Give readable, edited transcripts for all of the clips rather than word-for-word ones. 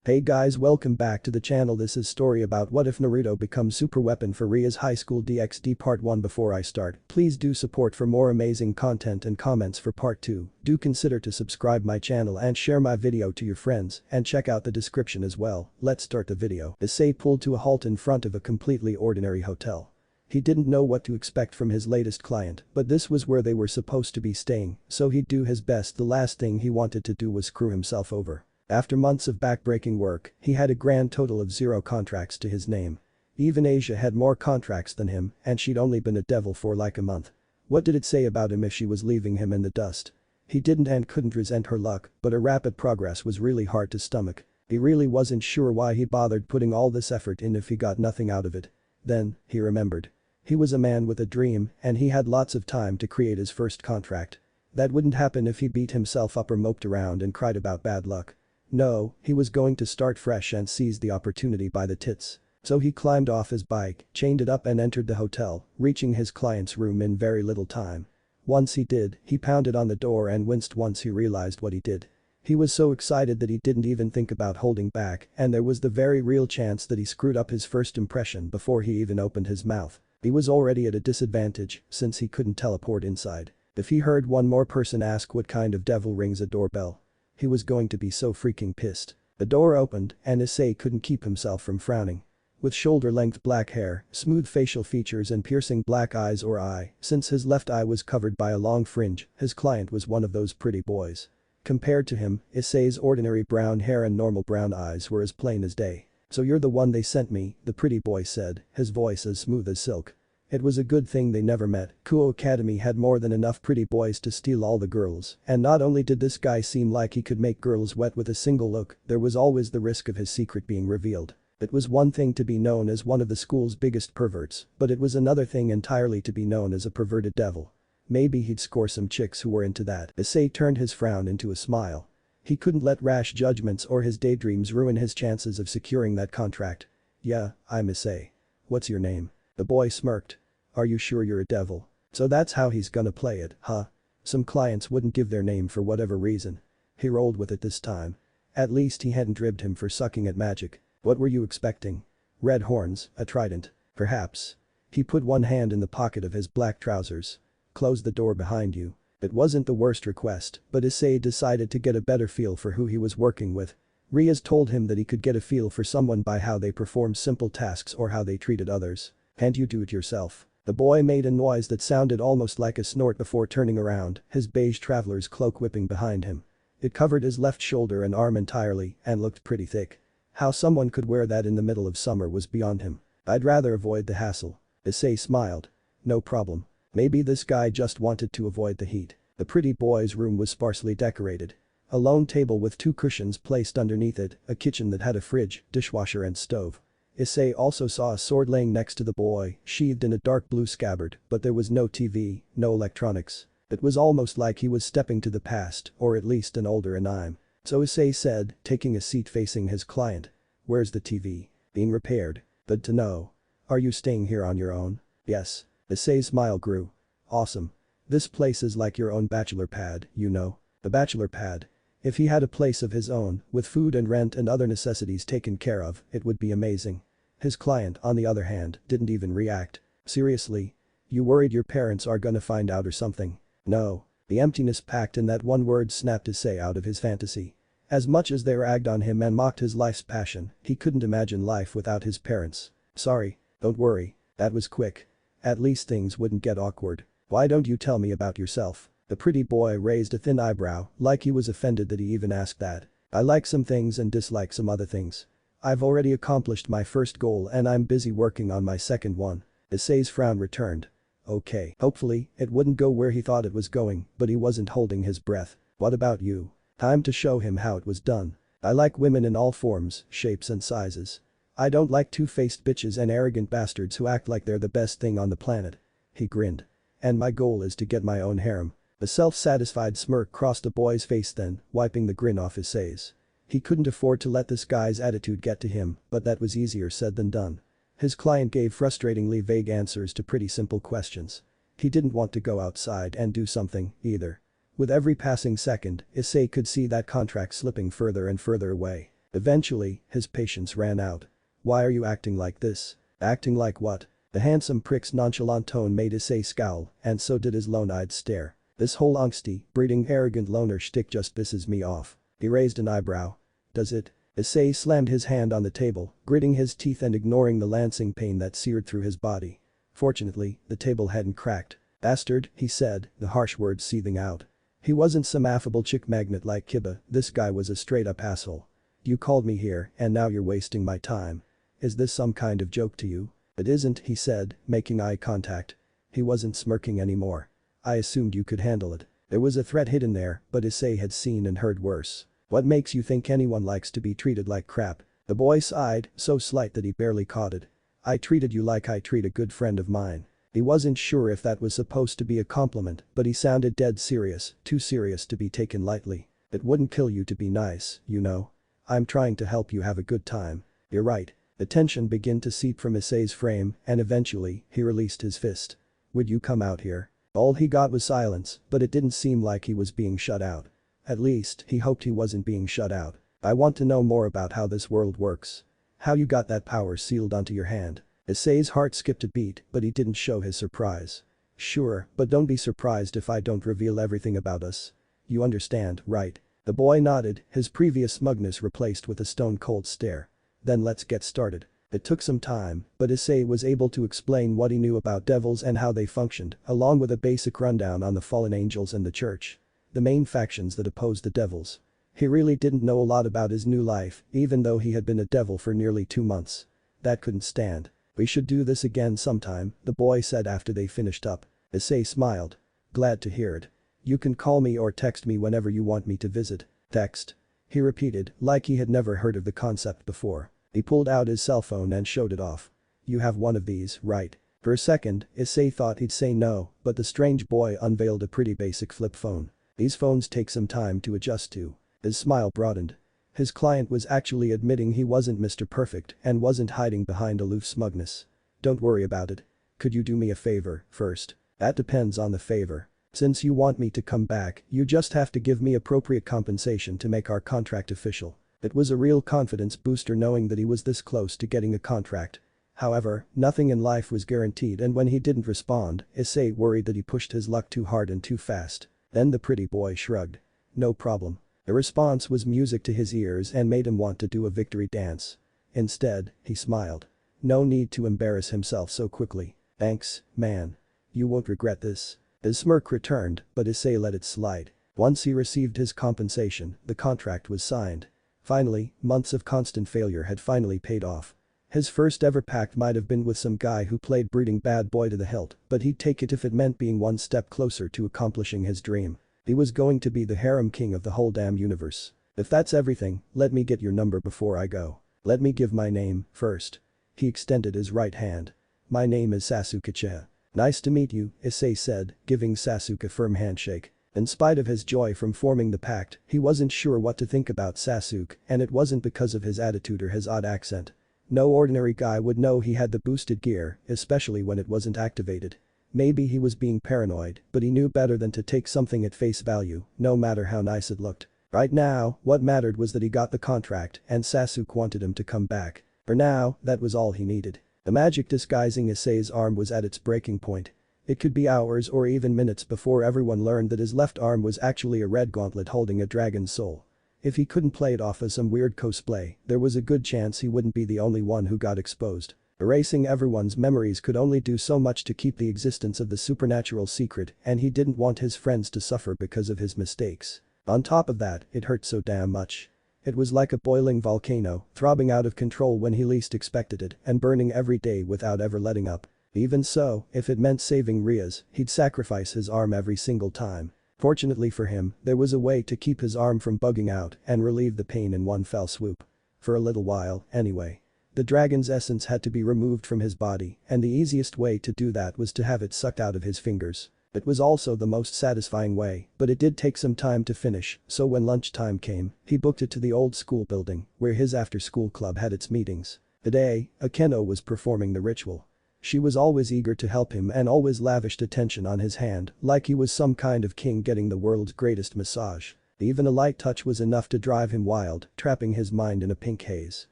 Hey guys, welcome back to the channel. This is story about what if Naruto becomes super weapon for Rias Highschool DxD part 1. Before I start, please do support for more amazing content and comments for part 2. Do consider to subscribe my channel and share my video to your friends and check out the description as well. Let's start the video. Issei pulled to a halt in front of a completely ordinary hotel. He didn't know what to expect from his latest client, but this was where they were supposed to be staying, so he'd do his best. The last thing he wanted to do was screw himself over. After months of backbreaking work, he had a grand total of 0 contracts to his name. Even Asia had more contracts than him, and she'd only been a devil for like a month. What did it say about him if she was leaving him in the dust? He didn't and couldn't resent her luck, but her rapid progress was really hard to stomach. He really wasn't sure why he bothered putting all this effort in if he got nothing out of it. Then, he remembered. He was a man with a dream, and he had lots of time to create his first contract. That wouldn't happen if he beat himself up or moped around and cried about bad luck. No, he was going to start fresh and seize the opportunity by the tits. So he climbed off his bike, chained it up and entered the hotel, reaching his client's room in very little time. Once he did, he pounded on the door and winced once he realized what he did. He was so excited that he didn't even think about holding back, and there was the very real chance that he screwed up his first impression before he even opened his mouth. He was already at a disadvantage since he couldn't teleport inside. If he heard one more person ask what kind of devil rings a doorbell, he was going to be so freaking pissed. The door opened and Issei couldn't keep himself from frowning. With shoulder-length black hair, smooth facial features and piercing black eyes or eye, since his left eye was covered by a long fringe, his client was one of those pretty boys. Compared to him, Issei's ordinary brown hair and normal brown eyes were as plain as day. "So you're the one they sent me," the pretty boy said, his voice as smooth as silk. It was a good thing they never met. Kuo Academy had more than enough pretty boys to steal all the girls, and not only did this guy seem like he could make girls wet with a single look, there was always the risk of his secret being revealed. It was one thing to be known as one of the school's biggest perverts, but it was another thing entirely to be known as a perverted devil. Maybe he'd score some chicks who were into that. Issei turned his frown into a smile. He couldn't let rash judgments or his daydreams ruin his chances of securing that contract. "Yeah, I'm Issei. What's your name?" The boy smirked. "Are you sure you're a devil? So that's how he's gonna play it, huh? Some clients wouldn't give their name for whatever reason." He rolled with it this time. At least he hadn't ribbed him for sucking at magic. "What were you expecting? Red horns, a trident? Perhaps." He put one hand in the pocket of his black trousers. "Close the door behind you." It wasn't the worst request, but Issei decided to get a better feel for who he was working with. Rias told him that he could get a feel for someone by how they performed simple tasks or how they treated others. "Can't you do it yourself?" The boy made a noise that sounded almost like a snort before turning around, his beige traveler's cloak whipping behind him. It covered his left shoulder and arm entirely and looked pretty thick. How someone could wear that in the middle of summer was beyond him. "I'd rather avoid the hassle." Issei smiled. "No problem. Maybe this guy just wanted to avoid the heat." The pretty boy's room was sparsely decorated. A lone table with 2 cushions placed underneath it, a kitchen that had a fridge, dishwasher and stove. Issei also saw a sword laying next to the boy, sheathed in a dark blue scabbard, but there was no TV, no electronics. It was almost like he was stepping to the past, or at least an older anime. So Issei said, taking a seat facing his client. "Where's the TV?" "Being repaired." "Good to know. Are you staying here on your own?" "Yes." Issei's smile grew. "Awesome. This place is like your own bachelor pad, you know." The bachelor pad. If he had a place of his own, with food and rent and other necessities taken care of, it would be amazing. His client, on the other hand, didn't even react. "Seriously? You worried your parents are gonna find out or something?" "No." The emptiness packed in that one word snapped Issei out of his fantasy. As much as they ragged on him and mocked his life's passion, he couldn't imagine life without his parents. "Sorry, don't worry." That was quick. At least things wouldn't get awkward. "Why don't you tell me about yourself?" The pretty boy raised a thin eyebrow, like he was offended that he even asked that. "I like some things and dislike some other things. I've already accomplished my first goal and I'm busy working on my second one." Issei's frown returned. Okay. Hopefully, it wouldn't go where he thought it was going, but he wasn't holding his breath. "What about you?" Time to show him how it was done. "I like women in all forms, shapes and sizes. I don't like two-faced bitches and arrogant bastards who act like they're the best thing on the planet." He grinned. "And my goal is to get my own harem." A self-satisfied smirk crossed the boy's face then, wiping the grin off Issei's. He couldn't afford to let this guy's attitude get to him, but that was easier said than done. His client gave frustratingly vague answers to pretty simple questions. He didn't want to go outside and do something, either. With every passing second, Issei could see that contract slipping further and further away. Eventually, his patience ran out. "Why are you acting like this?" "Acting like what?" The handsome prick's nonchalant tone made Issei scowl, and so did his lone-eyed stare. "This whole angsty, breeding arrogant loner shtick just pisses me off." He raised an eyebrow. "Does it?" Issei slammed his hand on the table, gritting his teeth and ignoring the lancing pain that seared through his body. Fortunately, the table hadn't cracked. "Bastard," he said, the harsh words seething out. He wasn't some affable chick magnet like Kiba, this guy was a straight-up asshole. "You called me here, and now you're wasting my time. Is this some kind of joke to you?" "It isn't," he said, making eye contact. He wasn't smirking anymore. "I assumed you could handle it." There was a threat hidden there, but Issei had seen and heard worse. "What makes you think anyone likes to be treated like crap?" The boy sighed, so slight that he barely caught it. "I treated you like I treat a good friend of mine." He wasn't sure if that was supposed to be a compliment, but he sounded dead serious, too serious to be taken lightly. "It wouldn't kill you to be nice, you know. I'm trying to help you have a good time." "You're right." The tension began to seep from Issei's frame, and eventually, he released his fist. "Would you come out here?" All he got was silence, but it didn't seem like he was being shut out. At least, he hoped he wasn't being shut out. "I want to know more about how this world works. How you got that power sealed onto your hand." Issei's heart skipped a beat, but he didn't show his surprise. "Sure, but don't be surprised if I don't reveal everything about us. You understand, right?" The boy nodded, his previous smugness replaced with a stone-cold stare. "Then let's get started." It took some time, but Issei was able to explain what he knew about devils and how they functioned, along with a basic rundown on the fallen angels and the church. The main factions that opposed the devils. He really didn't know a lot about his new life, even though he had been a devil for nearly 2 months. That couldn't stand. "We should do this again sometime," the boy said after they finished up. Issei smiled. "Glad to hear it. You can call me or text me whenever you want me to visit." "Text?" he repeated, like he had never heard of the concept before. He pulled out his cell phone and showed it off. "You have one of these, right?" For a second, Issei thought he'd say no, but the strange boy unveiled a pretty basic flip phone. "These phones take some time to adjust to." His smile broadened. His client was actually admitting he wasn't Mr. Perfect and wasn't hiding behind aloof smugness. "Don't worry about it. Could you do me a favor, first?" "That depends on the favor. Since you want me to come back, you just have to give me appropriate compensation to make our contract official." It was a real confidence booster knowing that he was this close to getting a contract. However, nothing in life was guaranteed, and when he didn't respond, Issei worried that he pushed his luck too hard and too fast. Then the pretty boy shrugged. "No problem." The response was music to his ears and made him want to do a victory dance. Instead, he smiled. No need to embarrass himself so quickly. "Thanks, man. You won't regret this." His smirk returned, but Issei let it slide. Once he received his compensation, the contract was signed. Finally, months of constant failure had finally paid off. His first ever pact might have been with some guy who played brooding bad boy to the hilt, but he'd take it if it meant being one step closer to accomplishing his dream. He was going to be the harem king of the whole damn universe. "If that's everything, let me get your number before I go." "Let me give my name, first." He extended his right hand. "My name is Sasuke Chiha." "Nice to meet you," Issei said, giving Sasuke a firm handshake. In spite of his joy from forming the pact, he wasn't sure what to think about Sasuke, and it wasn't because of his attitude or his odd accent. No ordinary guy would know he had the boosted gear, especially when it wasn't activated. Maybe he was being paranoid, but he knew better than to take something at face value, no matter how nice it looked. Right now, what mattered was that he got the contract and Sasuke wanted him to come back. For now, that was all he needed. The magic disguising Issei's arm was at its breaking point. It could be hours or even minutes before everyone learned that his left arm was actually a red gauntlet holding a dragon's soul. If he couldn't play it off as some weird cosplay, there was a good chance he wouldn't be the only one who got exposed. Erasing everyone's memories could only do so much to keep the existence of the supernatural secret, and he didn't want his friends to suffer because of his mistakes. On top of that, it hurt so damn much. It was like a boiling volcano, throbbing out of control when he least expected it and burning every day without ever letting up. Even so, if it meant saving Rias, he'd sacrifice his arm every single time. Fortunately for him, there was a way to keep his arm from bugging out and relieve the pain in one fell swoop. For a little while, anyway. The dragon's essence had to be removed from his body, and the easiest way to do that was to have it sucked out of his fingers. It was also the most satisfying way, but it did take some time to finish, so when lunchtime came, he booked it to the old school building, where his after-school club had its meetings. Today, Akeno was performing the ritual. She was always eager to help him and always lavished attention on his hand, like he was some kind of king getting the world's greatest massage. Even a light touch was enough to drive him wild, trapping his mind in a pink haze.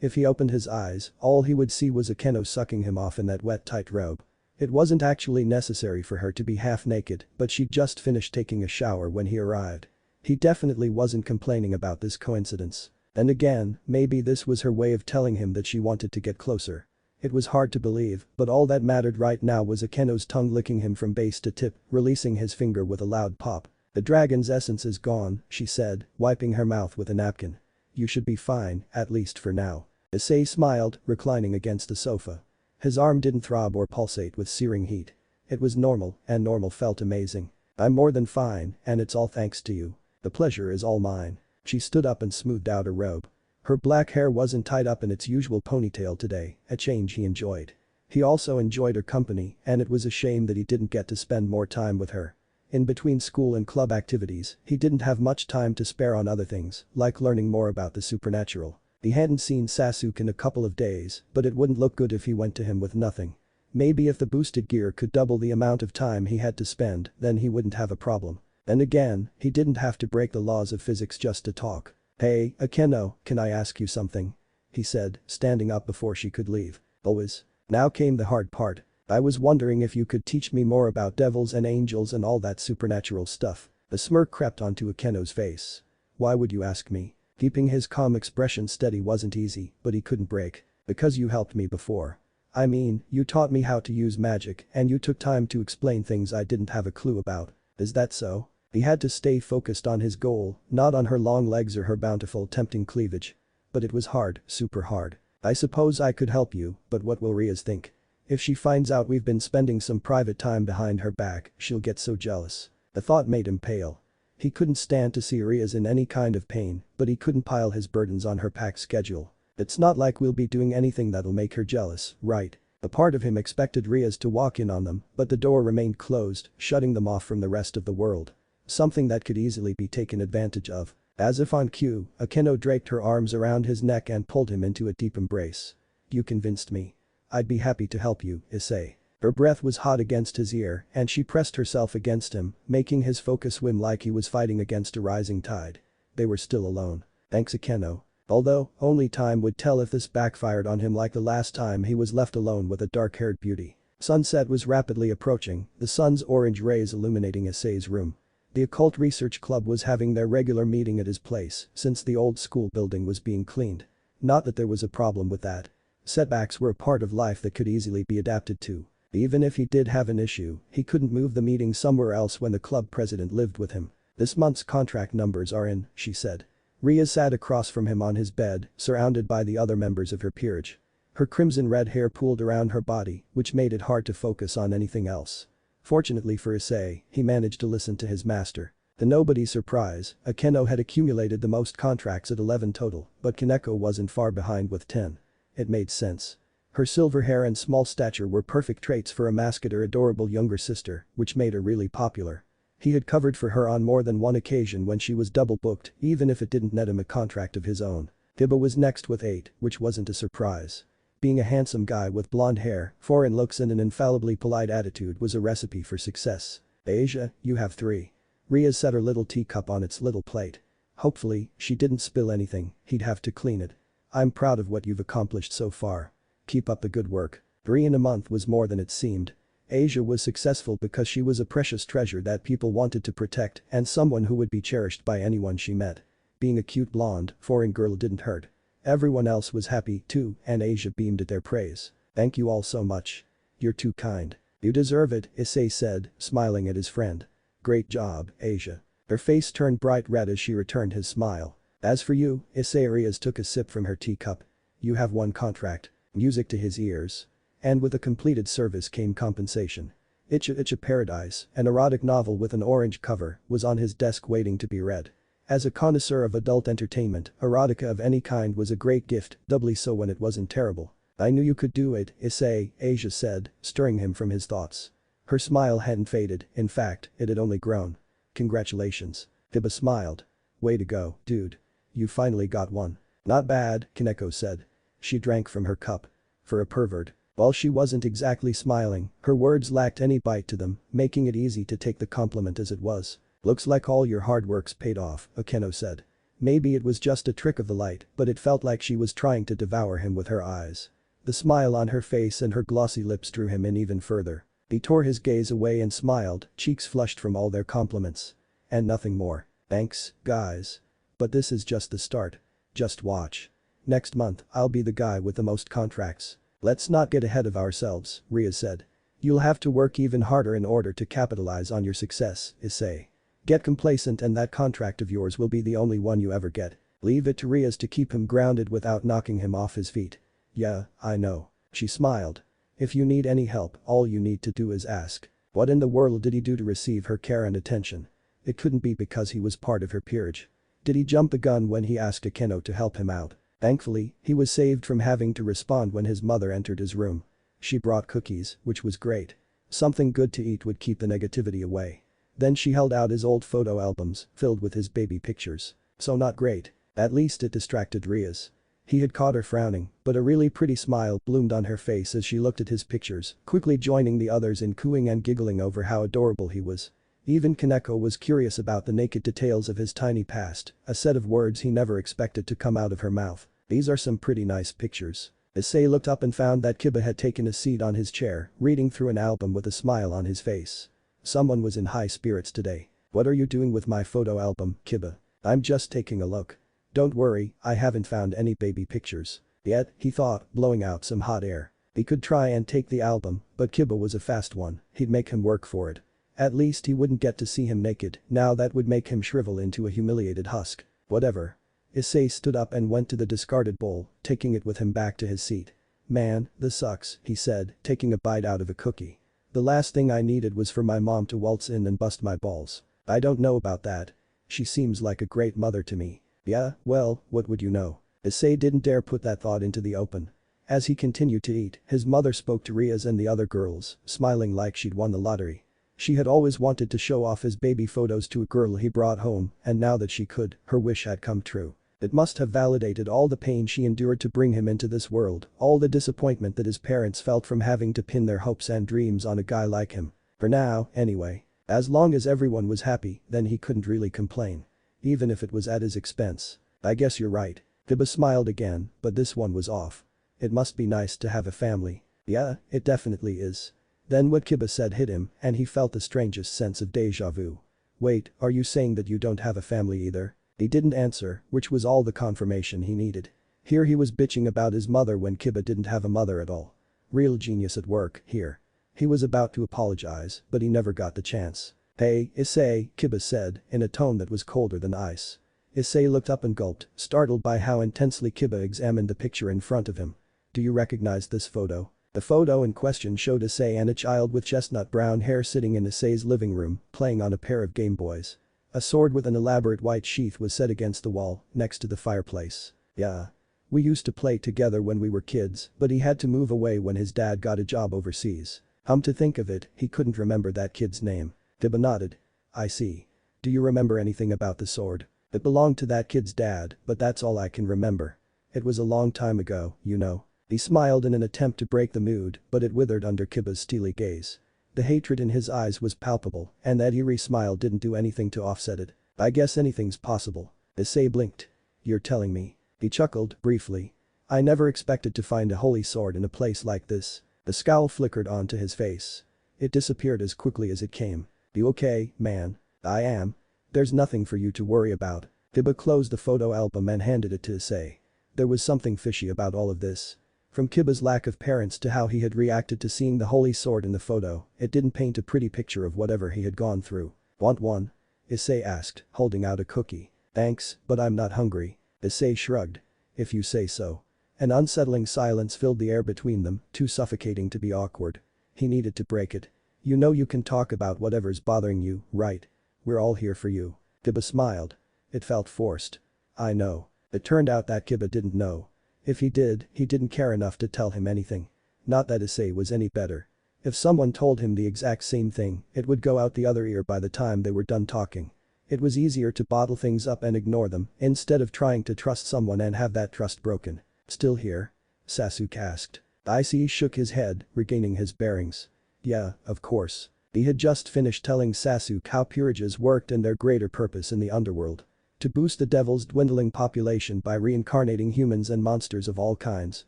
If he opened his eyes, all he would see was Akeno sucking him off in that wet tight robe. It wasn't actually necessary for her to be half naked, but she'd just finished taking a shower when he arrived. He definitely wasn't complaining about this coincidence. And again, maybe this was her way of telling him that she wanted to get closer. It was hard to believe, but all that mattered right now was Akeno's tongue licking him from base to tip, releasing his finger with a loud pop. "The dragon's essence is gone," she said, wiping her mouth with a napkin. "You should be fine, at least for now." Issei smiled, reclining against the sofa. His arm didn't throb or pulsate with searing heat. It was normal, and normal felt amazing. "I'm more than fine, and it's all thanks to you. The pleasure is all mine." She stood up and smoothed out her robe. Her black hair wasn't tied up in its usual ponytail today, a change he enjoyed. He also enjoyed her company, and it was a shame that he didn't get to spend more time with her. In between school and club activities, he didn't have much time to spare on other things, like learning more about the supernatural. He hadn't seen Sasuke in a couple of days, but it wouldn't look good if he went to him with nothing. Maybe if the boosted gear could double the amount of time he had to spend, then he wouldn't have a problem. And again, he didn't have to break the laws of physics just to talk. "Hey, Akeno, can I ask you something?" he said, standing up before she could leave. "Always." Now came the hard part. "I was wondering if you could teach me more about devils and angels and all that supernatural stuff." A smirk crept onto Akeno's face. "Why would you ask me?" Keeping his calm expression steady wasn't easy, but he couldn't break. "Because you helped me before. I mean, you taught me how to use magic and you took time to explain things I didn't have a clue about. Is that so?" He had to stay focused on his goal, not on her long legs or her bountiful tempting cleavage. "But it was hard, super hard. I suppose I could help you, but what will Rias think? If she finds out we've been spending some private time behind her back, she'll get so jealous." The thought made him pale. He couldn't stand to see Rias in any kind of pain, but he couldn't pile his burdens on her packed schedule. "It's not like we'll be doing anything that'll make her jealous, right?" A part of him expected Rias to walk in on them, but the door remained closed, shutting them off from the rest of the world. Something that could easily be taken advantage of. As if on cue, Akeno draped her arms around his neck and pulled him into a deep embrace. "You convinced me. I'd be happy to help you, Issei." Her breath was hot against his ear and she pressed herself against him, making his focus swim like he was fighting against a rising tide. They were still alone. "Thanks, Akeno." Although, only time would tell if this backfired on him like the last time he was left alone with a dark-haired beauty. Sunset was rapidly approaching, the sun's orange rays illuminating Issei's room. The Occult Research Club was having their regular meeting at his place since the old school building was being cleaned. Not that there was a problem with that. Setbacks were a part of life that could easily be adapted to. Even if he did have an issue, he couldn't move the meeting somewhere else when the club president lived with him. "This month's contract numbers are in," she said. Rias sat across from him on his bed, surrounded by the other members of her peerage. Her crimson red hair pooled around her body, which made it hard to focus on anything else. Fortunately for Issei, he managed to listen to his master. To nobody's surprise, Akeno had accumulated the most contracts at 11 total, but Kaneko wasn't far behind with 10. It made sense. Her silver hair and small stature were perfect traits for a masculine adorable younger sister, which made her really popular. He had covered for her on more than one occasion when she was double booked, even if it didn't net him a contract of his own. Tiba was next with 8, which wasn't a surprise. Being a handsome guy with blonde hair, foreign looks and an infallibly polite attitude was a recipe for success. "Asia, you have 3. Rias set her little teacup on its little plate. Hopefully, she didn't spill anything, he'd have to clean it. "I'm proud of what you've accomplished so far. Keep up the good work." 3 in a month was more than it seemed. Asia was successful because she was a precious treasure that people wanted to protect and someone who would be cherished by anyone she met. Being a cute blonde, foreign girl didn't hurt. Everyone else was happy too and Asia beamed at their praise. "Thank you all so much. You're too kind." "You deserve it," Issei said, smiling at his friend. "Great job, Asia." Her face turned bright red as she returned his smile. "As for you," Issei Rias took a sip from her teacup. "You have 1 contract." Music to his ears. And with a completed service came compensation. Itcha Paradise, an erotic novel with an orange cover, was on his desk waiting to be read. As a connoisseur of adult entertainment, erotica of any kind was a great gift, doubly so when it wasn't terrible. "I knew you could do it, Issei," Asia said, stirring him from his thoughts. Her smile hadn't faded, in fact, it had only grown. "Congratulations." Tiba smiled. "Way to go, dude. You finally got one." "Not bad," Kaneko said. She drank from her cup. "For a pervert." While she wasn't exactly smiling, her words lacked any bite to them, making it easy to take the compliment as it was. Looks like all your hard work's paid off, Akeno said. Maybe it was just a trick of the light, but it felt like she was trying to devour him with her eyes. The smile on her face and her glossy lips drew him in even further. He tore his gaze away and smiled, cheeks flushed from all their compliments. And nothing more. Thanks, guys. But this is just the start. Just watch. Next month, I'll be the guy with the most contracts. Let's not get ahead of ourselves, Rias said. You'll have to work even harder in order to capitalize on your success, Issei. Get complacent and that contract of yours will be the only one you ever get. Leave it to Rias to keep him grounded without knocking him off his feet. Yeah, I know. She smiled. If you need any help, all you need to do is ask. What in the world did he do to receive her care and attention? It couldn't be because he was part of her peerage. Did he jump the gun when he asked Akeno to help him out? Thankfully, he was saved from having to respond when his mother entered his room. She brought cookies, which was great. Something good to eat would keep the negativity away. Then she held out his old photo albums, filled with his baby pictures. So not great. At least it distracted Rias. He had caught her frowning, but a really pretty smile bloomed on her face as she looked at his pictures, quickly joining the others in cooing and giggling over how adorable he was. Even Kaneko was curious about the naked details of his tiny past, a set of words he never expected to come out of her mouth. These are some pretty nice pictures. Issei looked up and found that Kiba had taken a seat on his chair, reading through an album with a smile on his face. Someone was in high spirits today. What are you doing with my photo album, Kiba? I'm just taking a look. Don't worry, I haven't found any baby pictures. Yet, he thought, blowing out some hot air. He could try and take the album, but Kiba was a fast one, he'd make him work for it. At least he wouldn't get to see him naked, now that would make him shrivel into a humiliated husk. Whatever. Issei stood up and went to the discarded bowl, taking it with him back to his seat. Man, this sucks, he said, taking a bite out of a cookie. The last thing I needed was for my mom to waltz in and bust my balls. I don't know about that. She seems like a great mother to me. Yeah, well, what would you know? Issei didn't dare put that thought into the open. As he continued to eat, his mother spoke to Rias and the other girls, smiling like she'd won the lottery. She had always wanted to show off his baby photos to a girl he brought home, and now that she could, her wish had come true. It must have validated all the pain she endured to bring him into this world, all the disappointment that his parents felt from having to pin their hopes and dreams on a guy like him. For now, anyway. As long as everyone was happy, then he couldn't really complain. Even if it was at his expense. I guess you're right. Kiba smiled again, but this one was off. It must be nice to have a family. Yeah, it definitely is. Then what Kiba said hit him, and he felt the strangest sense of deja vu. Wait, are you saying that you don't have a family either? He didn't answer, which was all the confirmation he needed. Here he was bitching about his mother when Kiba didn't have a mother at all. Real genius at work, here. He was about to apologize, but he never got the chance. Hey, Issei, Kiba said, in a tone that was colder than ice. Issei looked up and gulped, startled by how intensely Kiba examined the picture in front of him. Do you recognize this photo? The photo in question showed Issei and a child with chestnut brown hair sitting in Issei's living room, playing on a pair of Game Boys. A sword with an elaborate white sheath was set against the wall, next to the fireplace. Yeah. We used to play together when we were kids, but he had to move away when his dad got a job overseas. To think of it, he couldn't remember that kid's name. Kiba nodded. I see. Do you remember anything about the sword? It belonged to that kid's dad, but that's all I can remember. It was a long time ago, you know. He smiled in an attempt to break the mood, but it withered under Kiba's steely gaze. The hatred in his eyes was palpable, and that eerie smile didn't do anything to offset it. I guess anything's possible. Issei blinked. You're telling me. He chuckled, briefly. I never expected to find a holy sword in a place like this. The scowl flickered onto his face. It disappeared as quickly as it came. You okay, man? I am. There's nothing for you to worry about. Kiba closed the photo album and handed it to Issei. There was something fishy about all of this. From Kiba's lack of parents to how he had reacted to seeing the holy sword in the photo, it didn't paint a pretty picture of whatever he had gone through. Want one? Issei asked, holding out a cookie. Thanks, but I'm not hungry. Issei shrugged. If you say so. An unsettling silence filled the air between them, too suffocating to be awkward. He needed to break it. You know you can talk about whatever's bothering you, right? We're all here for you. Kiba smiled. It felt forced. I know. It turned out that Kiba didn't know. If he did, he didn't care enough to tell him anything. Not that Issei was any better. If someone told him the exact same thing, it would go out the other ear by the time they were done talking. It was easier to bottle things up and ignore them, instead of trying to trust someone and have that trust broken. Still here? Sasuke asked. Issei shook his head, regaining his bearings. Yeah, of course. He had just finished telling Sasuke how peerages worked and their greater purpose in the underworld. To boost the devil's dwindling population by reincarnating humans and monsters of all kinds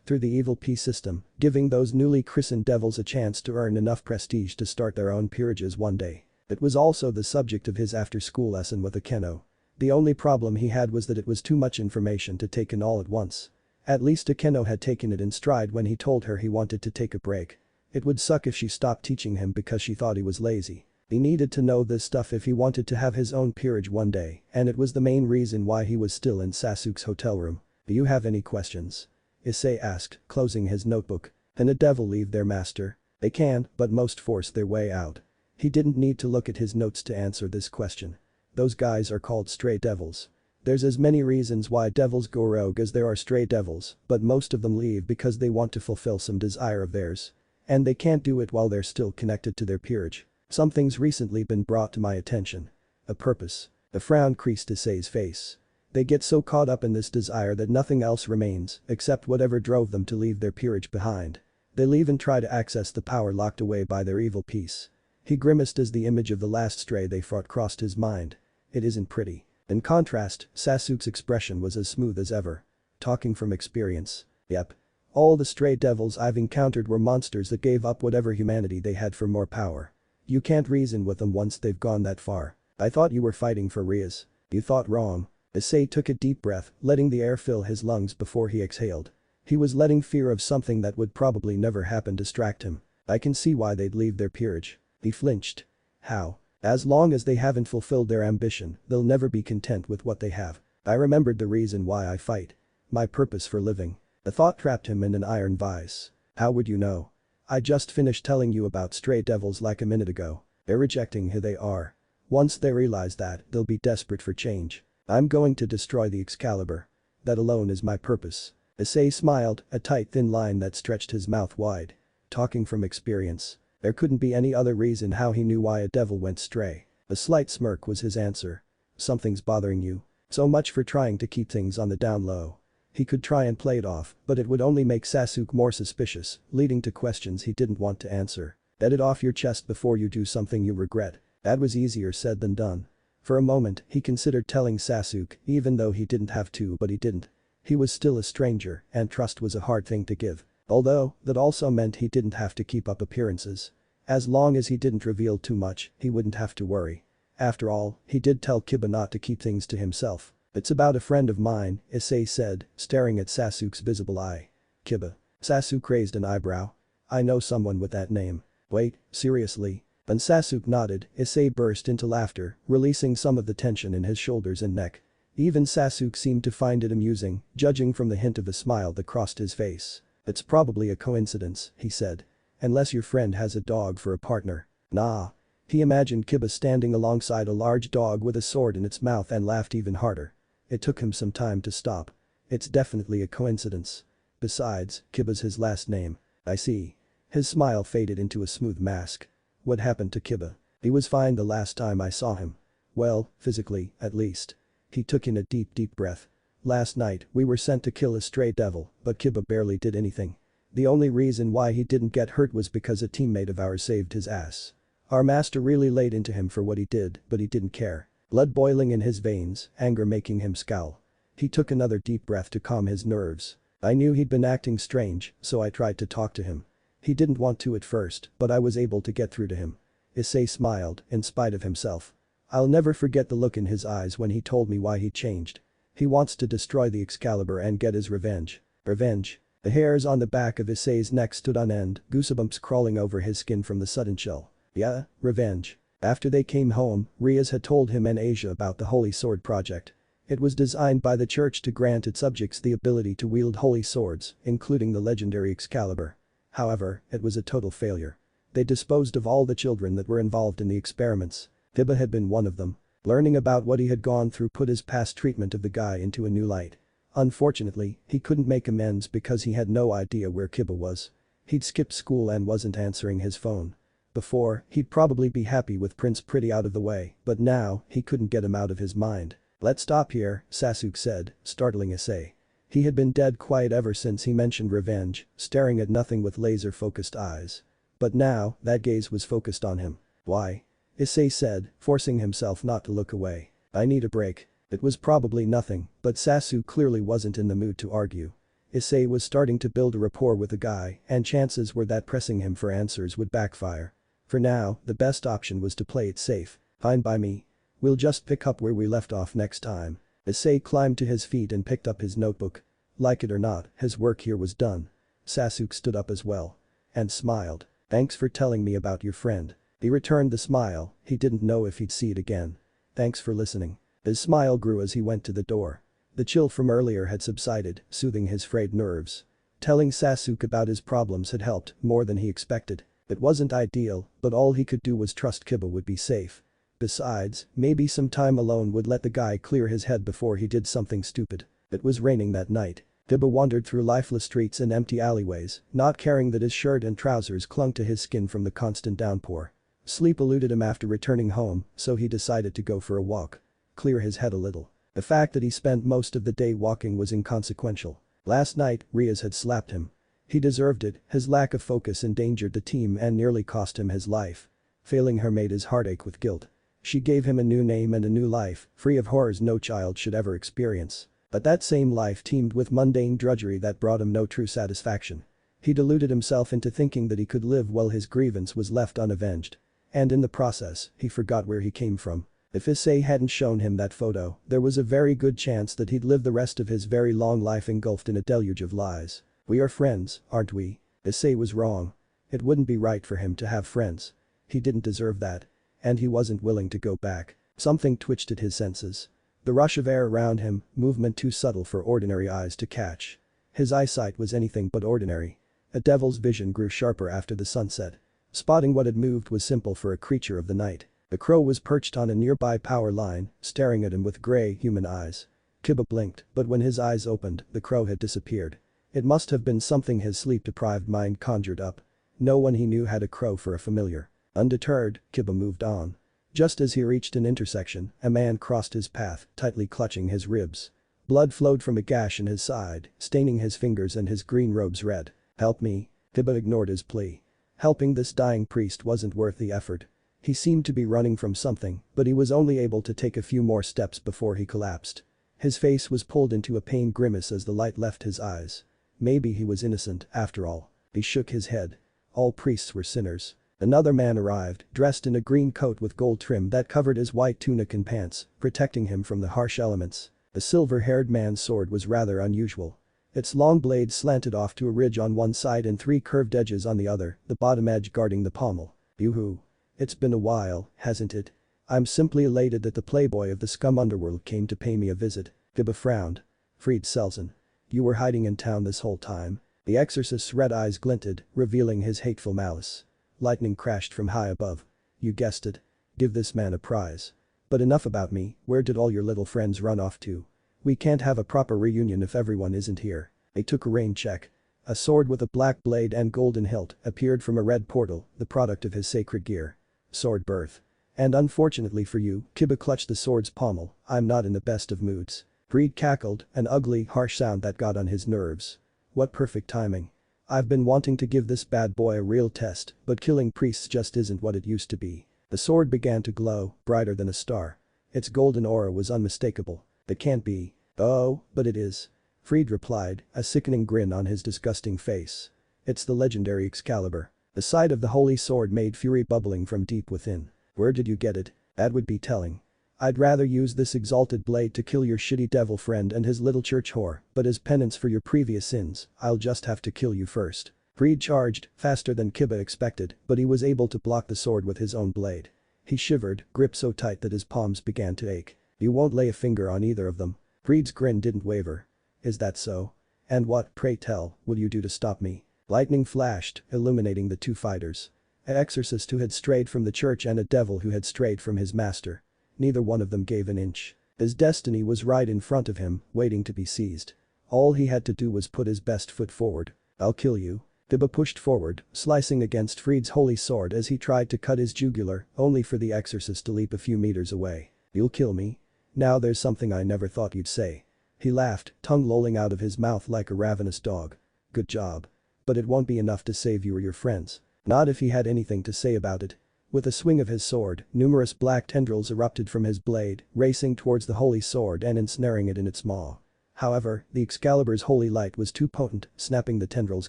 through the evil peace system, giving those newly christened devils a chance to earn enough prestige to start their own peerages one day. It was also the subject of his after-school lesson with Akeno. The only problem he had was that it was too much information to take in all at once. At least Akeno had taken it in stride when he told her he wanted to take a break. It would suck if she stopped teaching him because she thought he was lazy. He needed to know this stuff if he wanted to have his own peerage one day, and it was the main reason why he was still in Sasuke's hotel room. "Do you have any questions?" Issei asked, closing his notebook. "Can a devil leave their master?" "They can, but most force their way out." He didn't need to look at his notes to answer this question. Those guys are called stray devils. There's as many reasons why devils go rogue as there are stray devils, but most of them leave because they want to fulfill some desire of theirs. And they can't do it while they're still connected to their peerage. "Something's recently been brought to my attention. A purpose." A frown creased Issei's face. They get so caught up in this desire that nothing else remains except whatever drove them to leave their peerage behind. They'll even try to access the power locked away by their evil peace. He grimaced as the image of the last stray they fought crossed his mind. It isn't pretty. In contrast, Sasuke's expression was as smooth as ever. "Talking from experience." "Yep. All the stray devils I've encountered were monsters that gave up whatever humanity they had for more power. You can't reason with them once they've gone that far. I thought you were fighting for Rias." "You thought wrong." Issei took a deep breath, letting the air fill his lungs before he exhaled. He was letting fear of something that would probably never happen distract him. "I can see why they'd leave their peerage." He flinched. "How?" "As long as they haven't fulfilled their ambition, they'll never be content with what they have. I remembered the reason why I fight. My purpose for living." The thought trapped him in an iron vice. "How would you know?" "I just finished telling you about stray devils like a minute ago. They're rejecting who they are. Once they realize that, they'll be desperate for change. I'm going to destroy the Excalibur. That alone is my purpose." Issei smiled, a tight thin line that stretched his mouth wide. "Talking from experience." There couldn't be any other reason how he knew why a devil went stray. A slight smirk was his answer. "Something's bothering you." So much for trying to keep things on the down low. He could try and play it off, but it would only make Sasuke more suspicious, leading to questions he didn't want to answer. "Get it off your chest before you do something you regret." That was easier said than done. For a moment, he considered telling Sasuke, even though he didn't have to, but he didn't. He was still a stranger, and trust was a hard thing to give. Although, that also meant he didn't have to keep up appearances. As long as he didn't reveal too much, he wouldn't have to worry. After all, he did tell Kiba not to keep things to himself. "It's about a friend of mine," Issei said, staring at Sasuke's visible eye. "Kiba?" Sasuke raised an eyebrow. "I know someone with that name." "Wait, seriously?" When Sasuke nodded, Issei burst into laughter, releasing some of the tension in his shoulders and neck. Even Sasuke seemed to find it amusing, judging from the hint of a smile that crossed his face. "It's probably a coincidence," he said. "Unless your friend has a dog for a partner." "Nah." He imagined Kiba standing alongside a large dog with a sword in its mouth and laughed even harder. It took him some time to stop. "It's definitely a coincidence. Besides, Kiba's his last name." "I see." His smile faded into a smooth mask. "What happened to Kiba?" "He was fine the last time I saw him. Well, physically, at least." He took in a deep breath. "Last night, we were sent to kill a stray devil, but Kiba barely did anything. The only reason why he didn't get hurt was because a teammate of ours saved his ass. Our master really laid into him for what he did, but he didn't care." Blood boiling in his veins, anger making him scowl. He took another deep breath to calm his nerves. "I knew he'd been acting strange, so I tried to talk to him. He didn't want to at first, but I was able to get through to him." Issei smiled, in spite of himself. "I'll never forget the look in his eyes when he told me why he changed. He wants to destroy the Excalibur and get his revenge." "Revenge?" The hairs on the back of Issei's neck stood on end, goosebumps crawling over his skin from the sudden chill. "Yeah, revenge." After they came home, Rias had told him and Asia about the Holy Sword project. It was designed by the church to grant its subjects the ability to wield holy swords, including the legendary Excalibur. However, it was a total failure. They disposed of all the children that were involved in the experiments. Kiba had been one of them. Learning about what he had gone through put his past treatment of the guy into a new light. Unfortunately, he couldn't make amends because he had no idea where Kiba was. He'd skipped school and wasn't answering his phone. Before, he'd probably be happy with Prince Pretty out of the way, but now, he couldn't get him out of his mind. "Let's stop here," Sasuke said, startling Issei. He had been dead quiet ever since he mentioned revenge, staring at nothing with laser-focused eyes. But now, that gaze was focused on him. Why? Issei said, forcing himself not to look away. I need a break. It was probably nothing, but Sasuke clearly wasn't in the mood to argue. Issei was starting to build a rapport with the guy, and chances were that pressing him for answers would backfire. For now, the best option was to play it safe. Fine by me. We'll just pick up where we left off next time. Issei climbed to his feet and picked up his notebook. Like it or not, his work here was done. Sasuke stood up as well. And smiled. Thanks for telling me about your friend. He returned the smile, he didn't know if he'd see it again. Thanks for listening. His smile grew as he went to the door. The chill from earlier had subsided, soothing his frayed nerves. Telling Sasuke about his problems had helped more than he expected. It wasn't ideal, but all he could do was trust Kiba would be safe. Besides, maybe some time alone would let the guy clear his head before he did something stupid. It was raining that night. Kiba wandered through lifeless streets and empty alleyways, not caring that his shirt and trousers clung to his skin from the constant downpour. Sleep eluded him after returning home, so he decided to go for a walk. Clear his head a little. The fact that he spent most of the day walking was inconsequential. Last night, Rias had slapped him. He deserved it, his lack of focus endangered the team and nearly cost him his life. Failing her made his heart ache with guilt. She gave him a new name and a new life, free of horrors no child should ever experience. But that same life teemed with mundane drudgery that brought him no true satisfaction. He deluded himself into thinking that he could live while his grievance was left unavenged. And in the process, he forgot where he came from. If Issei hadn't shown him that photo, there was a very good chance that he'd live the rest of his very long life engulfed in a deluge of lies. We are friends, aren't we? Issei was wrong. It wouldn't be right for him to have friends. He didn't deserve that. And he wasn't willing to go back. Something twitched at his senses. The rush of air around him, movement too subtle for ordinary eyes to catch. His eyesight was anything but ordinary. A devil's vision grew sharper after the sunset. Spotting what had moved was simple for a creature of the night. The crow was perched on a nearby power line, staring at him with gray, human eyes. Kiba blinked, but when his eyes opened, the crow had disappeared. It must have been something his sleep-deprived mind conjured up. No one he knew had a crow for a familiar. Undeterred, Kiba moved on. Just as he reached an intersection, a man crossed his path, tightly clutching his ribs. Blood flowed from a gash in his side, staining his fingers and his green robes red. Help me. Kiba ignored his plea. Helping this dying priest wasn't worth the effort. He seemed to be running from something, but he was only able to take a few more steps before he collapsed. His face was pulled into a pained grimace as the light left his eyes. Maybe he was innocent, after all. He shook his head. All priests were sinners. Another man arrived, dressed in a green coat with gold trim that covered his white tunic and pants, protecting him from the harsh elements. The silver-haired man's sword was rather unusual. Its long blade slanted off to a ridge on one side and three curved edges on the other, the bottom edge guarding the pommel. Yoo-hoo. It's been a while, hasn't it? I'm simply elated that the playboy of the scum underworld came to pay me a visit. Kiba frowned. Fried Selzen. You were hiding in town this whole time? The exorcist's red eyes glinted, revealing his hateful malice. Lightning crashed from high above. You guessed it. Give this man a prize. But enough about me, where did all your little friends run off to? We can't have a proper reunion if everyone isn't here. They took a rain check. A sword with a black blade and golden hilt appeared from a red portal, the product of his sacred gear. Sword birth. And unfortunately for you, Kiba clutched the sword's pommel, I'm not in the best of moods. Breed cackled, an ugly, harsh sound that got on his nerves. What perfect timing. I've been wanting to give this bad boy a real test, but killing priests just isn't what it used to be. The sword began to glow, brighter than a star. Its golden aura was unmistakable. That can't be. Oh, but it is. Fried replied, a sickening grin on his disgusting face. It's the legendary Excalibur. The sight of the holy sword made fury bubbling from deep within. Where did you get it? That would be telling. I'd rather use this exalted blade to kill your shitty devil friend and his little church whore, but as penance for your previous sins, I'll just have to kill you first. Fried charged, faster than Kiba expected, but he was able to block the sword with his own blade. He shivered, grip so tight that his palms began to ache. You won't lay a finger on either of them. Fried's grin didn't waver. Is that so? And what, pray tell, will you do to stop me? Lightning flashed, illuminating the two fighters. An exorcist who had strayed from the church and a devil who had strayed from his master. Neither one of them gave an inch. His destiny was right in front of him, waiting to be seized. All he had to do was put his best foot forward. I'll kill you. Kiba pushed forward, slicing against Fried's holy sword as he tried to cut his jugular, only for the exorcist to leap a few meters away. You'll kill me? Now there's something I never thought you'd say. He laughed, tongue lolling out of his mouth like a ravenous dog. Good job. But it won't be enough to save you or your friends. Not if he had anything to say about it. With a swing of his sword, numerous black tendrils erupted from his blade, racing towards the holy sword and ensnaring it in its maw. However, the Excalibur's holy light was too potent, snapping the tendrils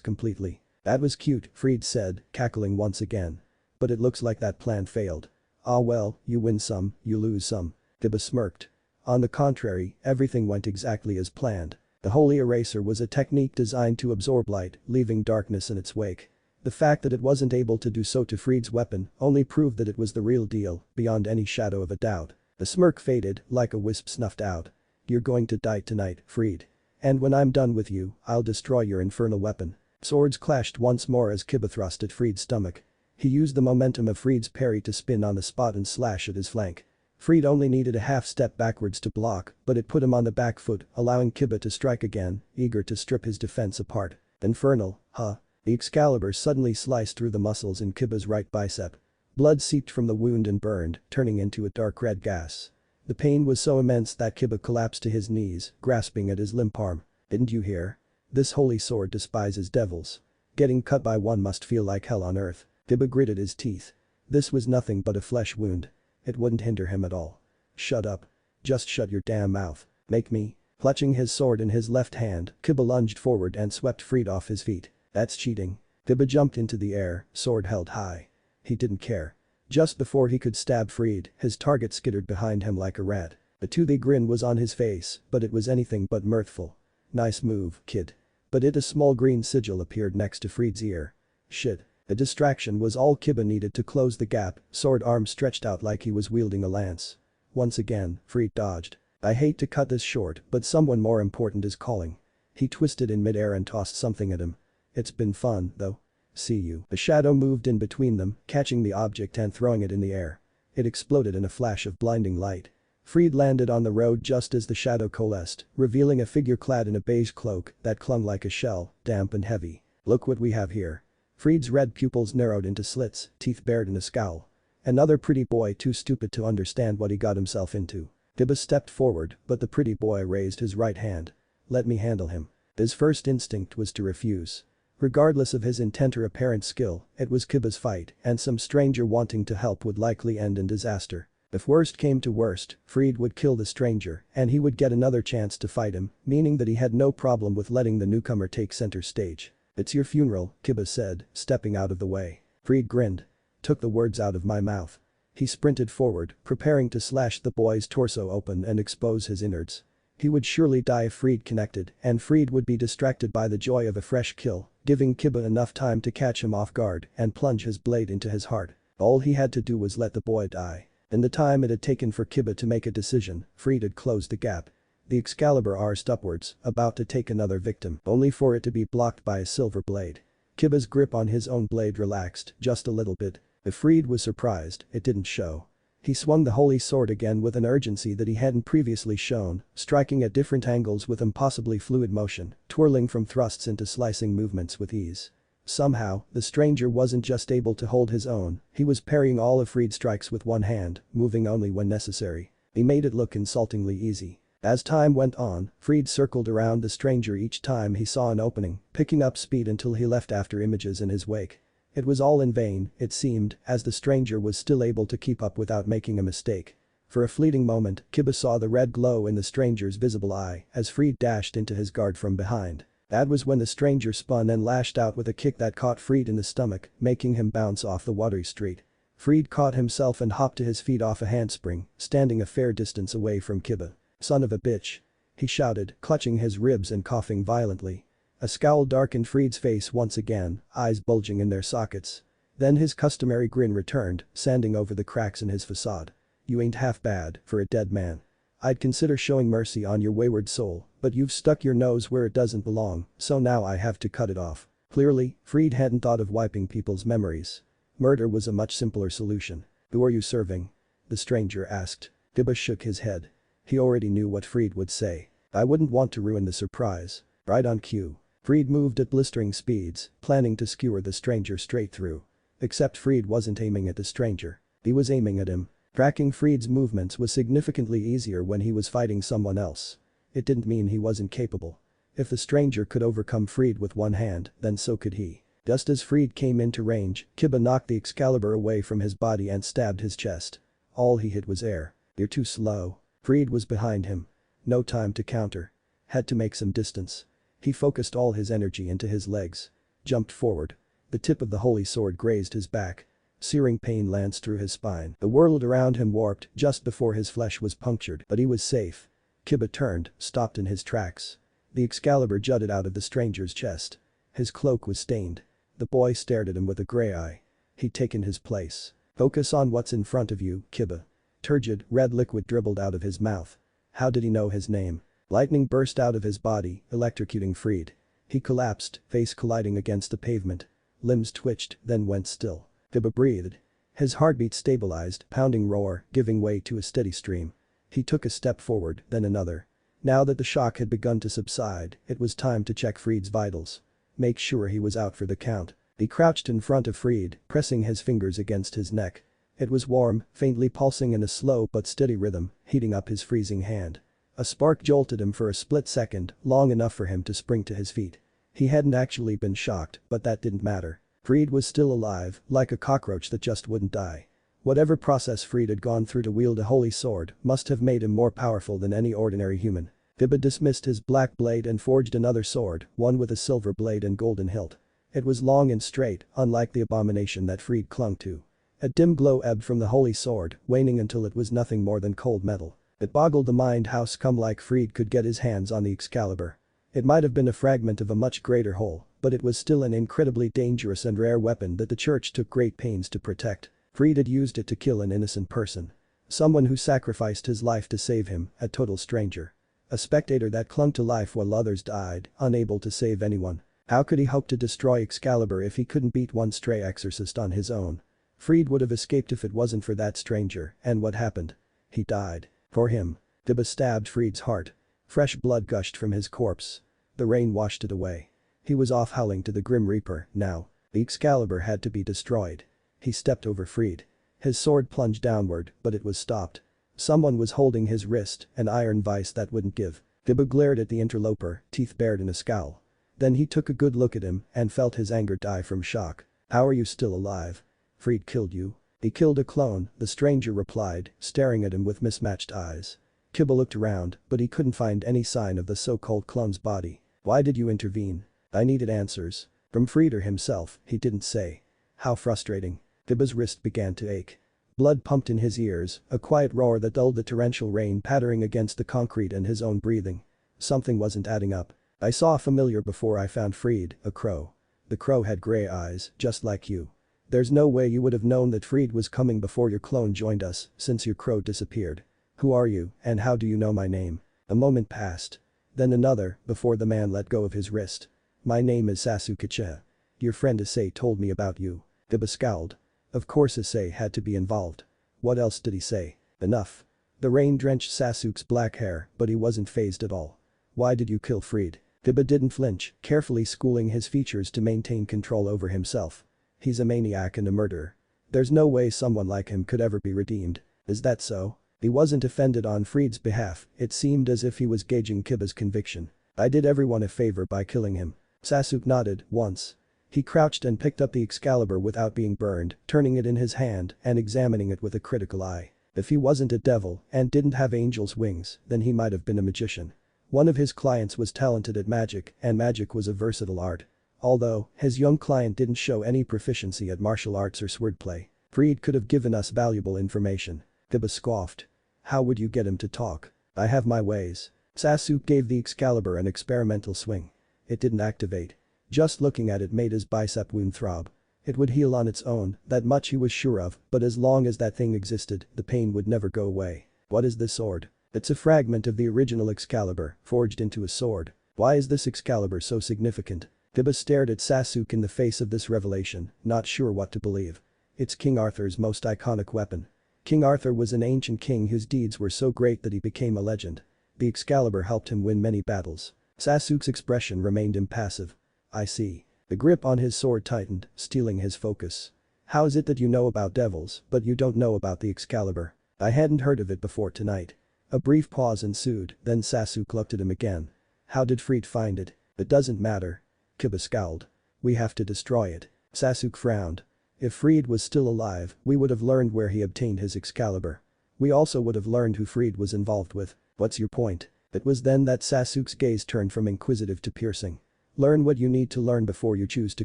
completely. "That was cute," Fried said, cackling once again. "But it looks like that plan failed." "Ah well, you win some, you lose some." Kiba smirked. On the contrary, everything went exactly as planned. The holy eraser was a technique designed to absorb light, leaving darkness in its wake. The fact that it wasn't able to do so to Fried's weapon only proved that it was the real deal, beyond any shadow of a doubt. The smirk faded, like a wisp snuffed out. "You're going to die tonight, Fried. And when I'm done with you, I'll destroy your infernal weapon." Swords clashed once more as Kiba thrust at Fried's stomach. He used the momentum of Fried's parry to spin on the spot and slash at his flank. Fried only needed a half step backwards to block, but it put him on the back foot, allowing Kiba to strike again, eager to strip his defense apart. "Infernal, huh?" The Excalibur suddenly sliced through the muscles in Kiba's right bicep. Blood seeped from the wound and burned, turning into a dark red gas. The pain was so immense that Kiba collapsed to his knees, grasping at his limp arm. "Didn't you hear? This holy sword despises devils. Getting cut by one must feel like hell on earth." Kiba gritted his teeth. This was nothing but a flesh wound. It wouldn't hinder him at all. "Shut up. Just shut your damn mouth. Make me." Clutching his sword in his left hand, Kiba lunged forward and swept Fried off his feet. "That's cheating." Kiba jumped into the air, sword held high. He didn't care. Just before he could stab Fried, his target skittered behind him like a rat. A toothy grin was on his face, but it was anything but mirthful. "Nice move, kid." But a small green sigil appeared next to Fried's ear. Shit. A distraction was all Kiba needed to close the gap, sword arm stretched out like he was wielding a lance. Once again, Fried dodged. "I hate to cut this short, but someone more important is calling." He twisted in midair and tossed something at him. "It's been fun, though. See you." A shadow moved in between them, catching the object and throwing it in the air. It exploded in a flash of blinding light. Fried landed on the road just as the shadow coalesced, revealing a figure clad in a beige cloak that clung like a shell, damp and heavy. "Look what we have here." Fried's red pupils narrowed into slits, teeth bared in a scowl. Another pretty boy too stupid to understand what he got himself into. Kiba stepped forward, but the pretty boy raised his right hand. "Let me handle him." His first instinct was to refuse. Regardless of his intent or apparent skill, it was Kiba's fight, and some stranger wanting to help would likely end in disaster. If worst came to worst, Fried would kill the stranger, and he would get another chance to fight him, meaning that he had no problem with letting the newcomer take center stage. "It's your funeral," Kiba said, stepping out of the way. Fried grinned. "Took the words out of my mouth." He sprinted forward, preparing to slash the boy's torso open and expose his innards. He would surely die if Fried connected, and Fried would be distracted by the joy of a fresh kill, giving Kiba enough time to catch him off guard and plunge his blade into his heart. All he had to do was let the boy die. In the time it had taken for Kiba to make a decision, Fried had closed the gap. The Excalibur arsed upwards, about to take another victim, only for it to be blocked by a silver blade. Kiba's grip on his own blade relaxed, just a little bit. If Fried was surprised, it didn't show. He swung the holy sword again with an urgency that he hadn't previously shown, striking at different angles with impossibly fluid motion, twirling from thrusts into slicing movements with ease. Somehow, the stranger wasn't just able to hold his own, he was parrying all of Fried's strikes with one hand, moving only when necessary. He made it look insultingly easy. As time went on, Fried circled around the stranger each time he saw an opening, picking up speed until he left after images in his wake. It was all in vain, it seemed, as the stranger was still able to keep up without making a mistake. For a fleeting moment, Kiba saw the red glow in the stranger's visible eye as Fried dashed into his guard from behind. That was when the stranger spun and lashed out with a kick that caught Fried in the stomach, making him bounce off the watery street. Fried caught himself and hopped to his feet off a handspring, standing a fair distance away from Kiba. "Son of a bitch." He shouted, clutching his ribs and coughing violently. A scowl darkened Fried's face once again, eyes bulging in their sockets. Then his customary grin returned, sanding over the cracks in his facade. "You ain't half bad for a dead man. I'd consider showing mercy on your wayward soul, but you've stuck your nose where it doesn't belong, so now I have to cut it off." Clearly, Fried hadn't thought of wiping people's memories. Murder was a much simpler solution. "Who are you serving?" the stranger asked. Kiba shook his head. He already knew what Fried would say. "I wouldn't want to ruin the surprise." Right on cue. Fried moved at blistering speeds, planning to skewer the stranger straight through. Except Fried wasn't aiming at the stranger. He was aiming at him. Tracking Fried's movements was significantly easier when he was fighting someone else. It didn't mean he wasn't capable. If the stranger could overcome Fried with one hand, then so could he. Just as Freed came into range, Kiba knocked the Excalibur away from his body and stabbed his chest. All he hit was air. "You're too slow." Freed was behind him. No time to counter. Had to make some distance. He focused all his energy into his legs. Jumped forward. The tip of the holy sword grazed his back. Searing pain lanced through his spine. The world around him warped just before his flesh was punctured, but he was safe. Kiba turned, stopped in his tracks. The Excalibur jutted out of the stranger's chest. His cloak was stained. The boy stared at him with a gray eye. He'd taken his place. "Focus on what's in front of you, Kiba." Turgid, red liquid dribbled out of his mouth. How did he know his name? Lightning burst out of his body, electrocuting Freed. He collapsed, face colliding against the pavement. Limbs twitched, then went still. Kiba breathed. His heartbeat stabilized, pounding roar, giving way to a steady stream. He took a step forward, then another. Now that the shock had begun to subside, it was time to check Freed's vitals. Make sure he was out for the count. He crouched in front of Freed, pressing his fingers against his neck. It was warm, faintly pulsing in a slow but steady rhythm, heating up his freezing hand. A spark jolted him for a split second, long enough for him to spring to his feet. He hadn't actually been shocked, but that didn't matter. Freed was still alive, like a cockroach that just wouldn't die. Whatever process Freed had gone through to wield a holy sword must have made him more powerful than any ordinary human. Kiba dismissed his black blade and forged another sword, one with a silver blade and golden hilt. It was long and straight, unlike the abomination that Freed clung to. A dim glow ebbed from the holy sword, waning until it was nothing more than cold metal. It boggled the mind how scum like Freed could get his hands on the Excalibur. It might have been a fragment of a much greater whole, but it was still an incredibly dangerous and rare weapon that the church took great pains to protect. Freed had used it to kill an innocent person. Someone who sacrificed his life to save him, a total stranger. A spectator that clung to life while others died, unable to save anyone. How could he hope to destroy Excalibur if he couldn't beat one stray exorcist on his own? Freed would have escaped if it wasn't for that stranger, and what happened? He died. For him. Kiba stabbed Freed's heart. Fresh blood gushed from his corpse. The rain washed it away. He was off howling to the Grim Reaper, now. The Excalibur had to be destroyed. He stepped over Freed. His sword plunged downward, but it was stopped. Someone was holding his wrist, an iron vice that wouldn't give. Kiba glared at the interloper, teeth bared in a scowl. Then he took a good look at him and felt his anger die from shock. "How are you still alive?" "Freed killed you." "He killed a clone," the stranger replied, staring at him with mismatched eyes. Kiba looked around, but he couldn't find any sign of the so-called clone's body. "Why did you intervene?" "I needed answers." From Freed or himself, he didn't say. How frustrating. Kiba's wrist began to ache. Blood pumped in his ears, a quiet roar that dulled the torrential rain pattering against the concrete and his own breathing. Something wasn't adding up. "I saw a familiar before I found Freed, a crow." The crow had gray eyes, just like you. "There's no way you would have known that Freed was coming before your clone joined us, since your crow disappeared. Who are you, and how do you know my name?" A moment passed. Then another, before the man let go of his wrist. "My name is Sasuke. Your friend Issei told me about you." Kiba scowled. Of course Issei had to be involved. What else did he say? Enough. The rain drenched Sasuke's black hair, but he wasn't fazed at all. "Why did you kill Freed?" Kiba didn't flinch, carefully schooling his features to maintain control over himself. "He's a maniac and a murderer. There's no way someone like him could ever be redeemed." "Is that so?" He wasn't offended on Freed's behalf, it seemed as if he was gauging Kiba's conviction. "I did everyone a favor by killing him." Sasuke nodded, once. He crouched and picked up the Excalibur without being burned, turning it in his hand and examining it with a critical eye. If he wasn't a devil and didn't have angel's wings, then he might have been a magician. One of his clients was talented at magic, and magic was a versatile art. Although, his young client didn't show any proficiency at martial arts or swordplay. Freed could have given us valuable information. Kiba scoffed. "How would you get him to talk?" "I have my ways." Sasuke gave the Excalibur an experimental swing. It didn't activate. Just looking at it made his bicep wound throb. It would heal on its own, that much he was sure of, but as long as that thing existed, the pain would never go away. "What is this sword?" "It's a fragment of the original Excalibur, forged into a sword." "Why is this Excalibur so significant?" Kiba stared at Sasuke in the face of this revelation, not sure what to believe. "It's King Arthur's most iconic weapon." King Arthur was an ancient king whose deeds were so great that he became a legend. The Excalibur helped him win many battles. Sasuke's expression remained impassive. "I see." The grip on his sword tightened, stealing his focus. "How is it that you know about devils, but you don't know about the Excalibur?" "I hadn't heard of it before tonight." A brief pause ensued, then Sasuke looked at him again. "How did Freed find it?" "It doesn't matter." Kiba scowled. We have to destroy it. Sasuke frowned. If Freed was still alive, we would have learned where he obtained his Excalibur. We also would have learned who Freed was involved with. What's your point? It was then that Sasuke's gaze turned from inquisitive to piercing. Learn what you need to learn before you choose to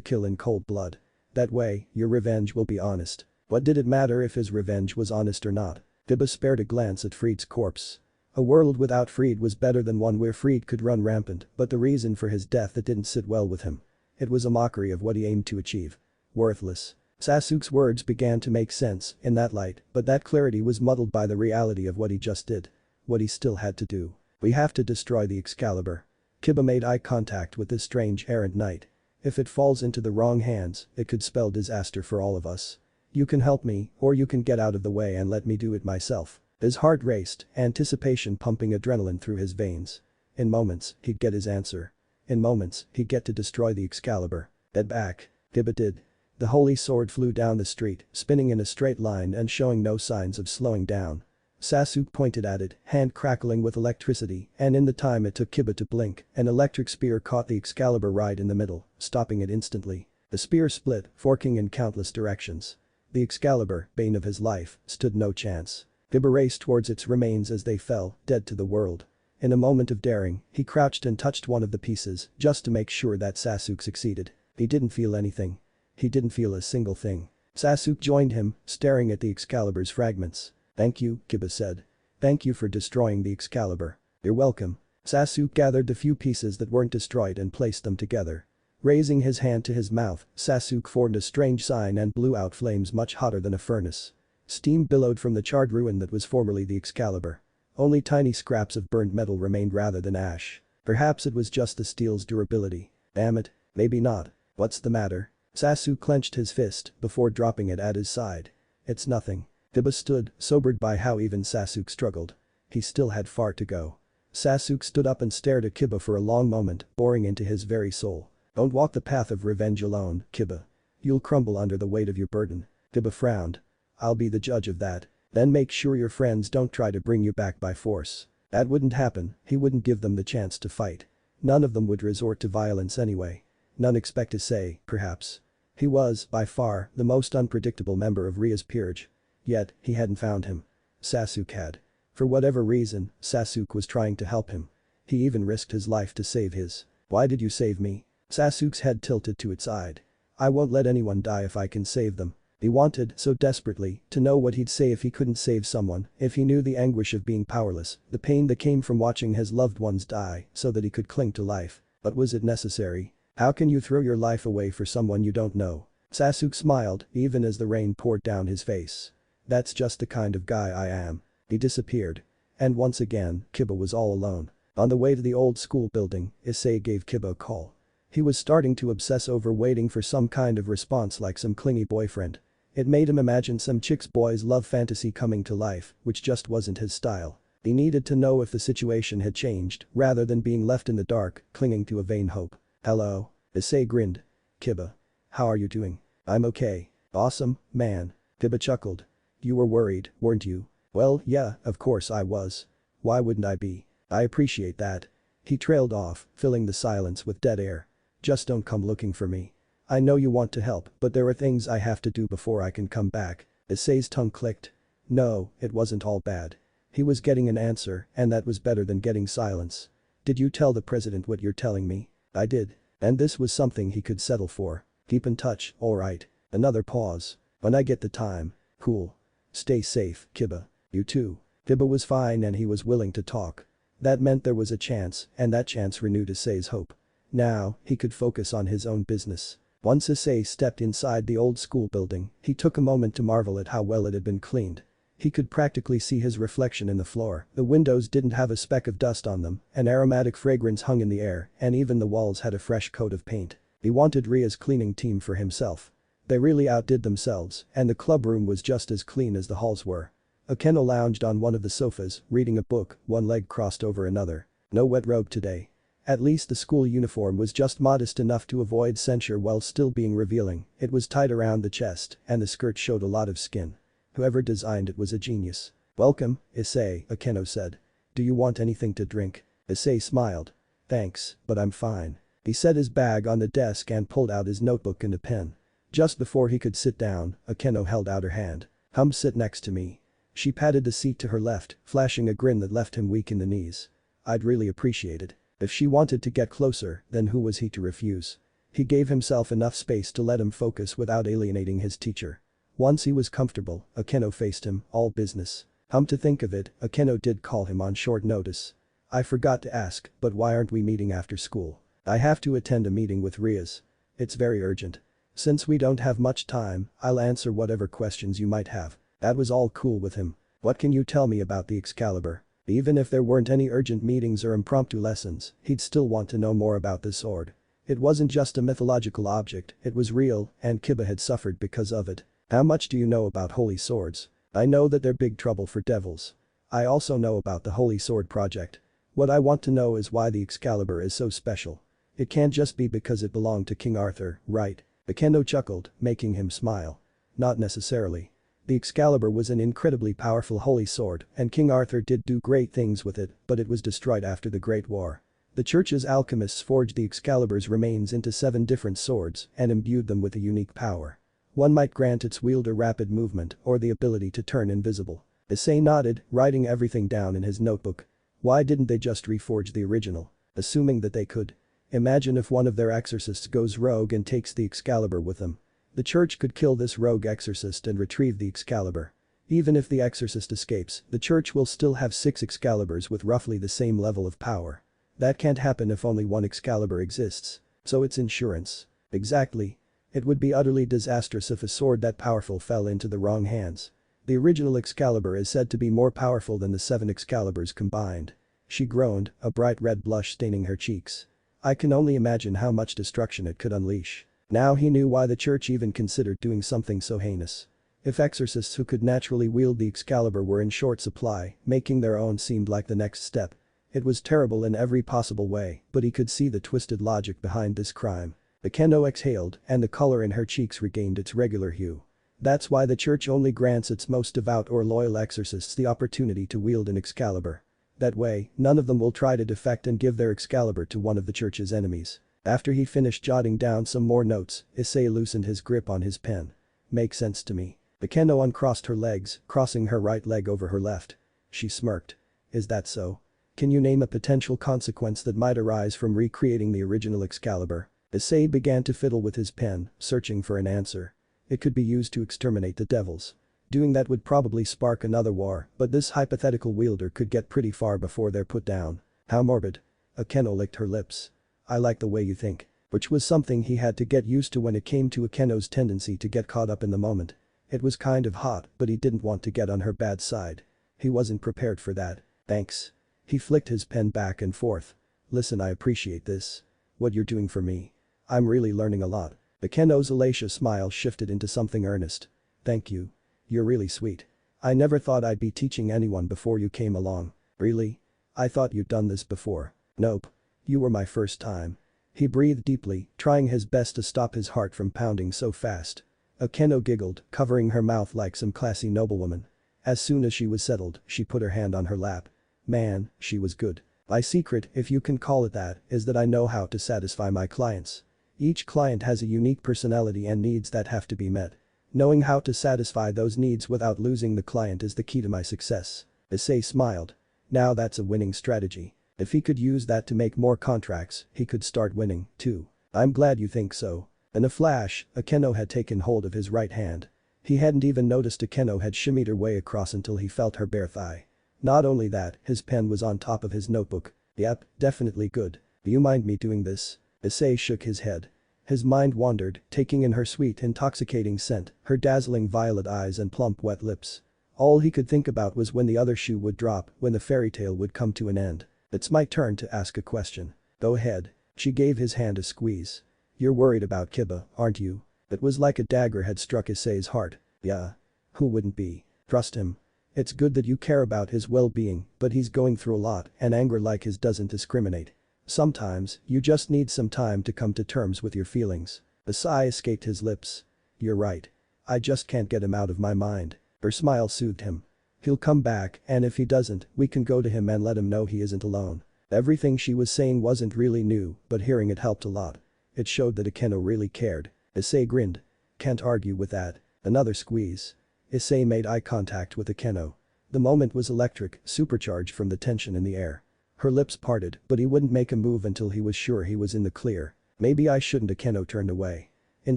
kill in cold blood. That way, your revenge will be honest. What did it matter if his revenge was honest or not? Kiba spared a glance at Freed's corpse. A world without Freed was better than one where Freed could run rampant, but the reason for his death that didn't sit well with him. It was a mockery of what he aimed to achieve. Worthless. Sasuke's words began to make sense in that light, but that clarity was muddled by the reality of what he just did. What he still had to do. We have to destroy the Excalibur. Kiba made eye contact with this strange errant knight. If it falls into the wrong hands, it could spell disaster for all of us. You can help me, or you can get out of the way and let me do it myself. His heart raced, anticipation pumping adrenaline through his veins. In moments, he'd get his answer. In moments, he'd get to destroy the Excalibur. Head back. Kiba did. The holy sword flew down the street, spinning in a straight line and showing no signs of slowing down. Sasuke pointed at it, hand crackling with electricity, and in the time it took Kiba to blink, an electric spear caught the Excalibur right in the middle, stopping it instantly. The spear split, forking in countless directions. The Excalibur, bane of his life, stood no chance. Kiba raced towards its remains as they fell, dead to the world. In a moment of daring, he crouched and touched one of the pieces, just to make sure that Sasuke succeeded. He didn't feel anything. He didn't feel a single thing. Sasuke joined him, staring at the Excalibur's fragments. Thank you, Kiba said. Thank you for destroying the Excalibur. You're welcome. Sasuke gathered the few pieces that weren't destroyed and placed them together. Raising his hand to his mouth, Sasuke formed a strange sign and blew out flames much hotter than a furnace. Steam billowed from the charred ruin that was formerly the Excalibur. Only tiny scraps of burned metal remained rather than ash. Perhaps it was just the steel's durability. Damn it. Maybe not. What's the matter? Sasuke clenched his fist before dropping it at his side. It's nothing. Kiba stood, sobered by how even Sasuke struggled. He still had far to go. Sasuke stood up and stared at Kiba for a long moment, boring into his very soul. Don't walk the path of revenge alone, Kiba. You'll crumble under the weight of your burden. Kiba frowned. I'll be the judge of that. Then make sure your friends don't try to bring you back by force. That wouldn't happen, he wouldn't give them the chance to fight. None of them would resort to violence anyway. None expect to say, perhaps. He was, by far, the most unpredictable member of Rias' peerage. Yet, he hadn't found him. Sasuke had. For whatever reason, Sasuke was trying to help him. He even risked his life to save his. Why did you save me? Sasuke's head tilted to its side. I won't let anyone die if I can save them. He wanted, so desperately, to know what he'd say if he couldn't save someone, if he knew the anguish of being powerless, the pain that came from watching his loved ones die, so that he could cling to life. But was it necessary? How can you throw your life away for someone you don't know? Sasuke smiled, even as the rain poured down his face. That's just the kind of guy I am. He disappeared. And once again, Kiba was all alone. On the way to the old school building, Issei gave Kiba a call. He was starting to obsess over waiting for some kind of response like some clingy boyfriend. It made him imagine some chick's boy's love fantasy coming to life, which just wasn't his style. He needed to know if the situation had changed, rather than being left in the dark, clinging to a vain hope. Hello? Issei grinned. Kiba. How are you doing? I'm okay. Awesome, man. Kiba chuckled. You were worried, weren't you? Well, yeah, of course I was. Why wouldn't I be? I appreciate that. He trailed off, filling the silence with dead air. Just don't come looking for me. I know you want to help, but there are things I have to do before I can come back. Issei's tongue clicked. No, it wasn't all bad. He was getting an answer, and that was better than getting silence. Did you tell the president what you're telling me? I did. And this was something he could settle for. Keep in touch, alright. Another pause. When I get the time. Cool. Stay safe, Kiba. You too. Kiba was fine and he was willing to talk. That meant there was a chance, and that chance renewed Issei's hope. Now, he could focus on his own business. Once Issei stepped inside the old school building, he took a moment to marvel at how well it had been cleaned. He could practically see his reflection in the floor, the windows didn't have a speck of dust on them, an aromatic fragrance hung in the air, and even the walls had a fresh coat of paint. He wanted Ria's cleaning team for himself. They really outdid themselves, and the club room was just as clean as the halls were. Akeno lounged on one of the sofas, reading a book, one leg crossed over another. No wet robe today. At least the school uniform was just modest enough to avoid censure while still being revealing. It was tied around the chest, and the skirt showed a lot of skin. Whoever designed it was a genius. Welcome, Issei, Akeno said. Do you want anything to drink? Issei smiled. Thanks, but I'm fine. He set his bag on the desk and pulled out his notebook and a pen. Just before he could sit down, Akeno held out her hand. Sit next to me." She patted the seat to her left, flashing a grin that left him weak in the knees. "I'd really appreciate it." If she wanted to get closer, then who was he to refuse? He gave himself enough space to let him focus without alienating his teacher. Once he was comfortable, Akeno faced him, all business. To think of it, Akeno did call him on short notice. "I forgot to ask, but why aren't we meeting after school? I have to attend a meeting with Rias. It's very urgent. Since we don't have much time, I'll answer whatever questions you might have." That was all cool with him. "What can you tell me about the Excalibur?" Even if there weren't any urgent meetings or impromptu lessons, he'd still want to know more about this sword. It wasn't just a mythological object, it was real, and Kiba had suffered because of it. "How much do you know about holy swords?" "I know that they're big trouble for devils. I also know about the Holy Sword Project. What I want to know is why the Excalibur is so special. It can't just be because it belonged to King Arthur, right?" Akeno chuckled, making him smile. "Not necessarily. The Excalibur was an incredibly powerful holy sword, and King Arthur did do great things with it, but it was destroyed after the Great War. The church's alchemists forged the Excalibur's remains into 7 different swords and imbued them with a unique power. One might grant its wielder rapid movement or the ability to turn invisible." Issei nodded, writing everything down in his notebook. Why didn't they just reforge the original? Assuming that they could. Imagine if one of their exorcists goes rogue and takes the Excalibur with them. The church could kill this rogue exorcist and retrieve the Excalibur. Even if the exorcist escapes, the church will still have 6 Excaliburs with roughly the same level of power. That can't happen if only one Excalibur exists. So it's insurance. Exactly. It would be utterly disastrous if a sword that powerful fell into the wrong hands. The original Excalibur is said to be more powerful than the 7 Excaliburs combined. She groaned, a bright red blush staining her cheeks. I can only imagine how much destruction it could unleash. Now he knew why the church even considered doing something so heinous. If exorcists who could naturally wield the Excalibur were in short supply, making their own seemed like the next step. It was terrible in every possible way, but he could see the twisted logic behind this crime. Akeno exhaled, and the color in her cheeks regained its regular hue. That's why the church only grants its most devout or loyal exorcists the opportunity to wield an Excalibur. That way, none of them will try to defect and give their Excalibur to one of the church's enemies. After he finished jotting down some more notes, Issei loosened his grip on his pen. "Makes sense to me." Akeno uncrossed her legs, crossing her right leg over her left. She smirked. "Is that so? Can you name a potential consequence that might arise from recreating the original Excalibur?" Issei began to fiddle with his pen, searching for an answer. It could be used to exterminate the devils. Doing that would probably spark another war, but this hypothetical wielder could get pretty far before they're put down. How morbid. Akeno licked her lips. "I like the way you think." Which was something he had to get used to when it came to Akeno's tendency to get caught up in the moment. It was kind of hot, but he didn't want to get on her bad side. He wasn't prepared for that. "Thanks." He flicked his pen back and forth. "Listen, I appreciate this. What you're doing for me. I'm really learning a lot." Akeno's elation smile shifted into something earnest. "Thank you. You're really sweet. I never thought I'd be teaching anyone before you came along." "Really? I thought you'd done this before." "Nope. You were my first time." He breathed deeply, trying his best to stop his heart from pounding so fast. Akeno giggled, covering her mouth like some classy noblewoman. As soon as she was settled, she put her hand on her lap. Man, she was good. "My secret, if you can call it that, is that I know how to satisfy my clients. Each client has a unique personality and needs that have to be met. Knowing how to satisfy those needs without losing the client is the key to my success." Issei smiled. Now that's a winning strategy. If he could use that to make more contracts, he could start winning, too. "I'm glad you think so." In a flash, Akeno had taken hold of his right hand. He hadn't even noticed Akeno had shimmied her way across until he felt her bare thigh. Not only that, his pen was on top of his notebook. "Yep, definitely good. Do you mind me doing this?" Issei shook his head. His mind wandered, taking in her sweet, intoxicating scent, her dazzling violet eyes and plump wet lips. All he could think about was when the other shoe would drop, when the fairy tale would come to an end. "It's my turn to ask a question." "Go ahead." She gave his hand a squeeze. "You're worried about Kiba, aren't you?" It was like a dagger had struck Issei's heart. "Yeah. Who wouldn't be? Trust him. It's good that you care about his well-being, but he's going through a lot and anger like his doesn't discriminate. Sometimes, you just need some time to come to terms with your feelings." A sigh escaped his lips. "You're right. I just can't get him out of my mind." Her smile soothed him. "He'll come back, and if he doesn't, we can go to him and let him know he isn't alone." Everything she was saying wasn't really new, but hearing it helped a lot. It showed that Akeno really cared. Issei grinned. Can't argue with that. Another squeeze. Issei made eye contact with Akeno. The moment was electric, supercharged from the tension in the air. Her lips parted, but he wouldn't make a move until he was sure he was in the clear. Maybe I shouldn't. Akeno turned away. In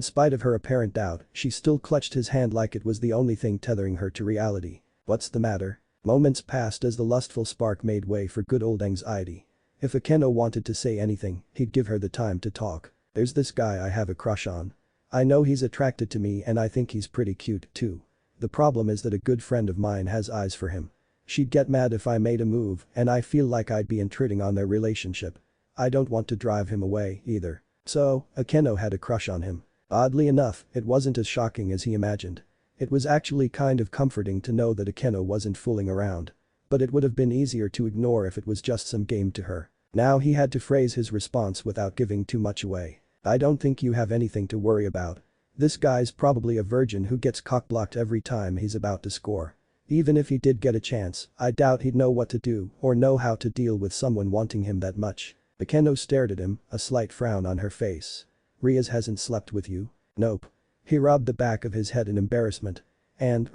spite of her apparent doubt, she still clutched his hand like it was the only thing tethering her to reality. What's the matter? Moments passed as the lustful spark made way for good old anxiety. If Akeno wanted to say anything, he'd give her the time to talk. There's this guy I have a crush on. I know he's attracted to me and I think he's pretty cute too. The problem is that a good friend of mine has eyes for him. She'd get mad if I made a move and I feel like I'd be intruding on their relationship. I don't want to drive him away either. So, Akeno had a crush on him. Oddly enough, it wasn't as shocking as he imagined. It was actually kind of comforting to know that Akeno wasn't fooling around. But it would have been easier to ignore if it was just some game to her. Now he had to phrase his response without giving too much away. I don't think you have anything to worry about. This guy's probably a virgin who gets cock-blocked every time he's about to score. Even if he did get a chance, I doubt he'd know what to do or know how to deal with someone wanting him that much. Akeno stared at him, a slight frown on her face. Rias hasn't slept with you? Nope. He rubbed the back of his head in embarrassment. And,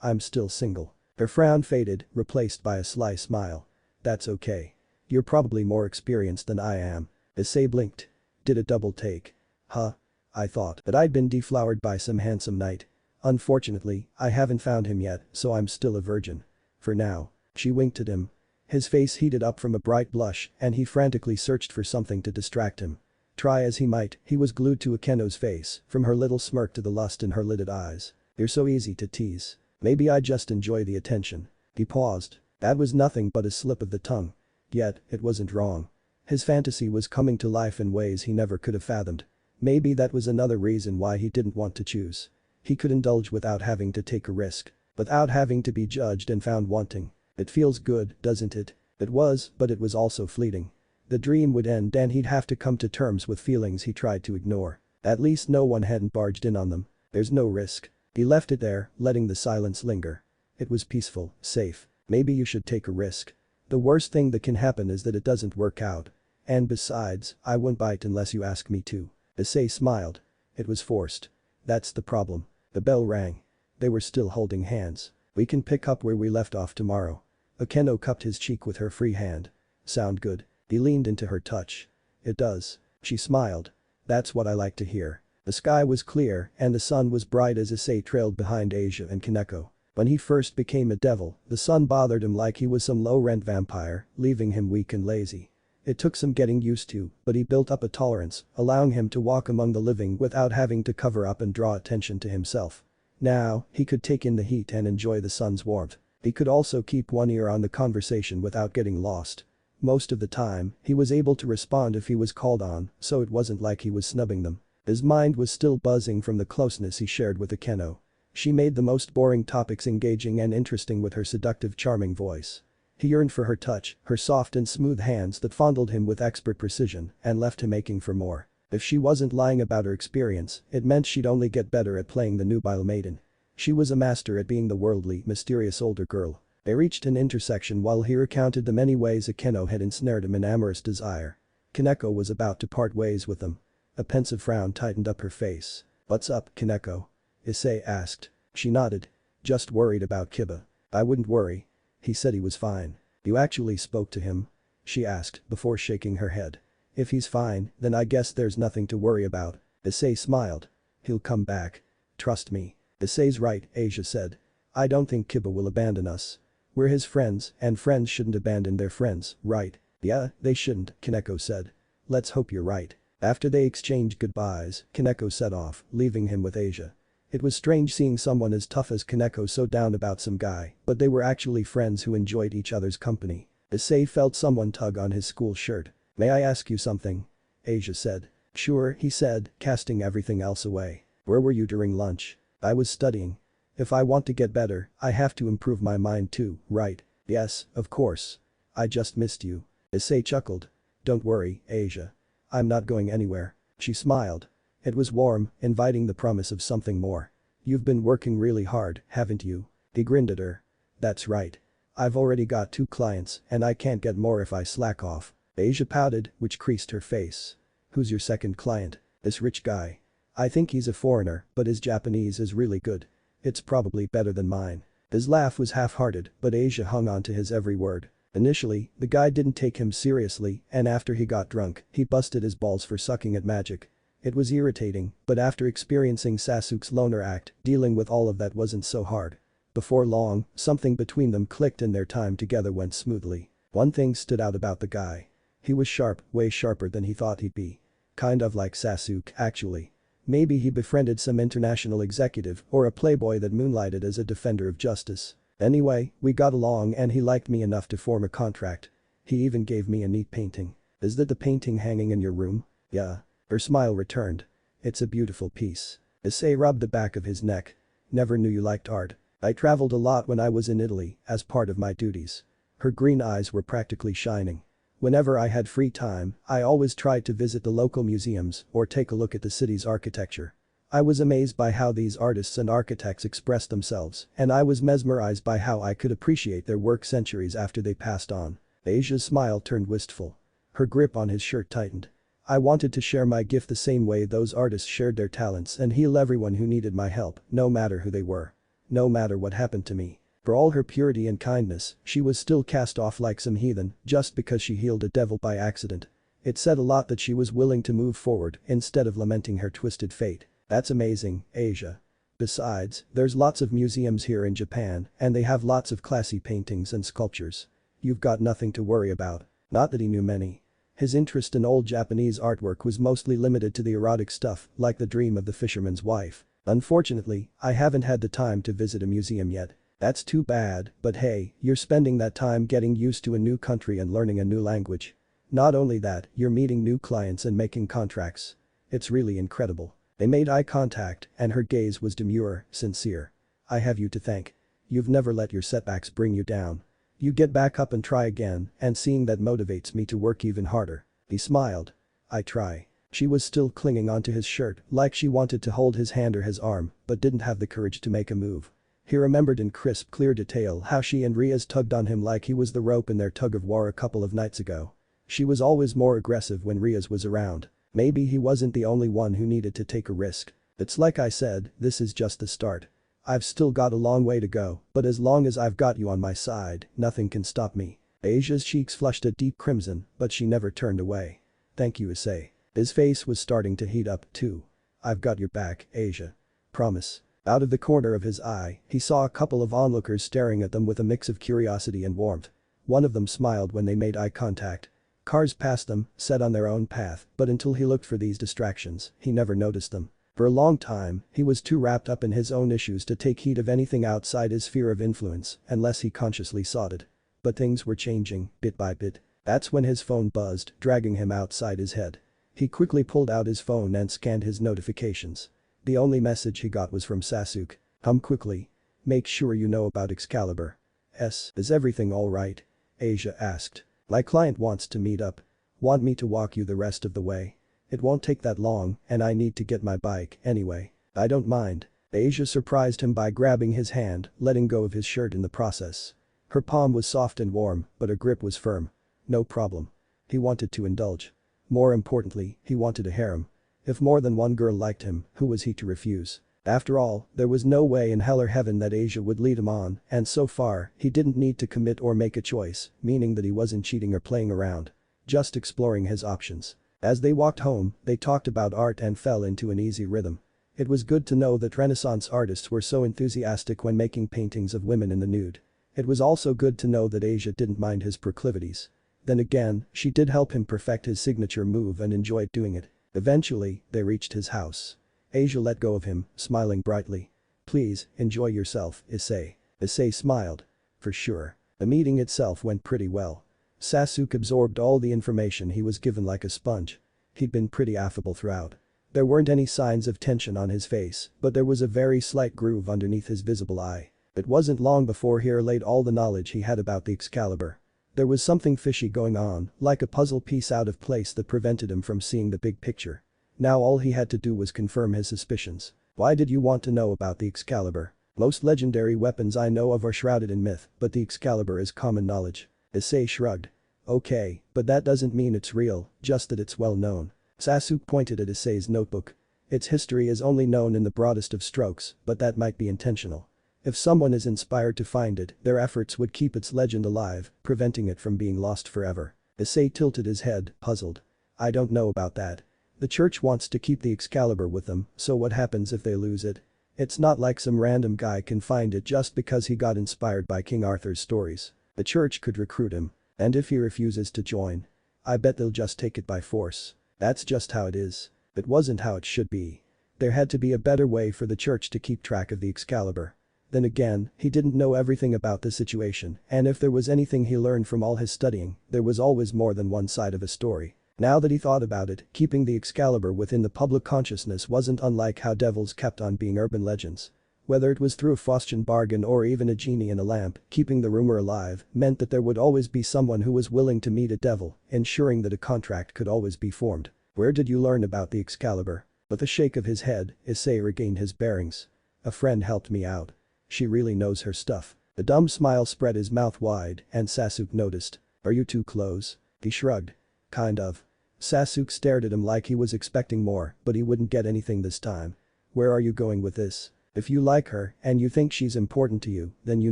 I'm still single. Her frown faded, replaced by a sly smile. That's okay. You're probably more experienced than I am. Issei blinked. Did a double take. Huh? I thought that I'd been deflowered by some handsome knight. Unfortunately, I haven't found him yet, so I'm still a virgin. For now. She winked at him. His face heated up from a bright blush and he frantically searched for something to distract him. Try as he might, he was glued to Akeno's face, from her little smirk to the lust in her lidded eyes. You're so easy to tease. Maybe I just enjoy the attention. He paused. That was nothing but a slip of the tongue. Yet, it wasn't wrong. His fantasy was coming to life in ways he never could have fathomed. Maybe that was another reason why he didn't want to choose. He could indulge without having to take a risk. Without having to be judged and found wanting. It feels good, doesn't it? It was, but it was also fleeting. The dream would end and he'd have to come to terms with feelings he tried to ignore. At least no one hadn't barged in on them. There's no risk. He left it there, letting the silence linger. It was peaceful, safe. Maybe you should take a risk. The worst thing that can happen is that it doesn't work out. And besides, I won't bite unless you ask me to. Issei smiled. It was forced. That's the problem. The bell rang. They were still holding hands. We can pick up where we left off tomorrow. Akeno cupped his cheek with her free hand. Sound good? He leaned into her touch. It does. She smiled. That's what I like to hear. The sky was clear and the sun was bright as Issei trailed behind Asia and Kaneko. When he first became a devil, the sun bothered him like he was some low-rent vampire, leaving him weak and lazy. It took some getting used to, but he built up a tolerance, allowing him to walk among the living without having to cover up and draw attention to himself. Now, he could take in the heat and enjoy the sun's warmth. He could also keep one ear on the conversation without getting lost. Most of the time, he was able to respond if he was called on, so it wasn't like he was snubbing them. His mind was still buzzing from the closeness he shared with Akeno. She made the most boring topics engaging and interesting with her seductive, charming voice. He yearned for her touch, her soft and smooth hands that fondled him with expert precision and left him aching for more. If she wasn't lying about her experience, it meant she'd only get better at playing the nubile maiden. She was a master at being the worldly, mysterious older girl. They reached an intersection while he recounted the many ways Akeno had ensnared him in amorous desire. Kaneko was about to part ways with them. A pensive frown tightened up her face. What's up, Kaneko? Issei asked. She nodded. Just worried about Kiba. I wouldn't worry. He said he was fine. You actually spoke to him? She asked before shaking her head. If he's fine, then I guess there's nothing to worry about. Issei smiled. He'll come back. Trust me. Issei's right, Asia said. I don't think Kiba will abandon us. We're his friends, and friends shouldn't abandon their friends, right? Yeah, they shouldn't, Kaneko said. Let's hope you're right. After they exchanged goodbyes, Kaneko set off, leaving him with Asia. It was strange seeing someone as tough as Kaneko so down about some guy, but they were actually friends who enjoyed each other's company. Issei felt someone tug on his school shirt. May I ask you something? Asia said. Sure, he said, casting everything else away. Where were you during lunch? I was studying. If I want to get better, I have to improve my mind too, right? Yes, of course. I just missed you. Issei chuckled. Don't worry, Asia. I'm not going anywhere. She smiled. It was warm, inviting the promise of something more. You've been working really hard, haven't you? He grinned at her. That's right. I've already got 2 clients and I can't get more if I slack off. Asia pouted, which creased her face. Who's your second client? This rich guy. I think he's a foreigner, but his Japanese is really good. It's probably better than mine. His laugh was half-hearted, but Asia hung on to his every word. Initially, the guy didn't take him seriously, and after he got drunk, he busted his balls for sucking at magic. It was irritating, but after experiencing Sasuke's loner act, dealing with all of that wasn't so hard. Before long, something between them clicked and their time together went smoothly. One thing stood out about the guy. He was sharp, way sharper than he thought he'd be. Kind of like Sasuke, actually. Maybe he befriended some international executive or a playboy that moonlighted as a defender of justice. Anyway, we got along and he liked me enough to form a contract. He even gave me a neat painting. Is that the painting hanging in your room? Yeah. Her smile returned. It's a beautiful piece. Issei rubbed the back of his neck. Never knew you liked art. I traveled a lot when I was in Italy, as part of my duties. Her green eyes were practically shining. Whenever I had free time, I always tried to visit the local museums or take a look at the city's architecture. I was amazed by how these artists and architects expressed themselves, and I was mesmerized by how I could appreciate their work centuries after they passed on. Asia's smile turned wistful. Her grip on his shirt tightened. I wanted to share my gift the same way those artists shared their talents and heal everyone who needed my help, no matter who they were. No matter what happened to me. For all her purity and kindness, she was still cast off like some heathen just because she healed a devil by accident. It said a lot that she was willing to move forward instead of lamenting her twisted fate. That's amazing, Asia. Besides, there's lots of museums here in Japan and they have lots of classy paintings and sculptures. You've got nothing to worry about. Not that he knew many. His interest in old Japanese artwork was mostly limited to the erotic stuff like the dream of the fisherman's wife. Unfortunately, I haven't had the time to visit a museum yet. That's too bad, but hey, you're spending that time getting used to a new country and learning a new language. Not only that, you're meeting new clients and making contracts. It's really incredible. They made eye contact and her gaze was demure, sincere. I have you to thank. You've never let your setbacks bring you down. You get back up and try again, and seeing that motivates me to work even harder. He smiled. I try. She was still clinging onto his shirt like she wanted to hold his hand or his arm, but didn't have the courage to make a move. He remembered in crisp, clear detail how she and Rias tugged on him like he was the rope in their tug-of-war a couple of nights ago. She was always more aggressive when Rias was around. Maybe he wasn't the only one who needed to take a risk. It's like I said, this is just the start. I've still got a long way to go, but as long as I've got you on my side, nothing can stop me. Asia's cheeks flushed a deep crimson, but she never turned away. Thank you, Issei. His face was starting to heat up, too. I've got your back, Asia. Promise. Out of the corner of his eye, he saw a couple of onlookers staring at them with a mix of curiosity and warmth. One of them smiled when they made eye contact. Cars passed them, set on their own path, but until he looked for these distractions, he never noticed them. For a long time, he was too wrapped up in his own issues to take heed of anything outside his sphere of influence, unless he consciously sought it. But things were changing, bit by bit. That's when his phone buzzed, dragging him outside his head. He quickly pulled out his phone and scanned his notifications. The only message he got was from Sasuke. Quickly. Make sure you know about Excalibur. Is everything alright? Asia asked. My client wants to meet up. Want me to walk you the rest of the way? It won't take that long, and I need to get my bike anyway. I don't mind. Asia surprised him by grabbing his hand, letting go of his shirt in the process. Her palm was soft and warm, but her grip was firm. No problem. He wanted to indulge. More importantly, he wanted a harem. If more than one girl liked him, who was he to refuse? After all, there was no way in hell or heaven that Asia would lead him on, and so far, he didn't need to commit or make a choice, meaning that he wasn't cheating or playing around. Just exploring his options. As they walked home, they talked about art and fell into an easy rhythm. It was good to know that Renaissance artists were so enthusiastic when making paintings of women in the nude. It was also good to know that Asia didn't mind his proclivities. Then again, she did help him perfect his signature move and enjoyed doing it. Eventually, they reached his house. Asia let go of him, smiling brightly. Please, enjoy yourself, Issei. Issei smiled. For sure. The meeting itself went pretty well. Sasuke absorbed all the information he was given like a sponge. He'd been pretty affable throughout. There weren't any signs of tension on his face, but there was a very slight groove underneath his visible eye. It wasn't long before he relayed all the knowledge he had about the Excalibur. There was something fishy going on, like a puzzle piece out of place that prevented him from seeing the big picture. Now all he had to do was confirm his suspicions. Why did you want to know about the Excalibur? Most legendary weapons I know of are shrouded in myth, but the Excalibur is common knowledge. Issei shrugged. Okay, but that doesn't mean it's real, just that it's well known. Sasuke pointed at Issei's notebook. Its history is only known in the broadest of strokes, but that might be intentional. If someone is inspired to find it, their efforts would keep its legend alive, preventing it from being lost forever. Issei tilted his head, puzzled. I don't know about that. The church wants to keep the Excalibur with them, so what happens if they lose it? It's not like some random guy can find it just because he got inspired by King Arthur's stories. The church could recruit him. And if he refuses to join, I bet they'll just take it by force. That's just how it is. It wasn't how it should be. There had to be a better way for the church to keep track of the Excalibur. Then again, he didn't know everything about the situation, and if there was anything he learned from all his studying, there was always more than one side of a story. Now that he thought about it, keeping the Excalibur within the public consciousness wasn't unlike how devils kept on being urban legends. Whether it was through a Faustian bargain or even a genie in a lamp, keeping the rumor alive meant that there would always be someone who was willing to meet a devil, ensuring that a contract could always be formed. Where did you learn about the Excalibur? With a shake of his head, Issei regained his bearings. A friend helped me out. She really knows her stuff. A dumb smile spread his mouth wide, and Sasuke noticed. Are you too close? He shrugged. Kind of. Sasuke stared at him like he was expecting more, but he wouldn't get anything this time. Where are you going with this? If you like her, and you think she's important to you, then you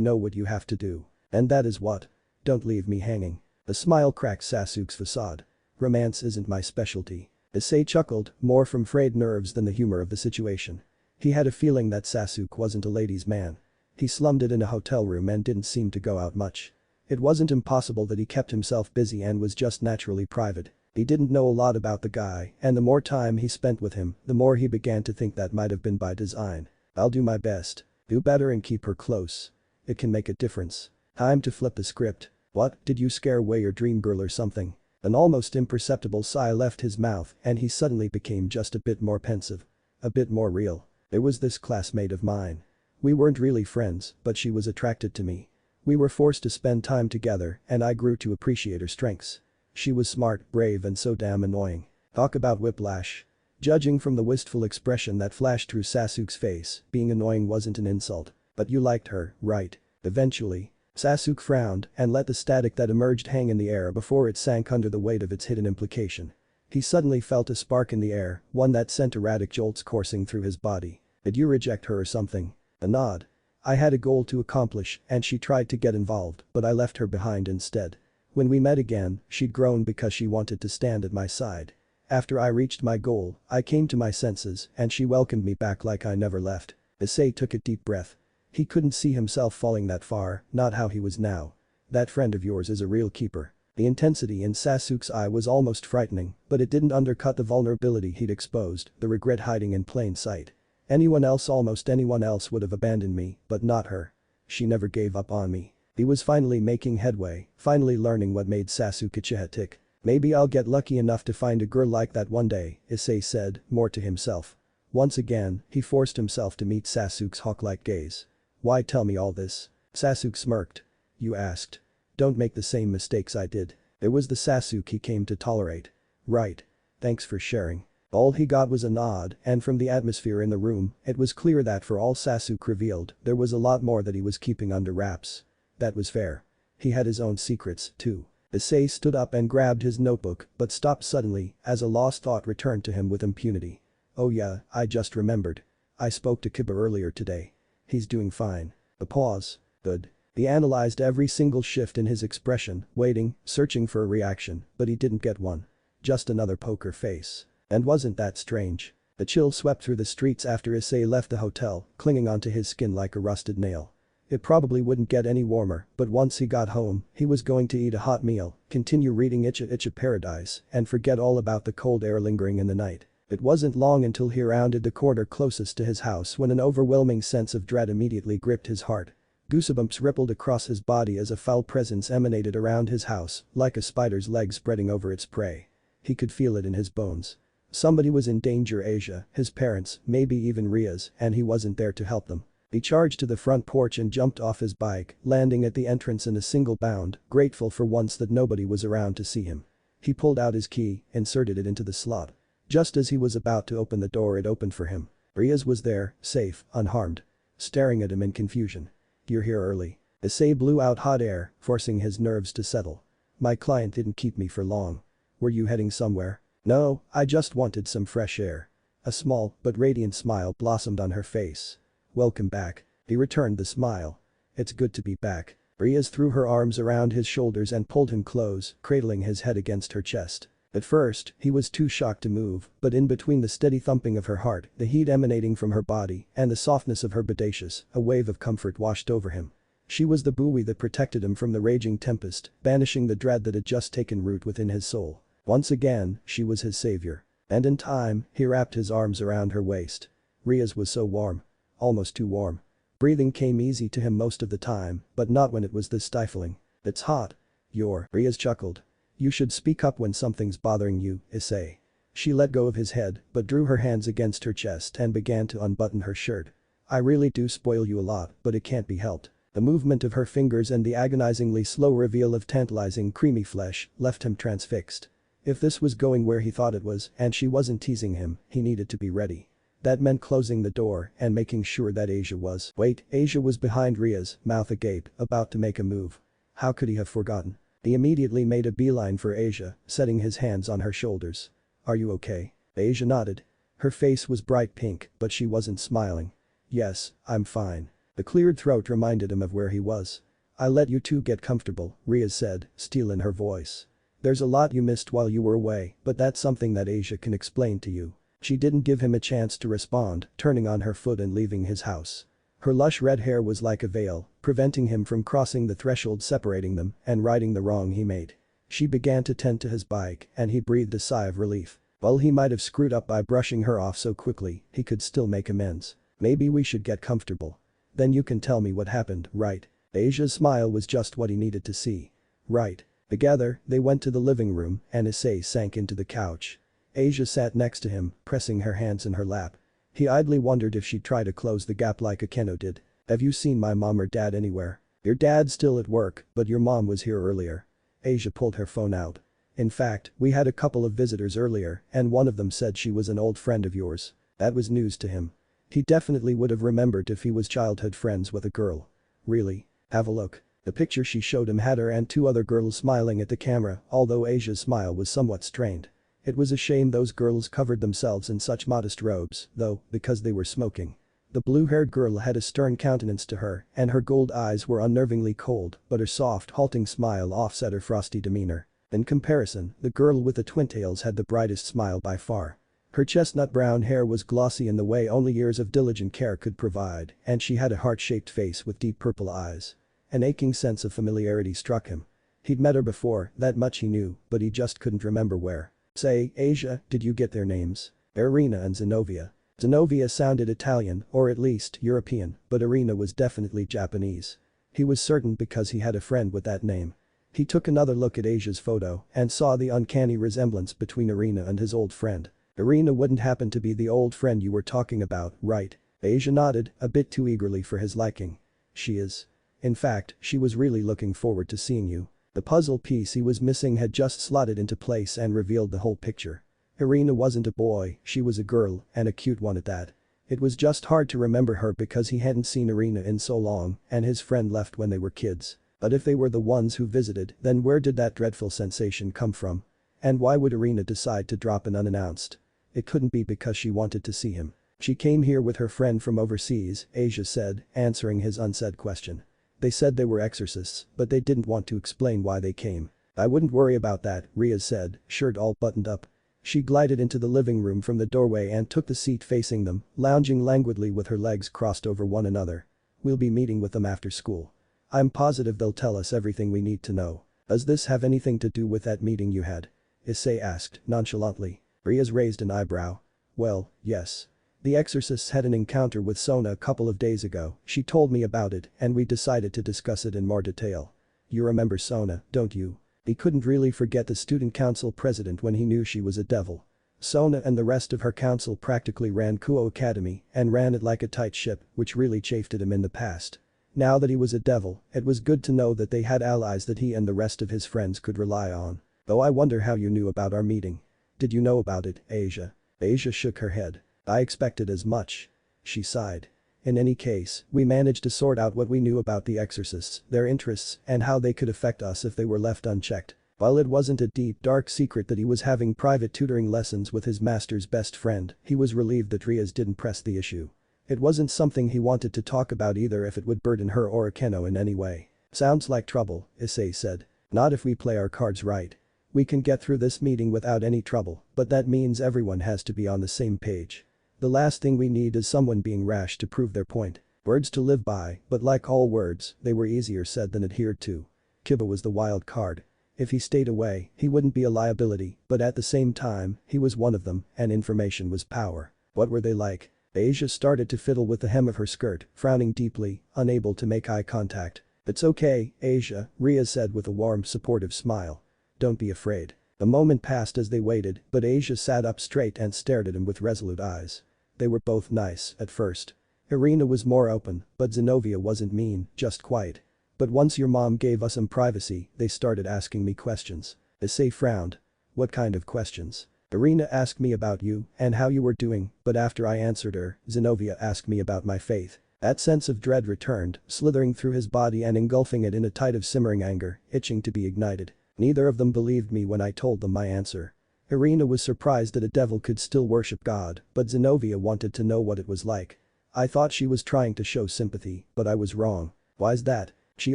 know what you have to do. And that is what? Don't leave me hanging. A smile cracked Sasuke's facade. Romance isn't my specialty. Issei chuckled, more from frayed nerves than the humor of the situation. He had a feeling that Sasuke wasn't a ladies' man. He slummed it in a hotel room and didn't seem to go out much. It wasn't impossible that he kept himself busy and was just naturally private. He didn't know a lot about the guy, and the more time he spent with him, the more he began to think that might have been by design. I'll do my best. Do better and keep her close. It can make a difference. Time to flip the script. What, did you scare away your dream girl or something? An almost imperceptible sigh left his mouth and he suddenly became just a bit more pensive. A bit more real. There was this classmate of mine. We weren't really friends, but she was attracted to me. We were forced to spend time together and I grew to appreciate her strengths. She was smart, brave and so damn annoying. Talk about whiplash. Judging from the wistful expression that flashed through Sasuke's face, being annoying wasn't an insult. But you liked her, right? Eventually. Sasuke frowned and let the static that emerged hang in the air before it sank under the weight of its hidden implication. He suddenly felt a spark in the air, one that sent erratic jolts coursing through his body. Did you reject her or something? A nod. I had a goal to accomplish and she tried to get involved, but I left her behind instead. When we met again, she'd grown because she wanted to stand at my side. After I reached my goal, I came to my senses and she welcomed me back like I never left. Issei took a deep breath. He couldn't see himself falling that far, not how he was now. That friend of yours is a real keeper. The intensity in Sasuke's eye was almost frightening, but it didn't undercut the vulnerability he'd exposed, the regret hiding in plain sight. Almost anyone else would have abandoned me, but not her. She never gave up on me. He was finally making headway, finally learning what made Sasuke Uchiha tick. Maybe I'll get lucky enough to find a girl like that one day, Issei said, more to himself. Once again, he forced himself to meet Sasuke's hawk-like gaze. Why tell me all this? Sasuke smirked. You asked. Don't make the same mistakes I did. There was the Sasuke he came to tolerate. Right. Thanks for sharing. All he got was a nod, and from the atmosphere in the room, it was clear that for all Sasuke revealed, there was a lot more that he was keeping under wraps. That was fair. He had his own secrets, too. Issei stood up and grabbed his notebook, but stopped suddenly, as a lost thought returned to him with impunity. Oh yeah, I just remembered. I spoke to Kiba earlier today. He's doing fine. A pause. Good. He analyzed every single shift in his expression, waiting, searching for a reaction, but he didn't get one. Just another poker face. And wasn't that strange? A chill swept through the streets after Issei left the hotel, clinging onto his skin like a rusted nail. It probably wouldn't get any warmer, but once he got home, he was going to eat a hot meal, continue reading Icha Paradise, and forget all about the cold air lingering in the night. It wasn't long until he rounded the corner closest to his house when an overwhelming sense of dread immediately gripped his heart. Goosebumps rippled across his body as a foul presence emanated around his house, like a spider's leg spreading over its prey. He could feel it in his bones. Somebody was in danger, Asia, his parents, maybe even Rias, and he wasn't there to help them. He charged to the front porch and jumped off his bike, landing at the entrance in a single bound, grateful for once that nobody was around to see him. He pulled out his key, inserted it into the slot. Just as he was about to open the door, it opened for him. Rias was there, safe, unharmed. Staring at him in confusion. You're here early. Issei blew out hot air, forcing his nerves to settle. My client didn't keep me for long. Were you heading somewhere? No, I just wanted some fresh air. A small but radiant smile blossomed on her face. Welcome back. He returned the smile. It's good to be back. Rias threw her arms around his shoulders and pulled him close, cradling his head against her chest. At first, he was too shocked to move, but in between the steady thumping of her heart, the heat emanating from her body, and the softness of her bodacious, a wave of comfort washed over him. She was the buoy that protected him from the raging tempest, banishing the dread that had just taken root within his soul. Once again, she was his savior. And in time, he wrapped his arms around her waist. Rias was so warm. Almost too warm. Breathing came easy to him most of the time, but not when it was this stifling. It's hot. Rias chuckled. You should speak up when something's bothering you, Issei. She let go of his head, but drew her hands against her chest and began to unbutton her shirt. I really do spoil you a lot, but it can't be helped. The movement of her fingers and the agonizingly slow reveal of tantalizing creamy flesh left him transfixed. If this was going where he thought it was and she wasn't teasing him, he needed to be ready. That meant closing the door and making sure that Asia was. Wait, Asia was behind Rias, mouth agape, about to make a move. How could he have forgotten? He immediately made a beeline for Asia, setting his hands on her shoulders. Are you okay? Asia nodded. Her face was bright pink, but she wasn't smiling. Yes, I'm fine. The cleared throat reminded him of where he was. I let you two get comfortable, Rias said, steel in her voice. There's a lot you missed while you were away, but that's something that Asia can explain to you. She didn't give him a chance to respond, turning on her foot and leaving his house. Her lush red hair was like a veil, preventing him from crossing the threshold separating them and righting the wrong he made. She began to tend to his bike and he breathed a sigh of relief. While he might have screwed up by brushing her off so quickly, he could still make amends. Maybe we should get comfortable. Then you can tell me what happened, right? Asia's smile was just what he needed to see. Right. Together, they went to the living room and Issei sank into the couch. Asia sat next to him, pressing her hands in her lap. He idly wondered if she'd try to close the gap like Akeno did. Have you seen my mom or dad anywhere? Your dad's still at work, but your mom was here earlier. Asia pulled her phone out. In fact, we had a couple of visitors earlier and one of them said she was an old friend of yours. That was news to him. He definitely would have remembered if he was childhood friends with a girl. Really? Have a look. The picture she showed him had her and two other girls smiling at the camera, although Asia's smile was somewhat strained. It was a shame those girls covered themselves in such modest robes, though, because they were smoking. The blue-haired girl had a stern countenance to her, and her gold eyes were unnervingly cold, but her soft, halting smile offset her frosty demeanor. In comparison, the girl with the twintails had the brightest smile by far. Her chestnut brown hair was glossy in the way only years of diligent care could provide, and she had a heart-shaped face with deep purple eyes. An aching sense of familiarity struck him. He'd met her before, that much he knew, but he just couldn't remember where. Say, Asia, did you get their names? Irina and Zenobia. Zenobia sounded Italian, or at least European, but Irina was definitely Japanese. He was certain because he had a friend with that name. He took another look at Asia's photo and saw the uncanny resemblance between Irina and his old friend. Irina wouldn't happen to be the old friend you were talking about, right? Asia nodded, a bit too eagerly for his liking. She is. In fact, she was really looking forward to seeing you. The puzzle piece he was missing had just slotted into place and revealed the whole picture. Irina wasn't a boy, she was a girl, and a cute one at that. It was just hard to remember her because he hadn't seen Irina in so long and his friend left when they were kids. But if they were the ones who visited, then where did that dreadful sensation come from? And why would Irina decide to drop in unannounced? It couldn't be because she wanted to see him. She came here with her friend from overseas, Asia said, answering his unsaid question. They said they were exorcists, but they didn't want to explain why they came. I wouldn't worry about that, Rias said, shirt all buttoned up. She glided into the living room from the doorway and took the seat facing them, lounging languidly with her legs crossed over one another. We'll be meeting with them after school. I'm positive they'll tell us everything we need to know. Does this have anything to do with that meeting you had? Issei asked, nonchalantly. Rias raised an eyebrow. Well, yes. The exorcists had an encounter with Sona a couple of days ago, she told me about it and we decided to discuss it in more detail. You remember Sona, don't you? He couldn't really forget the student council president when he knew she was a devil. Sona and the rest of her council practically ran Kuo Academy and ran it like a tight ship, which really chafed at him in the past. Now that he was a devil, it was good to know that they had allies that he and the rest of his friends could rely on. Though I wonder how you knew about our meeting. Did you know about it, Asia? Asia shook her head. I expected as much. She sighed. In any case, we managed to sort out what we knew about the exorcists, their interests, and how they could affect us if they were left unchecked. While it wasn't a deep, dark secret that he was having private tutoring lessons with his master's best friend, he was relieved that Rias didn't press the issue. It wasn't something he wanted to talk about either if it would burden her or Akeno in any way. Sounds like trouble, Issei said. Not if we play our cards right. We can get through this meeting without any trouble, but that means everyone has to be on the same page. The last thing we need is someone being rash to prove their point. Words to live by, but like all words, they were easier said than adhered to. Kiba was the wild card. If he stayed away, he wouldn't be a liability, but at the same time, he was one of them, and information was power. What were they like? Asia started to fiddle with the hem of her skirt, frowning deeply, unable to make eye contact. It's okay, Asia, Rias said with a warm, supportive smile. Don't be afraid. A moment passed as they waited, but Asia sat up straight and stared at him with resolute eyes. They were both nice, at first. Irina was more open, but Zenobia wasn't mean, just quiet. But once your mom gave us some privacy, they started asking me questions. Issei frowned. What kind of questions? Irina asked me about you and how you were doing, but after I answered her, Zenobia asked me about my faith. That sense of dread returned, slithering through his body and engulfing it in a tide of simmering anger, itching to be ignited. Neither of them believed me when I told them my answer. Irina was surprised that a devil could still worship God, but Zenobia wanted to know what it was like. I thought she was trying to show sympathy, but I was wrong. Why's that? She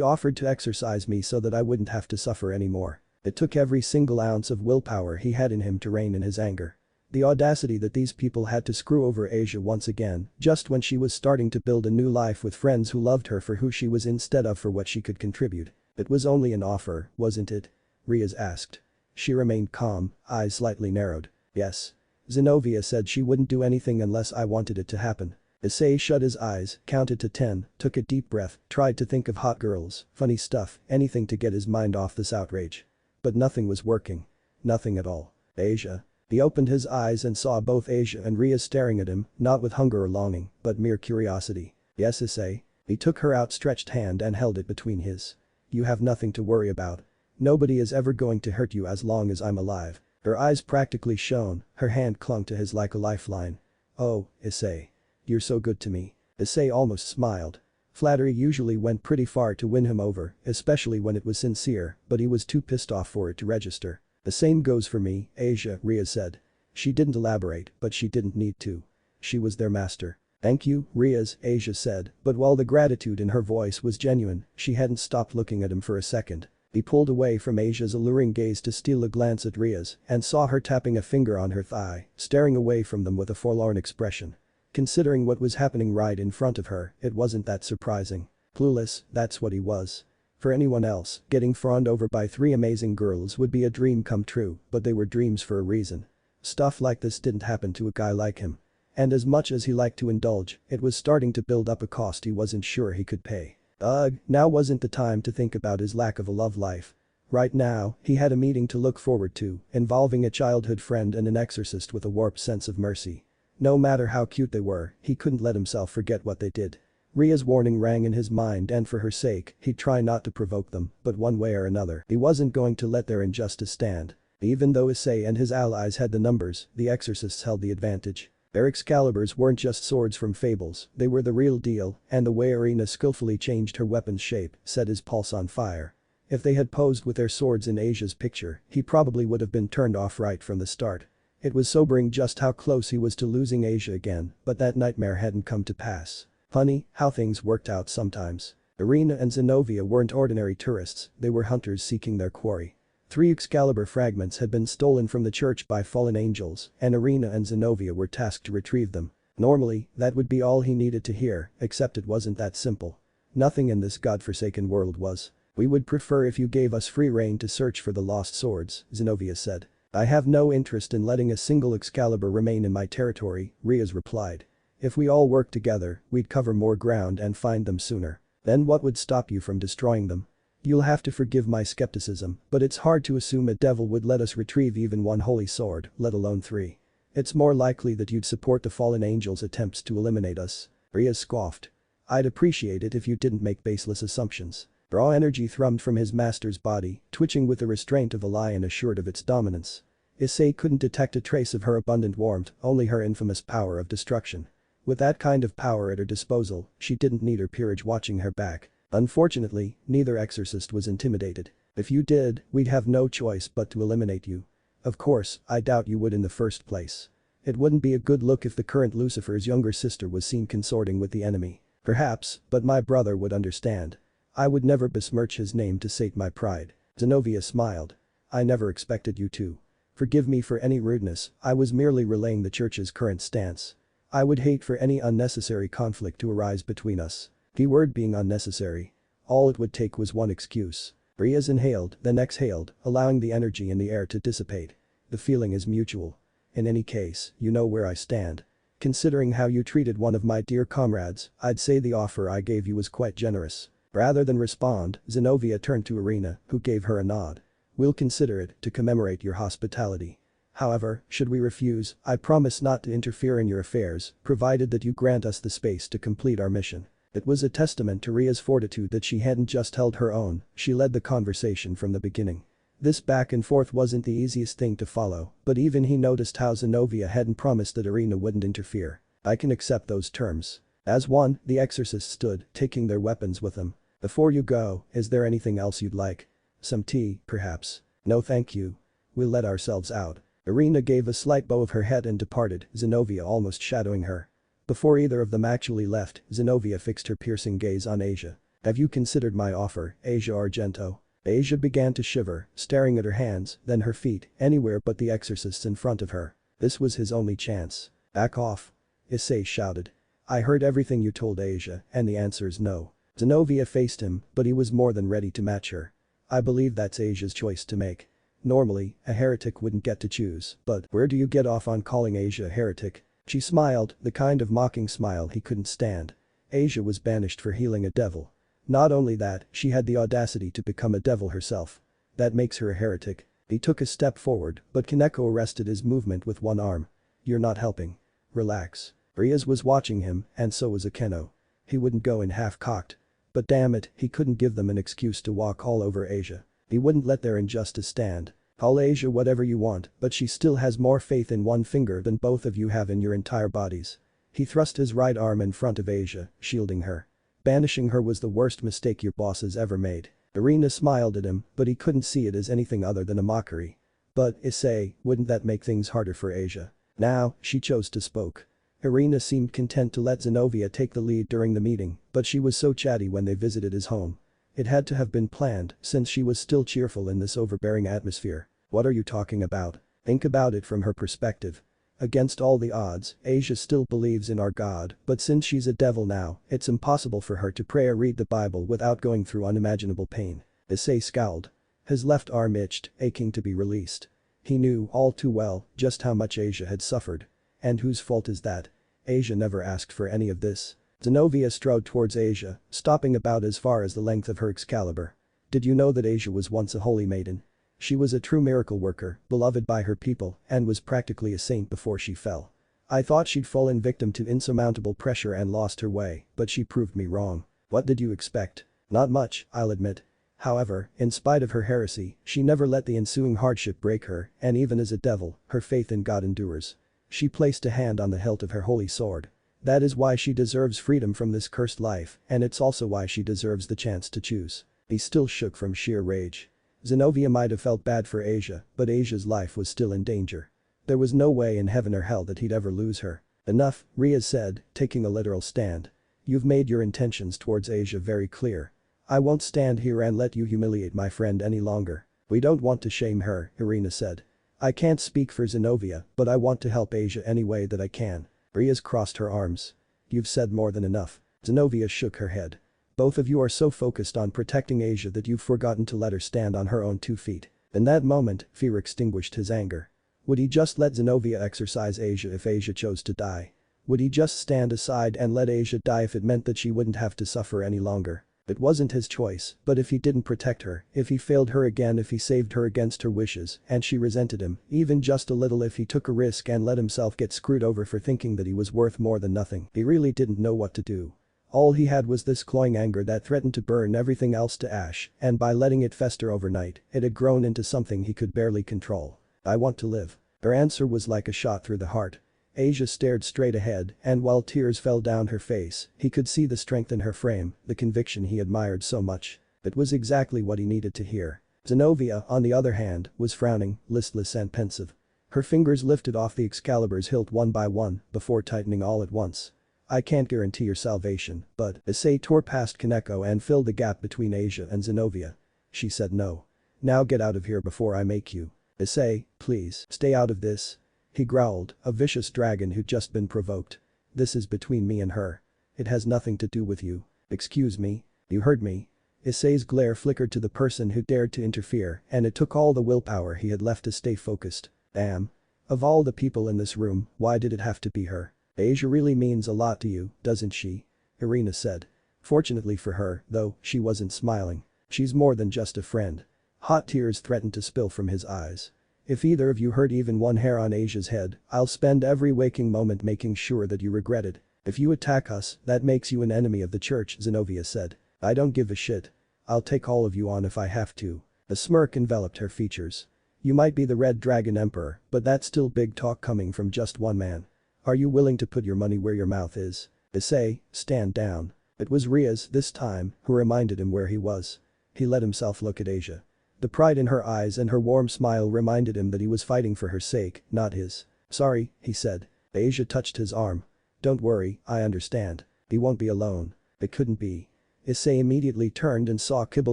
offered to exorcise me so that I wouldn't have to suffer anymore. It took every single ounce of willpower he had in him to rein in his anger. The audacity that these people had to screw over Asia once again, just when she was starting to build a new life with friends who loved her for who she was instead of for what she could contribute. It was only an offer, wasn't it? Rias asked. She remained calm, eyes slightly narrowed. Yes. Zenobia said she wouldn't do anything unless I wanted it to happen. Issei shut his eyes, counted to 10, took a deep breath, tried to think of hot girls, funny stuff, anything to get his mind off this outrage. But nothing was working. Nothing at all. Asia. He opened his eyes and saw both Asia and Rias staring at him, not with hunger or longing, but mere curiosity. Yes, Issei. He took her outstretched hand and held it between his. You have nothing to worry about. Nobody is ever going to hurt you as long as I'm alive. Her eyes practically shone, her hand clung to his like a lifeline. Oh, Issei. You're so good to me. Issei almost smiled. Flattery usually went pretty far to win him over, especially when it was sincere, but he was too pissed off for it to register. The same goes for me, Asia, Rias said. She didn't elaborate, but she didn't need to. She was their master. Thank you, Rias, Asia said, but while the gratitude in her voice was genuine, she hadn't stopped looking at him for a second. He pulled away from Asia's alluring gaze to steal a glance at Rias and saw her tapping a finger on her thigh, staring away from them with a forlorn expression. Considering what was happening right in front of her, it wasn't that surprising. Clueless, that's what he was. For anyone else, getting fawned over by 3 amazing girls would be a dream come true, but they were dreams for a reason. Stuff like this didn't happen to a guy like him. And as much as he liked to indulge, it was starting to build up a cost he wasn't sure he could pay. Ugh, now wasn't the time to think about his lack of a love life. Right now, he had a meeting to look forward to, involving a childhood friend and an exorcist with a warped sense of mercy. No matter how cute they were, he couldn't let himself forget what they did. Ria's warning rang in his mind and for her sake, he'd try not to provoke them, but one way or another, he wasn't going to let their injustice stand. Even though Issei and his allies had the numbers, the exorcists held the advantage. Their Excaliburs weren't just swords from fables, they were the real deal, and the way Irina skillfully changed her weapon's shape set his pulse on fire. If they had posed with their swords in Asia's picture, he probably would have been turned off right from the start. It was sobering just how close he was to losing Asia again, but that nightmare hadn't come to pass. Funny how things worked out sometimes. Irina and Zenobia weren't ordinary tourists, they were hunters seeking their quarry. 3 Excalibur fragments had been stolen from the church by fallen angels, and Irina and Zenobia were tasked to retrieve them. Normally, that would be all he needed to hear, except it wasn't that simple. Nothing in this godforsaken world was. We would prefer if you gave us free rein to search for the lost swords, Zenobia said. I have no interest in letting a single Excalibur remain in my territory, Rias replied. If we all work together, we'd cover more ground and find them sooner. Then what would stop you from destroying them? You'll have to forgive my skepticism, but it's hard to assume a devil would let us retrieve even 1 holy sword, let alone 3. It's more likely that you'd support the fallen angels' attempts to eliminate us. Rias scoffed. I'd appreciate it if you didn't make baseless assumptions. Raw energy thrummed from his master's body, twitching with the restraint of a lion assured of its dominance. Issei couldn't detect a trace of her abundant warmth, only her infamous power of destruction. With that kind of power at her disposal, she didn't need her peerage watching her back. Unfortunately, neither exorcist was intimidated. If you did, we'd have no choice but to eliminate you. Of course, I doubt you would in the first place. It wouldn't be a good look if the current Lucifer's younger sister was seen consorting with the enemy. Perhaps, but my brother would understand. I would never besmirch his name to sate my pride. Zenobia smiled. I never expected you to. Forgive me for any rudeness, I was merely relaying the church's current stance. I would hate for any unnecessary conflict to arise between us. Keyword being unnecessary. All it would take was one excuse. Rias inhaled, then exhaled, allowing the energy in the air to dissipate. The feeling is mutual. In any case, you know where I stand. Considering how you treated one of my dear comrades, I'd say the offer I gave you was quite generous. Rather than respond, Zenobia turned to Irina, who gave her a nod. We'll consider it to commemorate your hospitality. However, should we refuse, I promise not to interfere in your affairs, provided that you grant us the space to complete our mission. It was a testament to Ria's fortitude that she hadn't just held her own, she led the conversation from the beginning. This back and forth wasn't the easiest thing to follow, but even he noticed how Zenobia hadn't promised that Irina wouldn't interfere. I can accept those terms. As one, the exorcists stood, taking their weapons with them. Before you go, is there anything else you'd like? Some tea, perhaps? No thank you. We'll let ourselves out. Irina gave a slight bow of her head and departed, Zenobia almost shadowing her. Before either of them actually left, Zenobia fixed her piercing gaze on Asia. Have you considered my offer, Asia Argento? Asia began to shiver, staring at her hands, then her feet, anywhere but the exorcists in front of her. This was his only chance. Back off. Issei shouted. I heard everything you told Asia, and the answer is no. Zenobia faced him, but he was more than ready to match her. I believe that's Asia's choice to make. Normally, a heretic wouldn't get to choose, but where do you get off on calling Asia a heretic? She smiled, the kind of mocking smile he couldn't stand. Asia was banished for healing a devil. Not only that, she had the audacity to become a devil herself. That makes her a heretic. He took a step forward, but Kaneko arrested his movement with one arm. You're not helping. Relax. Rias was watching him, and so was Akeno. He wouldn't go in half-cocked. But damn it, he couldn't give them an excuse to walk all over Asia. He wouldn't let their injustice stand. Call Asia whatever you want, but she still has more faith in one finger than both of you have in your entire bodies. He thrust his right arm in front of Asia, shielding her. Banishing her was the worst mistake your bosses ever made. Irina smiled at him, but he couldn't see it as anything other than a mockery. But, Issei, wouldn't that make things harder for Asia? Now, she chose to spoke. Irina seemed content to let Zenobia take the lead during the meeting, but she was so chatty when they visited his home. It had to have been planned, since she was still cheerful in this overbearing atmosphere. What are you talking about? Think about it from her perspective. Against all the odds, Asia still believes in our God, but since she's a devil now, it's impossible for her to pray or read the Bible without going through unimaginable pain. Issei scowled. His left arm itched, aching to be released. He knew, all too well, just how much Asia had suffered. And whose fault is that? Asia never asked for any of this. Zenobia strode towards Asia, stopping about as far as the length of her Excalibur. Did you know that Asia was once a holy maiden? She was a true miracle worker, beloved by her people, and was practically a saint before she fell. I thought she'd fallen victim to insurmountable pressure and lost her way, but she proved me wrong. What did you expect? Not much, I'll admit. However, in spite of her heresy, she never let the ensuing hardship break her, and even as a devil, her faith in God endures. She placed a hand on the hilt of her holy sword. That is why she deserves freedom from this cursed life, and it's also why she deserves the chance to choose. He still shook from sheer rage. Zenobia might have felt bad for Asia, but Asia's life was still in danger. There was no way in heaven or hell that he'd ever lose her. Enough, Rias said, taking a literal stand. You've made your intentions towards Asia very clear. I won't stand here and let you humiliate my friend any longer. We don't want to shame her, Irina said. I can't speak for Zenobia, but I want to help Asia any way that I can. Rias crossed her arms. You've said more than enough. Zenobia shook her head. Both of you are so focused on protecting Asia that you've forgotten to let her stand on her own 2 feet. In that moment, fear extinguished his anger. Would he just let Zenobia exorcise Asia if Asia chose to die? Would he just stand aside and let Asia die if it meant that she wouldn't have to suffer any longer? It wasn't his choice, but if he didn't protect her, if he failed her again, if he saved her against her wishes, and she resented him, even just a little, if he took a risk and let himself get screwed over for thinking that he was worth more than nothing, he really didn't know what to do. All he had was this cloying anger that threatened to burn everything else to ash, and by letting it fester overnight, it had grown into something he could barely control. I want to live. Her answer was like a shot through the heart. Asia stared straight ahead, and while tears fell down her face, he could see the strength in her frame, the conviction he admired so much. It was exactly what he needed to hear. Zenobia, on the other hand, was frowning, listless and pensive. Her fingers lifted off the Excalibur's hilt one by one before tightening all at once. I can't guarantee your salvation, but Issei tore past Kaneko and filled the gap between Asia and Zenobia. She said no. Now get out of here before I make you. Issei, please, stay out of this. He growled, a vicious dragon who'd just been provoked. This is between me and her. It has nothing to do with you. Excuse me. You heard me. Issei's glare flickered to the person who dared to interfere, and it took all the willpower he had left to stay focused. Damn. Of all the people in this room, why did it have to be her? Asia really means a lot to you, doesn't she? Irina said. Fortunately for her, though, she wasn't smiling. She's more than just a friend. Hot tears threatened to spill from his eyes. If either of you hurt even one hair on Asia's head, I'll spend every waking moment making sure that you regret it. If you attack us, that makes you an enemy of the church, Zenobia said. I don't give a shit. I'll take all of you on if I have to. A smirk enveloped her features. You might be the Red Dragon Emperor, but that's still big talk coming from just one man. Are you willing to put your money where your mouth is? Issei, stand down. It was Rias, this time, who reminded him where he was. He let himself look at Asia. The pride in her eyes and her warm smile reminded him that he was fighting for her sake, not his. Sorry, he said. Asia touched his arm. Don't worry, I understand. He won't be alone. It couldn't be. Issei immediately turned and saw Kiba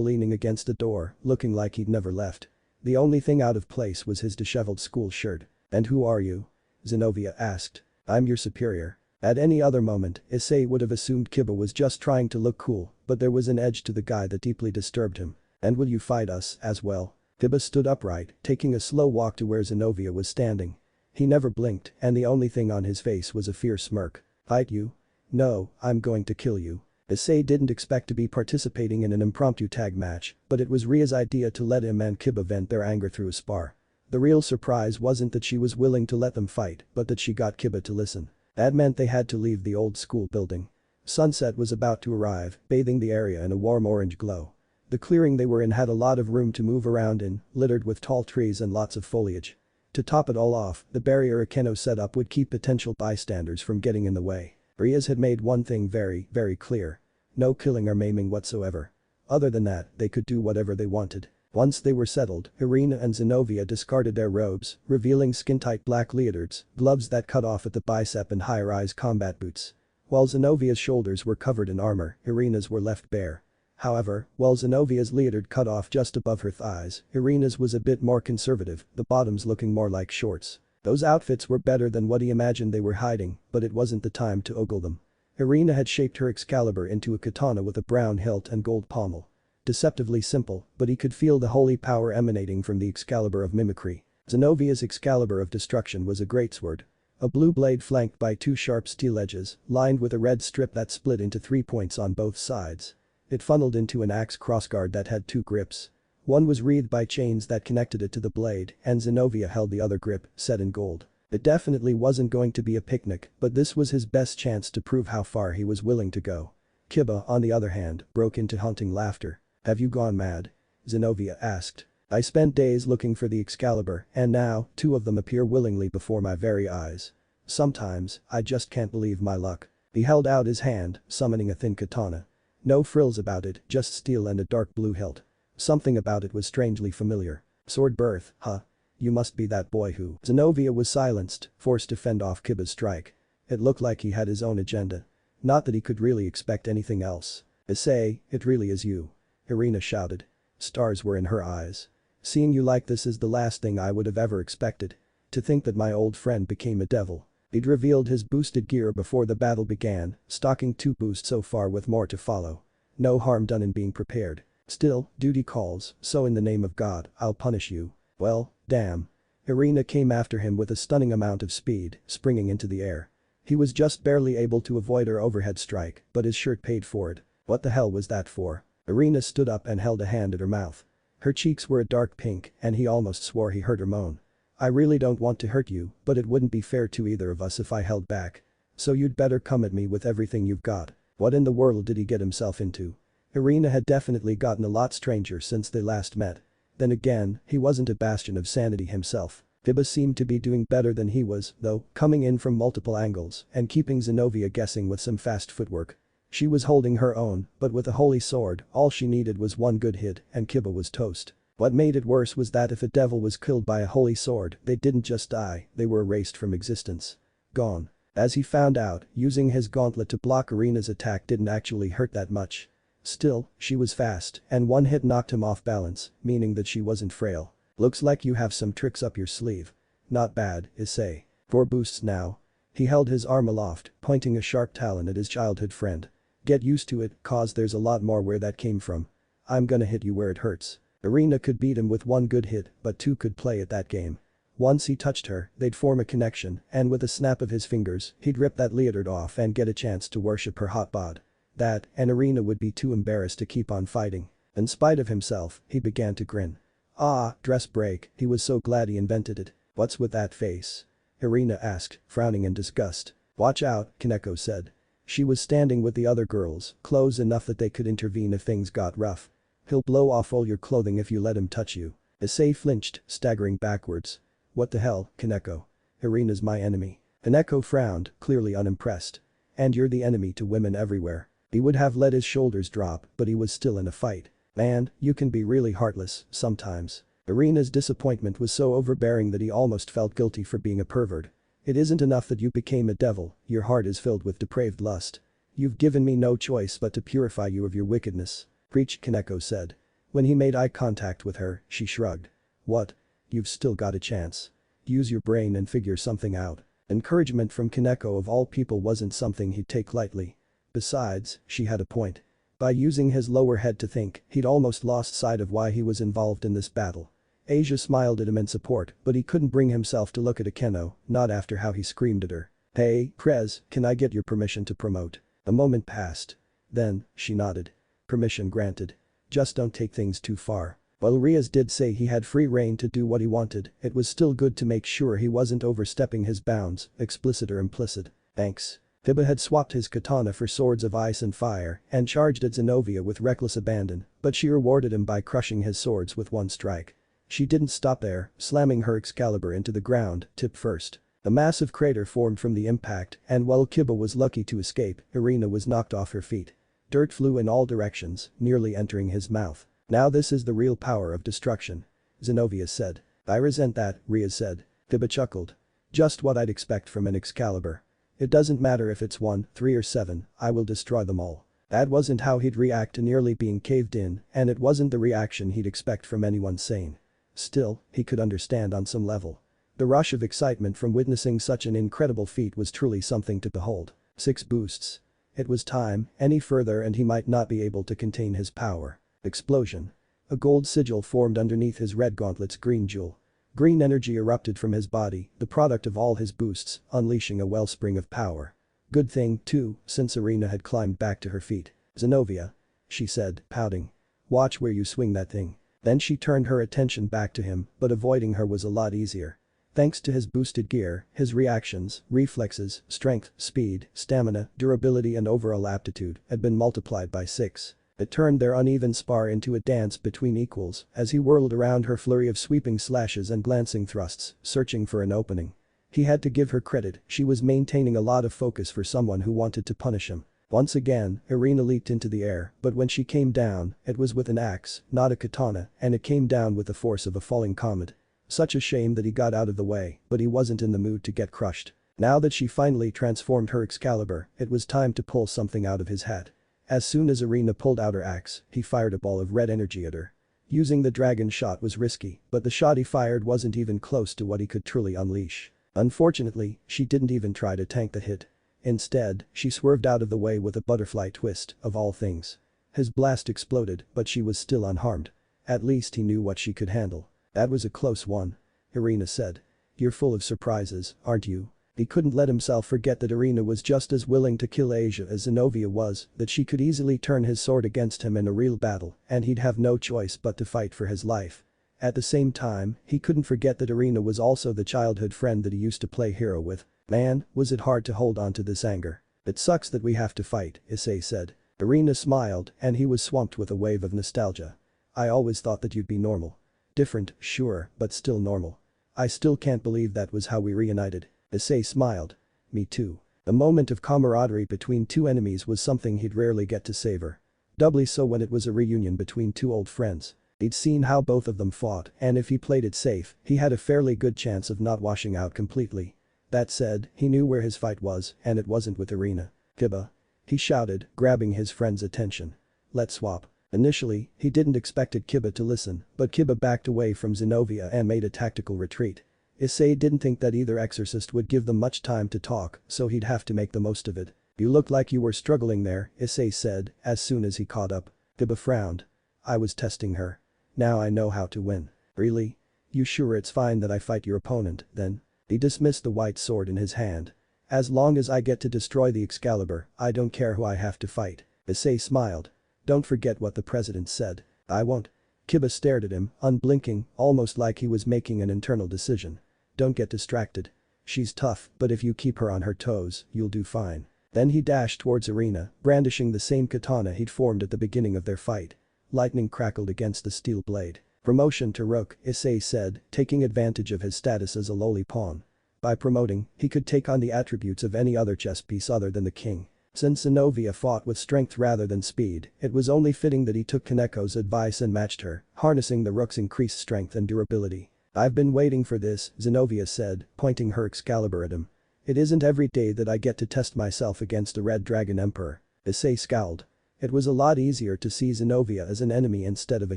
leaning against the door, looking like he'd never left. The only thing out of place was his disheveled school shirt. And who are you? Zenobia asked. I'm your superior. At any other moment, Issei would have assumed Kiba was just trying to look cool, but there was an edge to the guy that deeply disturbed him. And will you fight us, as well? Kiba stood upright, taking a slow walk to where Zenobia was standing. He never blinked, and the only thing on his face was a fierce smirk. Fight you? No, I'm going to kill you. Issei didn't expect to be participating in an impromptu tag match, but it was Ria's idea to let him and Kiba vent their anger through a spar. The real surprise wasn't that she was willing to let them fight, but that she got Kiba to listen. That meant they had to leave the old school building. Sunset was about to arrive, bathing the area in a warm orange glow. The clearing they were in had a lot of room to move around in, littered with tall trees and lots of foliage. To top it all off, the barrier Akeno set up would keep potential bystanders from getting in the way. Rias had made one thing very, very clear. No killing or maiming whatsoever. Other than that, they could do whatever they wanted. Once they were settled, Irina and Zenobia discarded their robes, revealing skin-tight black leotards, gloves that cut off at the bicep and high-rise combat boots. While Zenobia's shoulders were covered in armor, Irina's were left bare. However, while Zenobia's leotard cut off just above her thighs, Irina's was a bit more conservative, the bottoms looking more like shorts. Those outfits were better than what he imagined they were hiding, but it wasn't the time to ogle them. Irina had shaped her Excalibur into a katana with a brown hilt and gold pommel. Deceptively simple, but he could feel the holy power emanating from the Excalibur of mimicry. Zenobia's Excalibur of destruction was a greatsword. A blue blade flanked by two sharp steel edges, lined with a red strip that split into 3 points on both sides. It funneled into an axe crossguard that had 2 grips. One was wreathed by chains that connected it to the blade, and Zenobia held the other grip, set in gold. It definitely wasn't going to be a picnic, but this was his best chance to prove how far he was willing to go. Kiba, on the other hand, broke into haunting laughter. Have you gone mad? Zenobia asked. I spent days looking for the Excalibur, and now, 2 of them appear willingly before my very eyes. Sometimes, I just can't believe my luck. He held out his hand, summoning a thin katana. No frills about it, just steel and a dark blue hilt. Something about it was strangely familiar. Sword birth, huh? You must be that boy who… Zenobia was silenced, forced to fend off Kiba's strike. It looked like he had his own agenda. Not that he could really expect anything else. Issei, it really is you. Irina shouted. Stars were in her eyes. Seeing you like this is the last thing I would have ever expected. To think that my old friend became a devil. He'd revealed his boosted gear before the battle began, stocking 2 boosts so far with more to follow. No harm done in being prepared. Still, duty calls, so in the name of God, I'll punish you. Well, damn. Irina came after him with a stunning amount of speed, springing into the air. He was just barely able to avoid her overhead strike, but his shirt paid for it. What the hell was that for? Irina stood up and held a hand at her mouth. Her cheeks were a dark pink, and he almost swore he heard her moan. I really don't want to hurt you, but it wouldn't be fair to either of us if I held back. So you'd better come at me with everything you've got. What in the world did he get himself into? Irina had definitely gotten a lot stranger since they last met. Then again, he wasn't a bastion of sanity himself. Kiba seemed to be doing better than he was, though, coming in from multiple angles and keeping Zenobia guessing with some fast footwork. She was holding her own, but with a holy sword, all she needed was one good hit and Kiba was toast. What made it worse was that if a devil was killed by a holy sword, they didn't just die, they were erased from existence. Gone. As he found out, using his gauntlet to block Irina's attack didn't actually hurt that much. Still, she was fast, and one hit knocked him off balance, meaning that she wasn't frail. Looks like you have some tricks up your sleeve. Not bad, Issei. 4 boosts now. He held his arm aloft, pointing a sharp talon at his childhood friend. Get used to it, cause there's a lot more where that came from. I'm gonna hit you where it hurts. Irina could beat him with 1 good hit, but 2 could play at that game. Once he touched her, they'd form a connection, and with a snap of his fingers, he'd rip that leotard off and get a chance to worship her hot bod. That, and Irina would be too embarrassed to keep on fighting. In spite of himself, he began to grin. Ah, dress break, he was so glad he invented it. What's with that face? Irina asked, frowning in disgust. Watch out, Kaneko said. She was standing with the other girls, close enough that they could intervene if things got rough. He'll blow off all your clothing if you let him touch you. Issei flinched, staggering backwards. What the hell, Kaneko? Irina's my enemy. Kaneko frowned, clearly unimpressed. And you're the enemy to women everywhere. He would have let his shoulders drop, but he was still in a fight. Man, you can be really heartless, sometimes. Irina's disappointment was so overbearing that he almost felt guilty for being a pervert. It isn't enough that you became a devil, your heart is filled with depraved lust. You've given me no choice but to purify you of your wickedness. Preach, Kaneko said. When he made eye contact with her, she shrugged. What? You've still got a chance. Use your brain and figure something out. Encouragement from Kaneko of all people wasn't something he'd take lightly. Besides, she had a point. By using his lower head to think, he'd almost lost sight of why he was involved in this battle. Asia smiled at him in support, but he couldn't bring himself to look at Akeno, not after how he screamed at her. Hey, Prez, can I get your permission to promote? A moment passed. Then, she nodded. Permission granted. Just don't take things too far. While Rias did say he had free rein to do what he wanted, it was still good to make sure he wasn't overstepping his bounds, explicit or implicit. Thanks. Hiba had swapped his katana for swords of ice and fire and charged at Zenobia with reckless abandon, but she rewarded him by crushing his swords with 1 strike. She didn't stop there, slamming her Excalibur into the ground, tip first. A massive crater formed from the impact, and while Kiba was lucky to escape, Irina was knocked off her feet. Dirt flew in all directions, nearly entering his mouth. Now this is the real power of destruction. Zenobia said. I resent that, Rias said. Kiba chuckled. Just what I'd expect from an Excalibur. It doesn't matter if it's 1, 3 or 7, I will destroy them all. That wasn't how he'd react to nearly being caved in, and it wasn't the reaction he'd expect from anyone sane. Still, he could understand on some level. The rush of excitement from witnessing such an incredible feat was truly something to behold. 6 boosts. It was time, any further and he might not be able to contain his power. Explosion. A gold sigil formed underneath his red gauntlet's green jewel. Green energy erupted from his body, the product of all his boosts, unleashing a wellspring of power. Good thing, too, since Irina had climbed back to her feet. Zenobia. She said, pouting. Watch where you swing that thing. Then she turned her attention back to him, but avoiding her was a lot easier. Thanks to his boosted gear, his reactions, reflexes, strength, speed, stamina, durability and overall aptitude had been multiplied by 6. It turned their uneven spar into a dance between equals as he whirled around her flurry of sweeping slashes and glancing thrusts, searching for an opening. He had to give her credit, she was maintaining a lot of focus for someone who wanted to punish him. Once again, Irina leaped into the air, but when she came down, it was with an axe, not a katana, and it came down with the force of a falling comet. Such a shame that he got out of the way, but he wasn't in the mood to get crushed. Now that she finally transformed her Excalibur, it was time to pull something out of his hat. As soon as Irina pulled out her axe, he fired a ball of red energy at her. Using the dragon shot was risky, but the shot he fired wasn't even close to what he could truly unleash. Unfortunately, she didn't even try to tank the hit. Instead, she swerved out of the way with a butterfly twist, of all things. His blast exploded, but she was still unharmed. At least he knew what she could handle. That was a close one. Irina said. You're full of surprises, aren't you? He couldn't let himself forget that Irina was just as willing to kill Asia as Zenobia was, that she could easily turn his sword against him in a real battle, and he'd have no choice but to fight for his life. At the same time, he couldn't forget that Irina was also the childhood friend that he used to play hero with. Man, was it hard to hold on to this anger. It sucks that we have to fight, Issei said. Irina smiled, and he was swamped with a wave of nostalgia. I always thought that you'd be normal. Different, sure, but still normal. I still can't believe that was how we reunited. Issei smiled. Me too. A moment of camaraderie between 2 enemies was something he'd rarely get to savor. Doubly so when it was a reunion between 2 old friends. He'd seen how both of them fought, and if he played it safe, he had a fairly good chance of not washing out completely. That said, he knew where his fight was, and it wasn't with Irina. "Kiba," he shouted, grabbing his friend's attention. "Let's swap." Initially, he didn't expect Kiba to listen, but Kiba backed away from Zenobia and made a tactical retreat. Issei didn't think that either exorcist would give them much time to talk, so he'd have to make the most of it. "You looked like you were struggling there," Issei said, as soon as he caught up. Kiba frowned. "I was testing her. Now I know how to win." "Really? You sure it's fine that I fight your opponent, then?" He dismissed the white sword in his hand. "As long as I get to destroy the Excalibur, I don't care who I have to fight." Issei smiled. "Don't forget what the president said." "I won't." Kiba stared at him, unblinking, almost like he was making an internal decision. "Don't get distracted. She's tough, but if you keep her on her toes, you'll do fine." Then he dashed towards Irina, brandishing the same katana he'd formed at the beginning of their fight. Lightning crackled against the steel blade. "Promotion to Rook," Issei said, taking advantage of his status as a lowly pawn. By promoting, he could take on the attributes of any other chess piece other than the king. Since Zenobia fought with strength rather than speed, it was only fitting that he took Kaneko's advice and matched her, harnessing the Rook's increased strength and durability. "I've been waiting for this," Zenobia said, pointing her Excalibur at him. "It isn't every day that I get to test myself against a Red Dragon Emperor." Issei scowled. It was a lot easier to see Zenobia as an enemy instead of a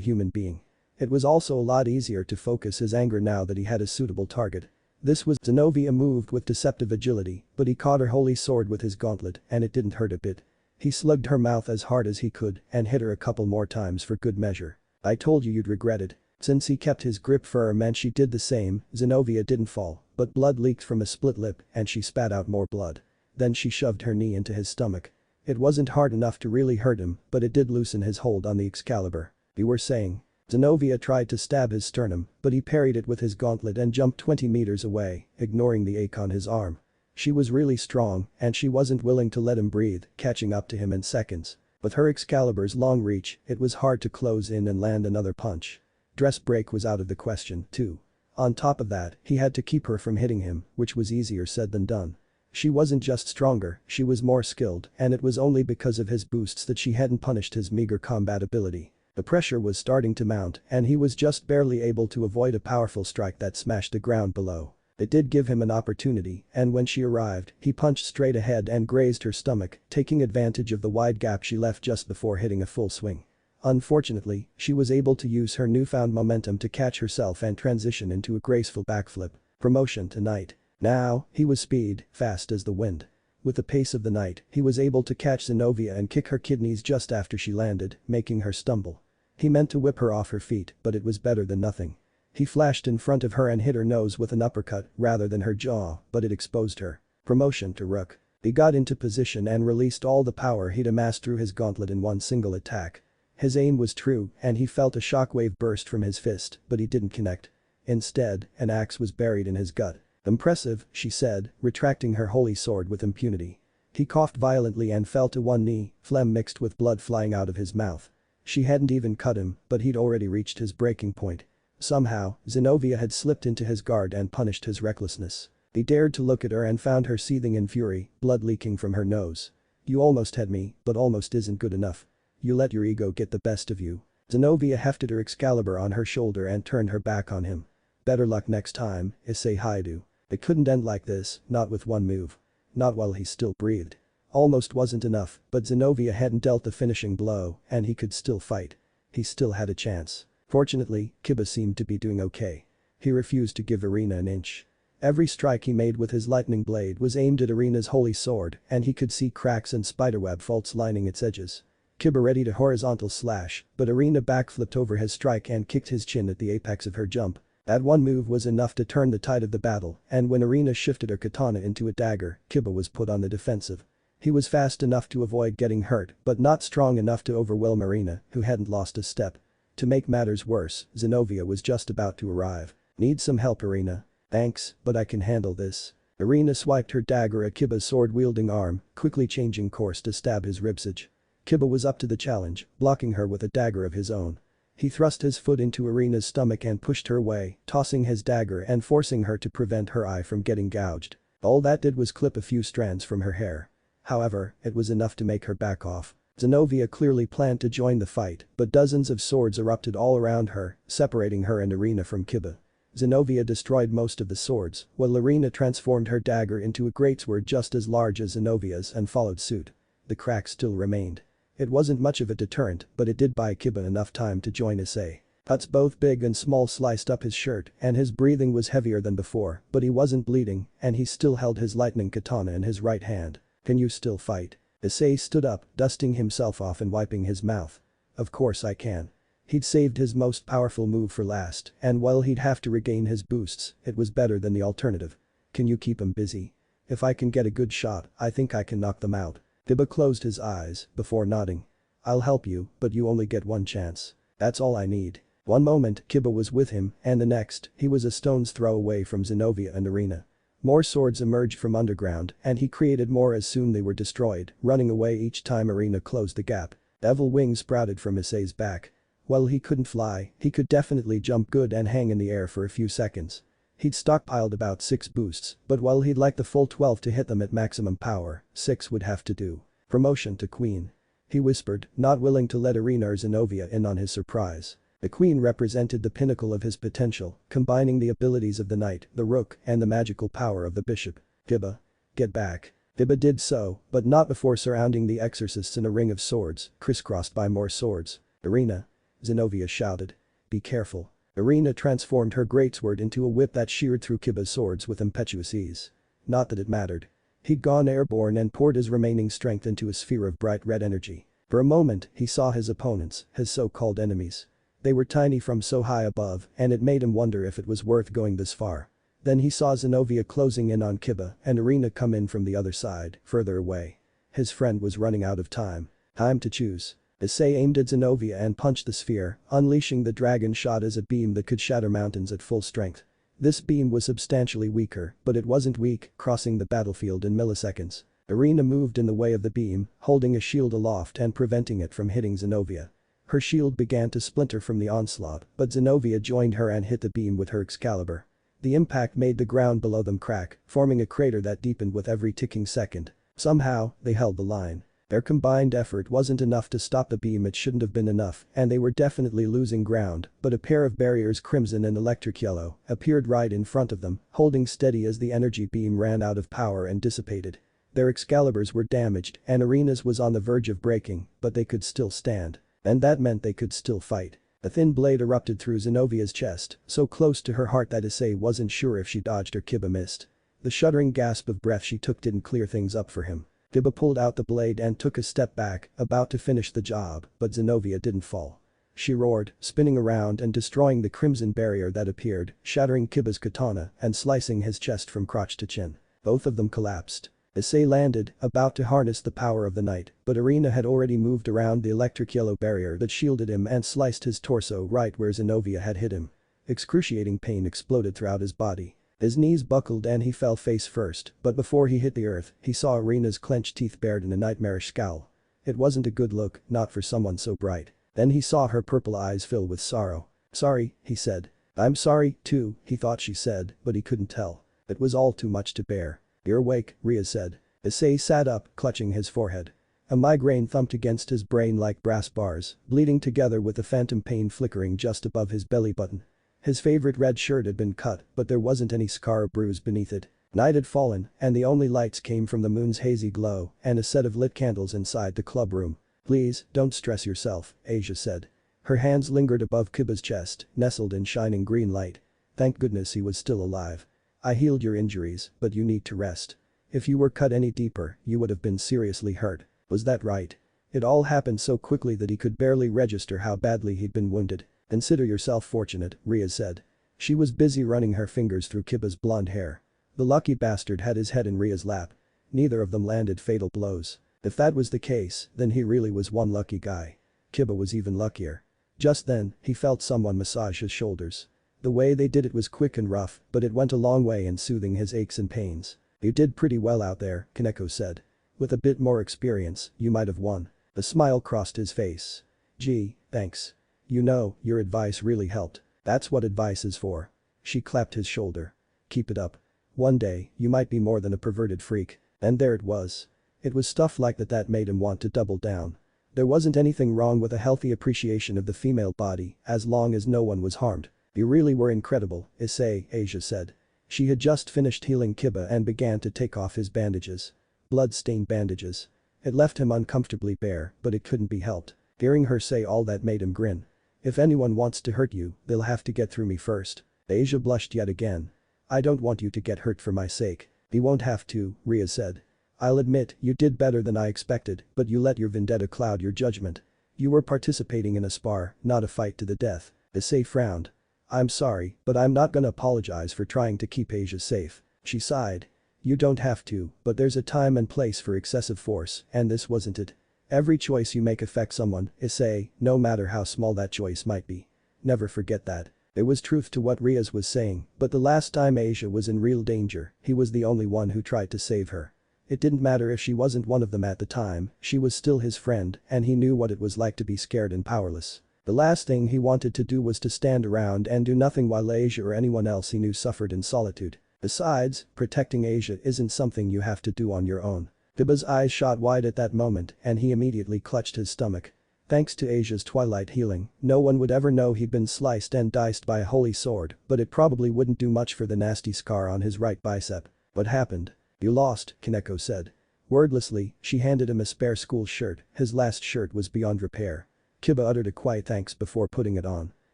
human being. It was also a lot easier to focus his anger now that he had a suitable target. This was Zenobia moved with deceptive agility, but he caught her holy sword with his gauntlet and it didn't hurt a bit. He slugged her mouth as hard as he could and hit her a couple more times for good measure. "I told you you'd regret it." Since he kept his grip firm and she did the same, Zenobia didn't fall, but blood leaked from a split lip and she spat out more blood. Then she shoved her knee into his stomach. It wasn't hard enough to really hurt him, but it did loosen his hold on the Excalibur. "You were saying?" Zenobia tried to stab his sternum, but he parried it with his gauntlet and jumped 20 meters away, ignoring the ache on his arm. She was really strong, and she wasn't willing to let him breathe, catching up to him in seconds. With her Excalibur's long reach, it was hard to close in and land another punch. Dress break was out of the question, too. On top of that, he had to keep her from hitting him, which was easier said than done. She wasn't just stronger, she was more skilled, and it was only because of his boosts that she hadn't punished his meager combat ability. The pressure was starting to mount, and he was just barely able to avoid a powerful strike that smashed the ground below. It did give him an opportunity, and when she arrived, he punched straight ahead and grazed her stomach, taking advantage of the wide gap she left just before hitting a full swing. Unfortunately, she was able to use her newfound momentum to catch herself and transition into a graceful backflip. Promotion to Knight. Now, he was speed, fast as the wind. With the pace of the Knight, he was able to catch Zenobia and kick her kidneys just after she landed, making her stumble. He meant to whip her off her feet, but it was better than nothing. He flashed in front of her and hit her nose with an uppercut rather than her jaw, but it exposed her. Promotion to Rook. He got into position and released all the power he'd amassed through his gauntlet in one single attack. His aim was true, and he felt a shockwave burst from his fist, but he didn't connect. Instead, an axe was buried in his gut. "Impressive," she said, retracting her holy sword with impunity. He coughed violently and fell to one knee, phlegm mixed with blood flying out of his mouth. She hadn't even cut him, but he'd already reached his breaking point. Somehow, Zenobia had slipped into his guard and punished his recklessness. He dared to look at her and found her seething in fury, blood leaking from her nose. "You almost had me, but almost isn't good enough. You let your ego get the best of you." Zenobia hefted her Excalibur on her shoulder and turned her back on him. "Better luck next time, Issei Haidu." It couldn't end like this, not with one move. Not while he still breathed. Almost wasn't enough, but Zenobia hadn't dealt the finishing blow, and he could still fight. He still had a chance. Fortunately, Kiba seemed to be doing okay. He refused to give Irina an inch. Every strike he made with his lightning blade was aimed at Irina's holy sword, and he could see cracks and spiderweb faults lining its edges. Kiba readied a horizontal slash, but Irina backflipped over his strike and kicked his chin at the apex of her jump. That one move was enough to turn the tide of the battle, and when Irina shifted her katana into a dagger, Kiba was put on the defensive. He was fast enough to avoid getting hurt, but not strong enough to overwhelm Irina, who hadn't lost a step. To make matters worse, Zenobia was just about to arrive. "Need some help, Irina?" "Thanks, but I can handle this." Irina swiped her dagger at Kiba's sword-wielding arm, quickly changing course to stab his ribsage. Kiba was up to the challenge, blocking her with a dagger of his own. He thrust his foot into Irina's stomach and pushed her away, tossing his dagger and forcing her to prevent her eye from getting gouged. All that did was clip a few strands from her hair. However, it was enough to make her back off. Zenobia clearly planned to join the fight, but dozens of swords erupted all around her, separating her and Irina from Kiba. Zenobia destroyed most of the swords, while Irina transformed her dagger into a greatsword just as large as Zenobia's and followed suit. The crack still remained. It wasn't much of a deterrent, but it did buy Kiba enough time to join Issei. Cuts both big and small sliced up his shirt, and his breathing was heavier than before, but he wasn't bleeding, and he still held his lightning katana in his right hand. "Can you still fight?" Issei stood up, dusting himself off and wiping his mouth. "Of course I can." He'd saved his most powerful move for last, and while he'd have to regain his boosts, it was better than the alternative. "Can you keep him busy?" "If I can get a good shot, I think I can knock them out." Kiba closed his eyes, before nodding. "I'll help you, but you only get one chance. That's all I need." One moment, Kiba was with him, and the next, he was a stone's throw away from Zenobia and Irina. More swords emerged from underground, and he created more as soon they were destroyed, running away each time Irina closed the gap. Devil wings sprouted from Issei's back. While he couldn't fly, he could definitely jump good and hang in the air for a few seconds. He'd stockpiled about 6 boosts, but while he'd like the full 12 to hit them at maximum power, 6 would have to do. Promotion to Queen. He whispered, not willing to let Irina or Zenobia in on his surprise. The Queen represented the pinnacle of his potential, combining the abilities of the Knight, the Rook, and the magical power of the Bishop. "Kiba. Get back." Kiba did so, but not before surrounding the exorcists in a ring of swords, crisscrossed by more swords. "Irina." Zenobia shouted. "Be careful." Irina transformed her greatsword into a whip that sheared through Kiba's swords with impetuous ease. Not that it mattered. He'd gone airborne and poured his remaining strength into a sphere of bright red energy. For a moment, he saw his opponents, his so-called enemies. They were tiny from so high above, and it made him wonder if it was worth going this far. Then he saw Zenobia closing in on Kiba and Irina come in from the other side, further away. His friend was running out of time. Time to choose. Issei aimed at Zenobia and punched the sphere, unleashing the dragon shot as a beam that could shatter mountains at full strength. This beam was substantially weaker, but it wasn't weak, crossing the battlefield in milliseconds. Irina moved in the way of the beam, holding a shield aloft and preventing it from hitting Zenobia. Her shield began to splinter from the onslaught, but Zenobia joined her and hit the beam with her Excalibur. The impact made the ground below them crack, forming a crater that deepened with every ticking second. Somehow, they held the line. Their combined effort wasn't enough to stop the beam. It shouldn't have been enough, and they were definitely losing ground, but a pair of barriers, crimson and electric yellow, appeared right in front of them, holding steady as the energy beam ran out of power and dissipated. Their Excaliburs were damaged, and Irina's was on the verge of breaking, but they could still stand. And that meant they could still fight. A thin blade erupted through Zenobia's chest, so close to her heart that Issei wasn't sure if she dodged or Kiba missed. The shuddering gasp of breath she took didn't clear things up for him. Kiba pulled out the blade and took a step back, about to finish the job, but Zenobia didn't fall. She roared, spinning around and destroying the crimson barrier that appeared, shattering Kiba's katana and slicing his chest from crotch to chin. Both of them collapsed. Issei landed, about to harness the power of the Knight, but Irina had already moved around the electric yellow barrier that shielded him and sliced his torso right where Zenobia had hit him. Excruciating pain exploded throughout his body. His knees buckled and he fell face first, but before he hit the earth, he saw Irina's clenched teeth bared in a nightmarish scowl. It wasn't a good look, not for someone so bright. Then he saw her purple eyes fill with sorrow. "Sorry," he said. "I'm sorry, too," he thought she said, but he couldn't tell. It was all too much to bear. "You're awake," Rias said. Issei sat up, clutching his forehead. A migraine thumped against his brain like brass bars, bleeding together with the phantom pain flickering just above his belly button. His favorite red shirt had been cut, but there wasn't any scar or bruise beneath it. Night had fallen, and the only lights came from the moon's hazy glow and a set of lit candles inside the club room. "Please, don't stress yourself," Asia said. Her hands lingered above Kiba's chest, nestled in shining green light. "Thank goodness he was still alive. I healed your injuries, but you need to rest. If you were cut any deeper, you would have been seriously hurt." Was that right? It all happened so quickly that he could barely register how badly he'd been wounded. "Consider yourself fortunate," Rias said. She was busy running her fingers through Kiba's blonde hair. The lucky bastard had his head in Ria's lap. Neither of them landed fatal blows. If that was the case, then he really was one lucky guy. Kiba was even luckier. Just then, he felt someone massage his shoulders. The way they did it was quick and rough, but it went a long way in soothing his aches and pains. "You did pretty well out there," Kaneko said. "With a bit more experience, you might have won." A smile crossed his face. "Gee, thanks. You know, your advice really helped. That's what advice is for." She clapped his shoulder. "Keep it up. One day, you might be more than a perverted freak." And there it was. It was stuff like that that made him want to double down. There wasn't anything wrong with a healthy appreciation of the female body as long as no one was harmed. You really were incredible, Asia said. She had just finished healing Kiba and began to take off his bandages. Blood-stained bandages. It left him uncomfortably bare, but it couldn't be helped. Hearing her say all that made him grin. If anyone wants to hurt you, they'll have to get through me first. Asia blushed yet again. I don't want you to get hurt for my sake. He won't have to, Rias said. I'll admit, you did better than I expected, but you let your vendetta cloud your judgment. You were participating in a spar, not a fight to the death. Issei frowned. I'm sorry, but I'm not gonna apologize for trying to keep Asia safe. She sighed. You don't have to, but there's a time and place for excessive force, and this wasn't it. Every choice you make affects someone, Issei, no matter how small that choice might be. Never forget that. There was truth to what Rias was saying, but the last time Asia was in real danger, he was the only one who tried to save her. It didn't matter if she wasn't one of them at the time, she was still his friend and he knew what it was like to be scared and powerless. The last thing he wanted to do was to stand around and do nothing while Asia or anyone else he knew suffered in solitude. Besides, protecting Asia isn't something you have to do on your own. Kiba's eyes shot wide at that moment and he immediately clutched his stomach. Thanks to Asia's twilight healing, no one would ever know he'd been sliced and diced by a holy sword, but it probably wouldn't do much for the nasty scar on his right bicep. What happened? You lost, Kaneko said. Wordlessly, she handed him a spare school shirt, his last shirt was beyond repair. Kiba uttered a quiet thanks before putting it on.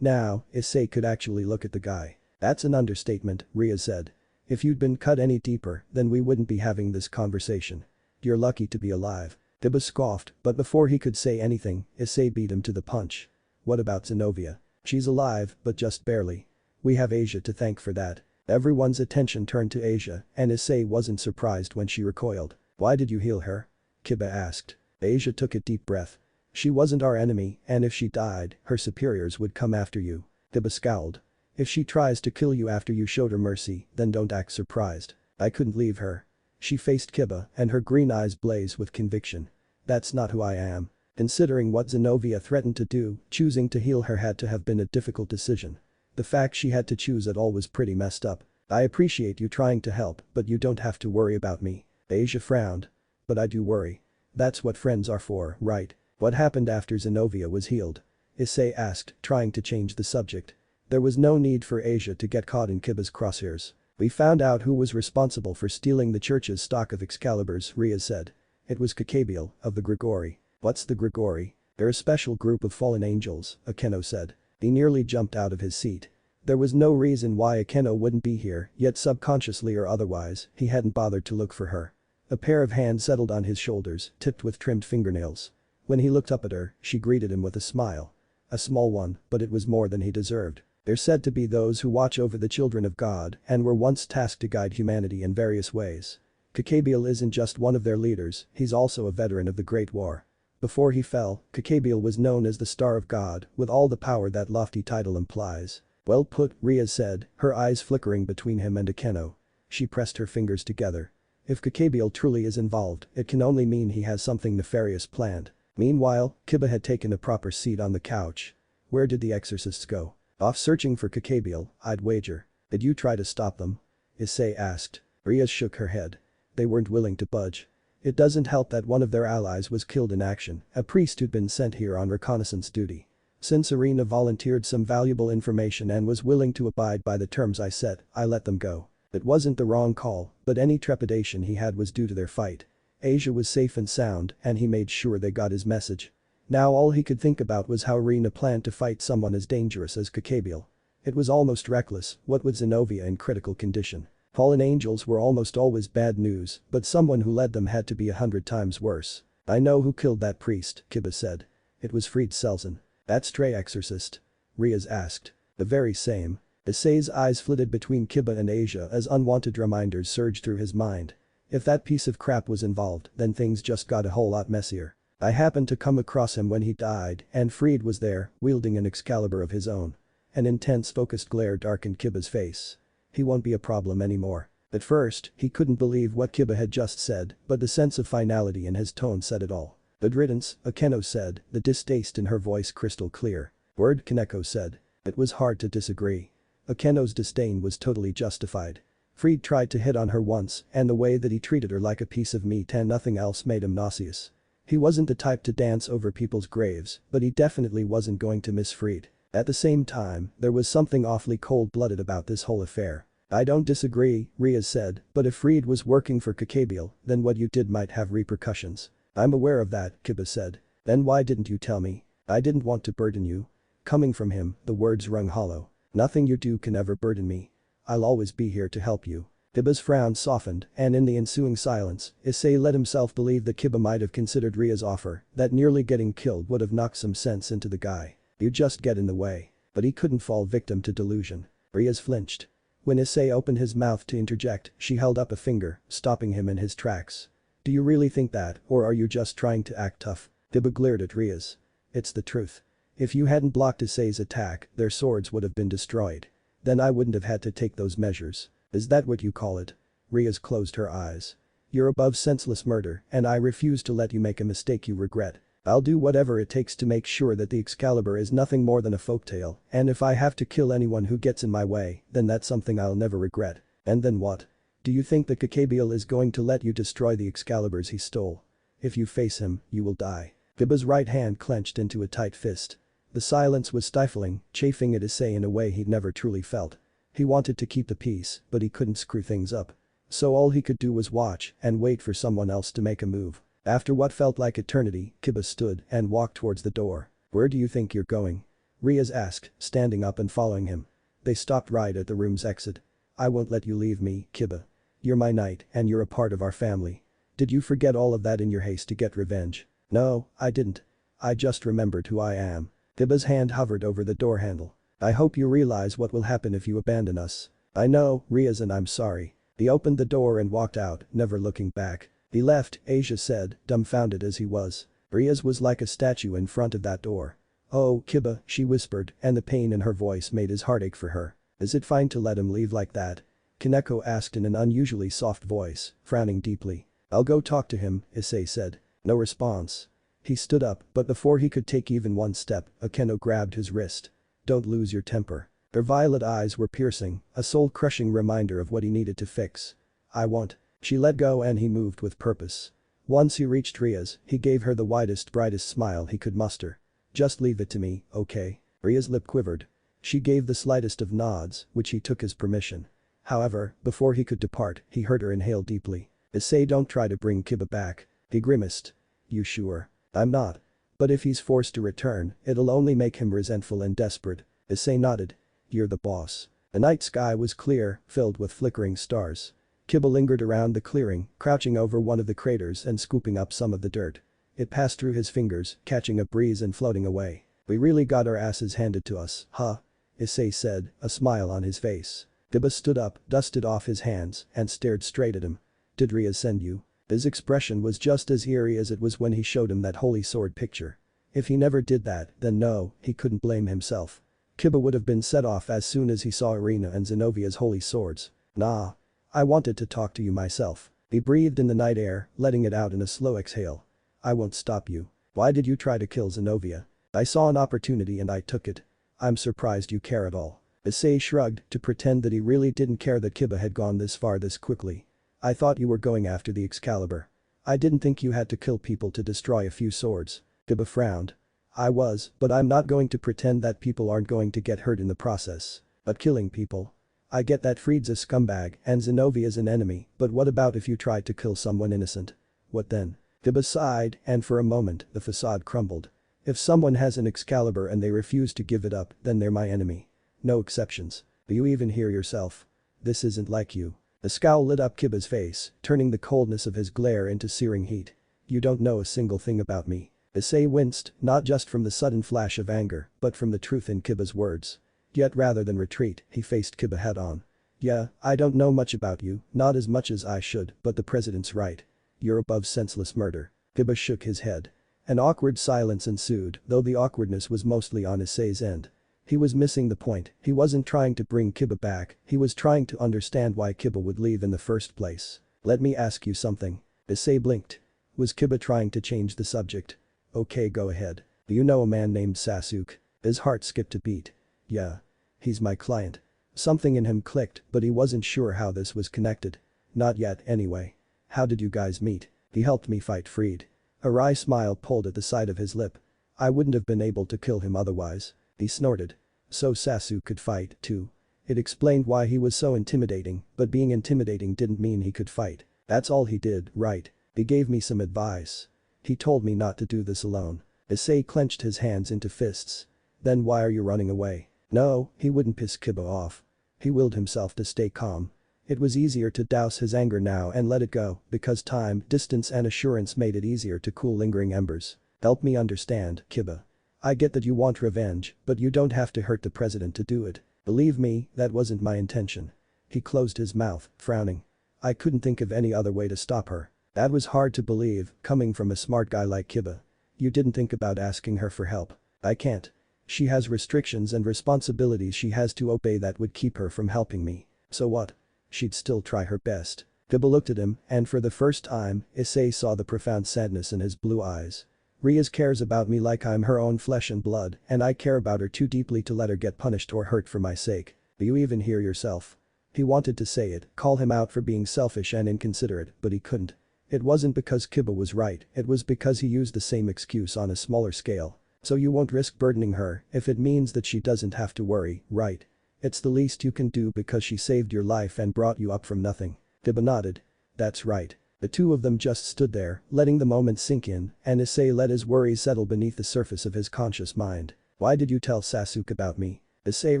Now, Issei could actually look at the guy. That's an understatement, Rias said. If you'd been cut any deeper, then we wouldn't be having this conversation. You're lucky to be alive. Kiba scoffed, but before he could say anything, Issei beat him to the punch. What about Zenobia? She's alive, but just barely. We have Asia to thank for that. Everyone's attention turned to Asia, and Issei wasn't surprised when she recoiled. Why did you heal her? Kiba asked. Asia took a deep breath. She wasn't our enemy, and if she died, her superiors would come after you. Kiba scowled. If she tries to kill you after you showed her mercy, then don't act surprised. I couldn't leave her. She faced Kiba, and her green eyes blazed with conviction. That's not who I am. Considering what Zenobia threatened to do, choosing to heal her had to have been a difficult decision. The fact she had to choose at all was pretty messed up. I appreciate you trying to help, but you don't have to worry about me. Asia frowned. But I do worry. That's what friends are for, right? What happened after Zenobia was healed? Issei asked, trying to change the subject. There was no need for Asia to get caught in Kiba's crosshairs. We found out who was responsible for stealing the church's stock of Excaliburs, Rias said. It was Kakabiel, of the Grigori. What's the Grigori? They're a special group of fallen angels, Akeno said. He nearly jumped out of his seat. There was no reason why Akeno wouldn't be here, yet subconsciously or otherwise, he hadn't bothered to look for her. A pair of hands settled on his shoulders, tipped with trimmed fingernails. When he looked up at her, she greeted him with a smile. A small one, but it was more than he deserved. They're said to be those who watch over the children of God and were once tasked to guide humanity in various ways. Kakabiel isn't just one of their leaders, he's also a veteran of the Great War. Before he fell, Kakabiel was known as the Star of God, with all the power that lofty title implies. Well put, Rias said, her eyes flickering between him and Akeno. She pressed her fingers together. If Kakabiel truly is involved, it can only mean he has something nefarious planned. Meanwhile, Kiba had taken a proper seat on the couch. Where did the exorcists go? Off searching for Kakabiel, I'd wager. Did you try to stop them? Issei asked. Rias shook her head. They weren't willing to budge. It doesn't help that one of their allies was killed in action, a priest who'd been sent here on reconnaissance duty. Since Irina volunteered some valuable information and was willing to abide by the terms I set, I let them go. It wasn't the wrong call, but any trepidation he had was due to their fight. Asia was safe and sound, and he made sure they got his message. Now all he could think about was how Irina planned to fight someone as dangerous as Kakabiel. It was almost reckless, what with Zenobia in critical condition. Fallen angels were almost always bad news, but someone who led them had to be 100 times worse. I know who killed that priest, Kiba said. It was Fried Selzen. That stray exorcist? Rias asked. The very same. Issei's eyes flitted between Kiba and Asia as unwanted reminders surged through his mind. If that piece of crap was involved, then things just got a whole lot messier. I happened to come across him when he died, and Fried was there, wielding an Excalibur of his own. An intense focused glare darkened Kiba's face. He won't be a problem anymore. At first, he couldn't believe what Kiba had just said, but the sense of finality in his tone said it all. Good riddance, Akeno said, the distaste in her voice crystal clear. Word, Kaneko said. It was hard to disagree. Akeno's disdain was totally justified. Fried tried to hit on her once, and the way that he treated her like a piece of meat and nothing else made him nauseous. He wasn't the type to dance over people's graves, but he definitely wasn't going to miss Fried. At the same time, there was something awfully cold-blooded about this whole affair. I don't disagree, Rias said, but if Fried was working for Kakabiel, then what you did might have repercussions. I'm aware of that, Kiba said. Then why didn't you tell me? I didn't want to burden you. Coming from him, the words rung hollow. Nothing you do can ever burden me. I'll always be here to help you. Kiba's frown softened, and in the ensuing silence, Issei let himself believe that Kiba might have considered Ria's offer, that nearly getting killed would have knocked some sense into the guy. You just get in the way. But he couldn't fall victim to delusion. Rias flinched. When Issei opened his mouth to interject, she held up a finger, stopping him in his tracks. Do you really think that, or are you just trying to act tough? Kiba glared at Rias. It's the truth. If you hadn't blocked Issei's attack, their swords would have been destroyed. Then I wouldn't have had to take those measures. Is that what you call it? Rias closed her eyes. You're above senseless murder, and I refuse to let you make a mistake you regret. I'll do whatever it takes to make sure that the Excalibur is nothing more than a folktale, and if I have to kill anyone who gets in my way, then that's something I'll never regret. And then what? Do you think that Kakabiel is going to let you destroy the Excaliburs he stole? If you face him, you will die. Kiba's right hand clenched into a tight fist. The silence was stifling, chafing at Issei in a way he'd never truly felt. He wanted to keep the peace, but he couldn't screw things up. So all he could do was watch and wait for someone else to make a move. After what felt like eternity, Kiba stood and walked towards the door. Where do you think you're going? Rias asked, standing up and following him. They stopped right at the room's exit. I won't let you leave me, Kiba. You're my knight and you're a part of our family. Did you forget all of that in your haste to get revenge? No, I didn't. I just remembered who I am. Kiba's hand hovered over the door handle. I hope you realize what will happen if you abandon us. I know, Rias, and I'm sorry. He opened the door and walked out, never looking back. He left, Asia said, dumbfounded as he was. Rias was like a statue in front of that door. Oh, Kiba, she whispered, and the pain in her voice made his heart ache for her. Is it fine to let him leave like that? Kaneko asked in an unusually soft voice, frowning deeply. I'll go talk to him, Issei said. No response. He stood up, but before he could take even one step, Akeno grabbed his wrist. Don't lose your temper. Her violet eyes were piercing, a soul-crushing reminder of what he needed to fix. I won't. She let go and he moved with purpose. Once he reached Rias, he gave her the widest, brightest smile he could muster. Just leave it to me, okay? Ria's lip quivered. She gave the slightest of nods, which he took as permission. However, before he could depart, he heard her inhale deeply. Issei, don't try to bring Kiba back. He grimaced. You sure? I'm not. But if he's forced to return, it'll only make him resentful and desperate. Issei nodded. You're the boss. The night sky was clear, filled with flickering stars. Kiba lingered around the clearing, crouching over one of the craters and scooping up some of the dirt. It passed through his fingers, catching a breeze and floating away. We really got our asses handed to us, huh? Issei said, a smile on his face. Kiba stood up, dusted off his hands, and stared straight at him. Did Rias send you? His expression was just as eerie as it was when he showed him that holy sword picture. If he never did that, then no, he couldn't blame himself. Kiba would have been set off as soon as he saw Irina and Zenovia's holy swords. Nah. I wanted to talk to you myself. He breathed in the night air, letting it out in a slow exhale. I won't stop you. Why did you try to kill Zenovia? I saw an opportunity and I took it. I'm surprised you care at all. Issei shrugged to pretend that he really didn't care that Kiba had gone this far this quickly. I thought you were going after the Excalibur. I didn't think you had to kill people to destroy a few swords. Kiba frowned. I was, but I'm not going to pretend that people aren't going to get hurt in the process. But killing people? I get that Fried's a scumbag and Zenovia's an enemy, but what about if you tried to kill someone innocent? What then? Kiba sighed, and for a moment, the facade crumbled. If someone has an Excalibur and they refuse to give it up, then they're my enemy. No exceptions. Do you even hear yourself? This isn't like you. A scowl lit up Kiba's face, turning the coldness of his glare into searing heat. You don't know a single thing about me. Issei winced, not just from the sudden flash of anger, but from the truth in Kiba's words. Yet rather than retreat, he faced Kiba head-on. Yeah, I don't know much about you, not as much as I should, but the president's right. You're above senseless murder. Kiba shook his head. An awkward silence ensued, though the awkwardness was mostly on Issei's end. He was missing the point. He wasn't trying to bring Kiba back, he was trying to understand why Kiba would leave in the first place. Let me ask you something. Issei blinked. Was Kiba trying to change the subject? Okay, go ahead. Do you know a man named Sasuke? His heart skipped a beat. Yeah. He's my client. Something in him clicked, but he wasn't sure how this was connected. Not yet, anyway. How did you guys meet? He helped me fight Fried. A wry smile pulled at the side of his lip. I wouldn't have been able to kill him otherwise. He snorted. So Sasuke could fight, too. It explained why he was so intimidating, but being intimidating didn't mean he could fight. That's all he did, right? He gave me some advice. He told me not to do this alone. Issei clenched his hands into fists. Then why are you running away? No, he wouldn't piss Kiba off. He willed himself to stay calm. It was easier to douse his anger now and let it go, because time, distance and assurance made it easier to cool lingering embers. Help me understand, Kiba. I get that you want revenge, but you don't have to hurt the president to do it. Believe me, that wasn't my intention. He closed his mouth, frowning. I couldn't think of any other way to stop her. That was hard to believe, coming from a smart guy like Kiba. You didn't think about asking her for help. I can't. She has restrictions and responsibilities she has to obey that would keep her from helping me. So what? She'd still try her best. Kiba looked at him, and for the first time, Issei saw the profound sadness in his blue eyes. Rias cares about me like I'm her own flesh and blood, and I care about her too deeply to let her get punished or hurt for my sake. Do you even hear yourself? He wanted to say it, call him out for being selfish and inconsiderate, but he couldn't. It wasn't because Kiba was right, it was because he used the same excuse on a smaller scale. So you won't risk burdening her if it means that she doesn't have to worry, right? It's the least you can do because she saved your life and brought you up from nothing. Kiba nodded. That's right. The two of them just stood there, letting the moment sink in, and Issei let his worries settle beneath the surface of his conscious mind. Why did you tell Sasuke about me? Issei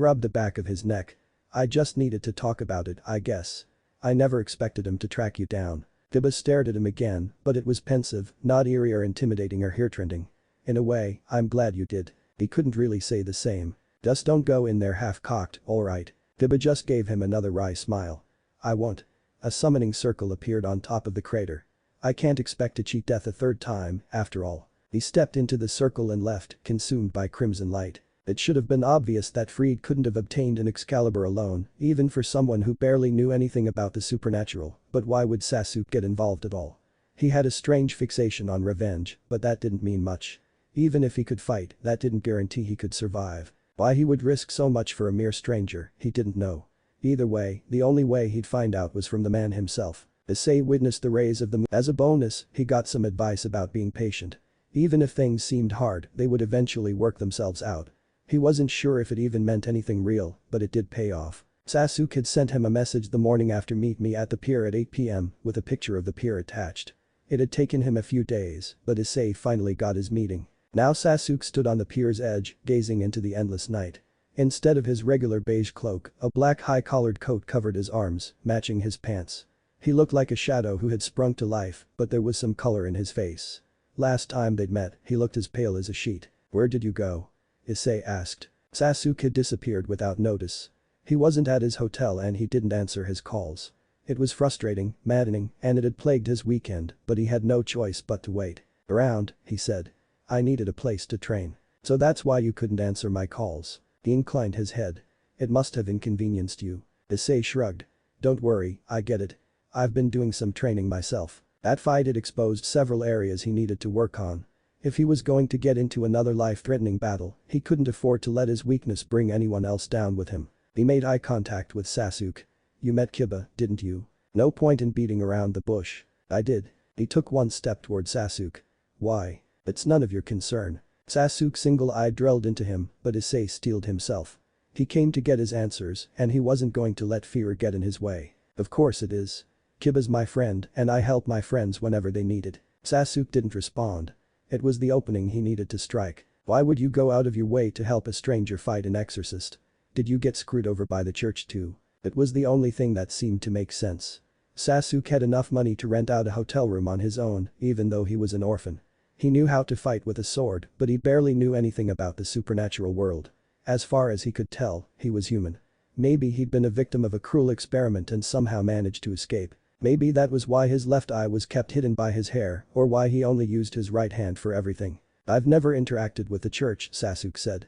rubbed the back of his neck. I just needed to talk about it, I guess. I never expected him to track you down. Kiba stared at him again, but it was pensive, not eerie or intimidating or hair-trending. In a way, I'm glad you did. He couldn't really say the same. Just don't go in there half-cocked, alright. Kiba just gave him another wry smile. I won't. A summoning circle appeared on top of the crater. I can't expect to cheat death a third time, after all. He stepped into the circle and left, consumed by crimson light. It should have been obvious that Freed couldn't have obtained an Excalibur alone, even for someone who barely knew anything about the supernatural, but why would Sasuke get involved at all? He had a strange fixation on revenge, but that didn't mean much. Even if he could fight, that didn't guarantee he could survive. Why he would risk so much for a mere stranger, he didn't know. Either way, the only way he'd find out was from the man himself. Issei witnessed the rays of the moon. As a bonus, he got some advice about being patient. Even if things seemed hard, they would eventually work themselves out. He wasn't sure if it even meant anything real, but it did pay off. Sasuke had sent him a message the morning after meet me at the pier at 8 p.m. with a picture of the pier attached. It had taken him a few days, but Issei finally got his meeting. Now Sasuke stood on the pier's edge, gazing into the endless night. Instead of his regular beige cloak, a black high-collared coat covered his arms, matching his pants. He looked like a shadow who had sprung to life, but there was some color in his face. Last time they'd met, he looked as pale as a sheet. Where did you go? Issei asked. Sasuke had disappeared without notice. He wasn't at his hotel and he didn't answer his calls. It was frustrating, maddening, and it had plagued his weekend, but he had no choice but to wait. Around, he said. I needed a place to train. So that's why you couldn't answer my calls. He inclined his head. It must have inconvenienced you. Issei shrugged. Don't worry, I get it. I've been doing some training myself. That fight had exposed several areas he needed to work on. If he was going to get into another life-threatening battle, he couldn't afford to let his weakness bring anyone else down with him. He made eye contact with Sasuke. You met Kiba, didn't you? No point in beating around the bush. I did. He took one step toward Sasuke. Why? It's none of your concern. Sasuke's single eye drilled into him, but Issei steeled himself. He came to get his answers, and he wasn't going to let fear get in his way. Of course it is. Kiba's my friend, and I help my friends whenever they need it. Sasuke didn't respond. It was the opening he needed to strike. Why would you go out of your way to help a stranger fight an exorcist? Did you get screwed over by the church too? It was the only thing that seemed to make sense. Sasuke had enough money to rent out a hotel room on his own, even though he was an orphan. He knew how to fight with a sword, but he barely knew anything about the supernatural world. As far as he could tell, he was human. Maybe he'd been a victim of a cruel experiment and somehow managed to escape. Maybe that was why his left eye was kept hidden by his hair, or why he only used his right hand for everything. I've never interacted with the church, Sasuke said.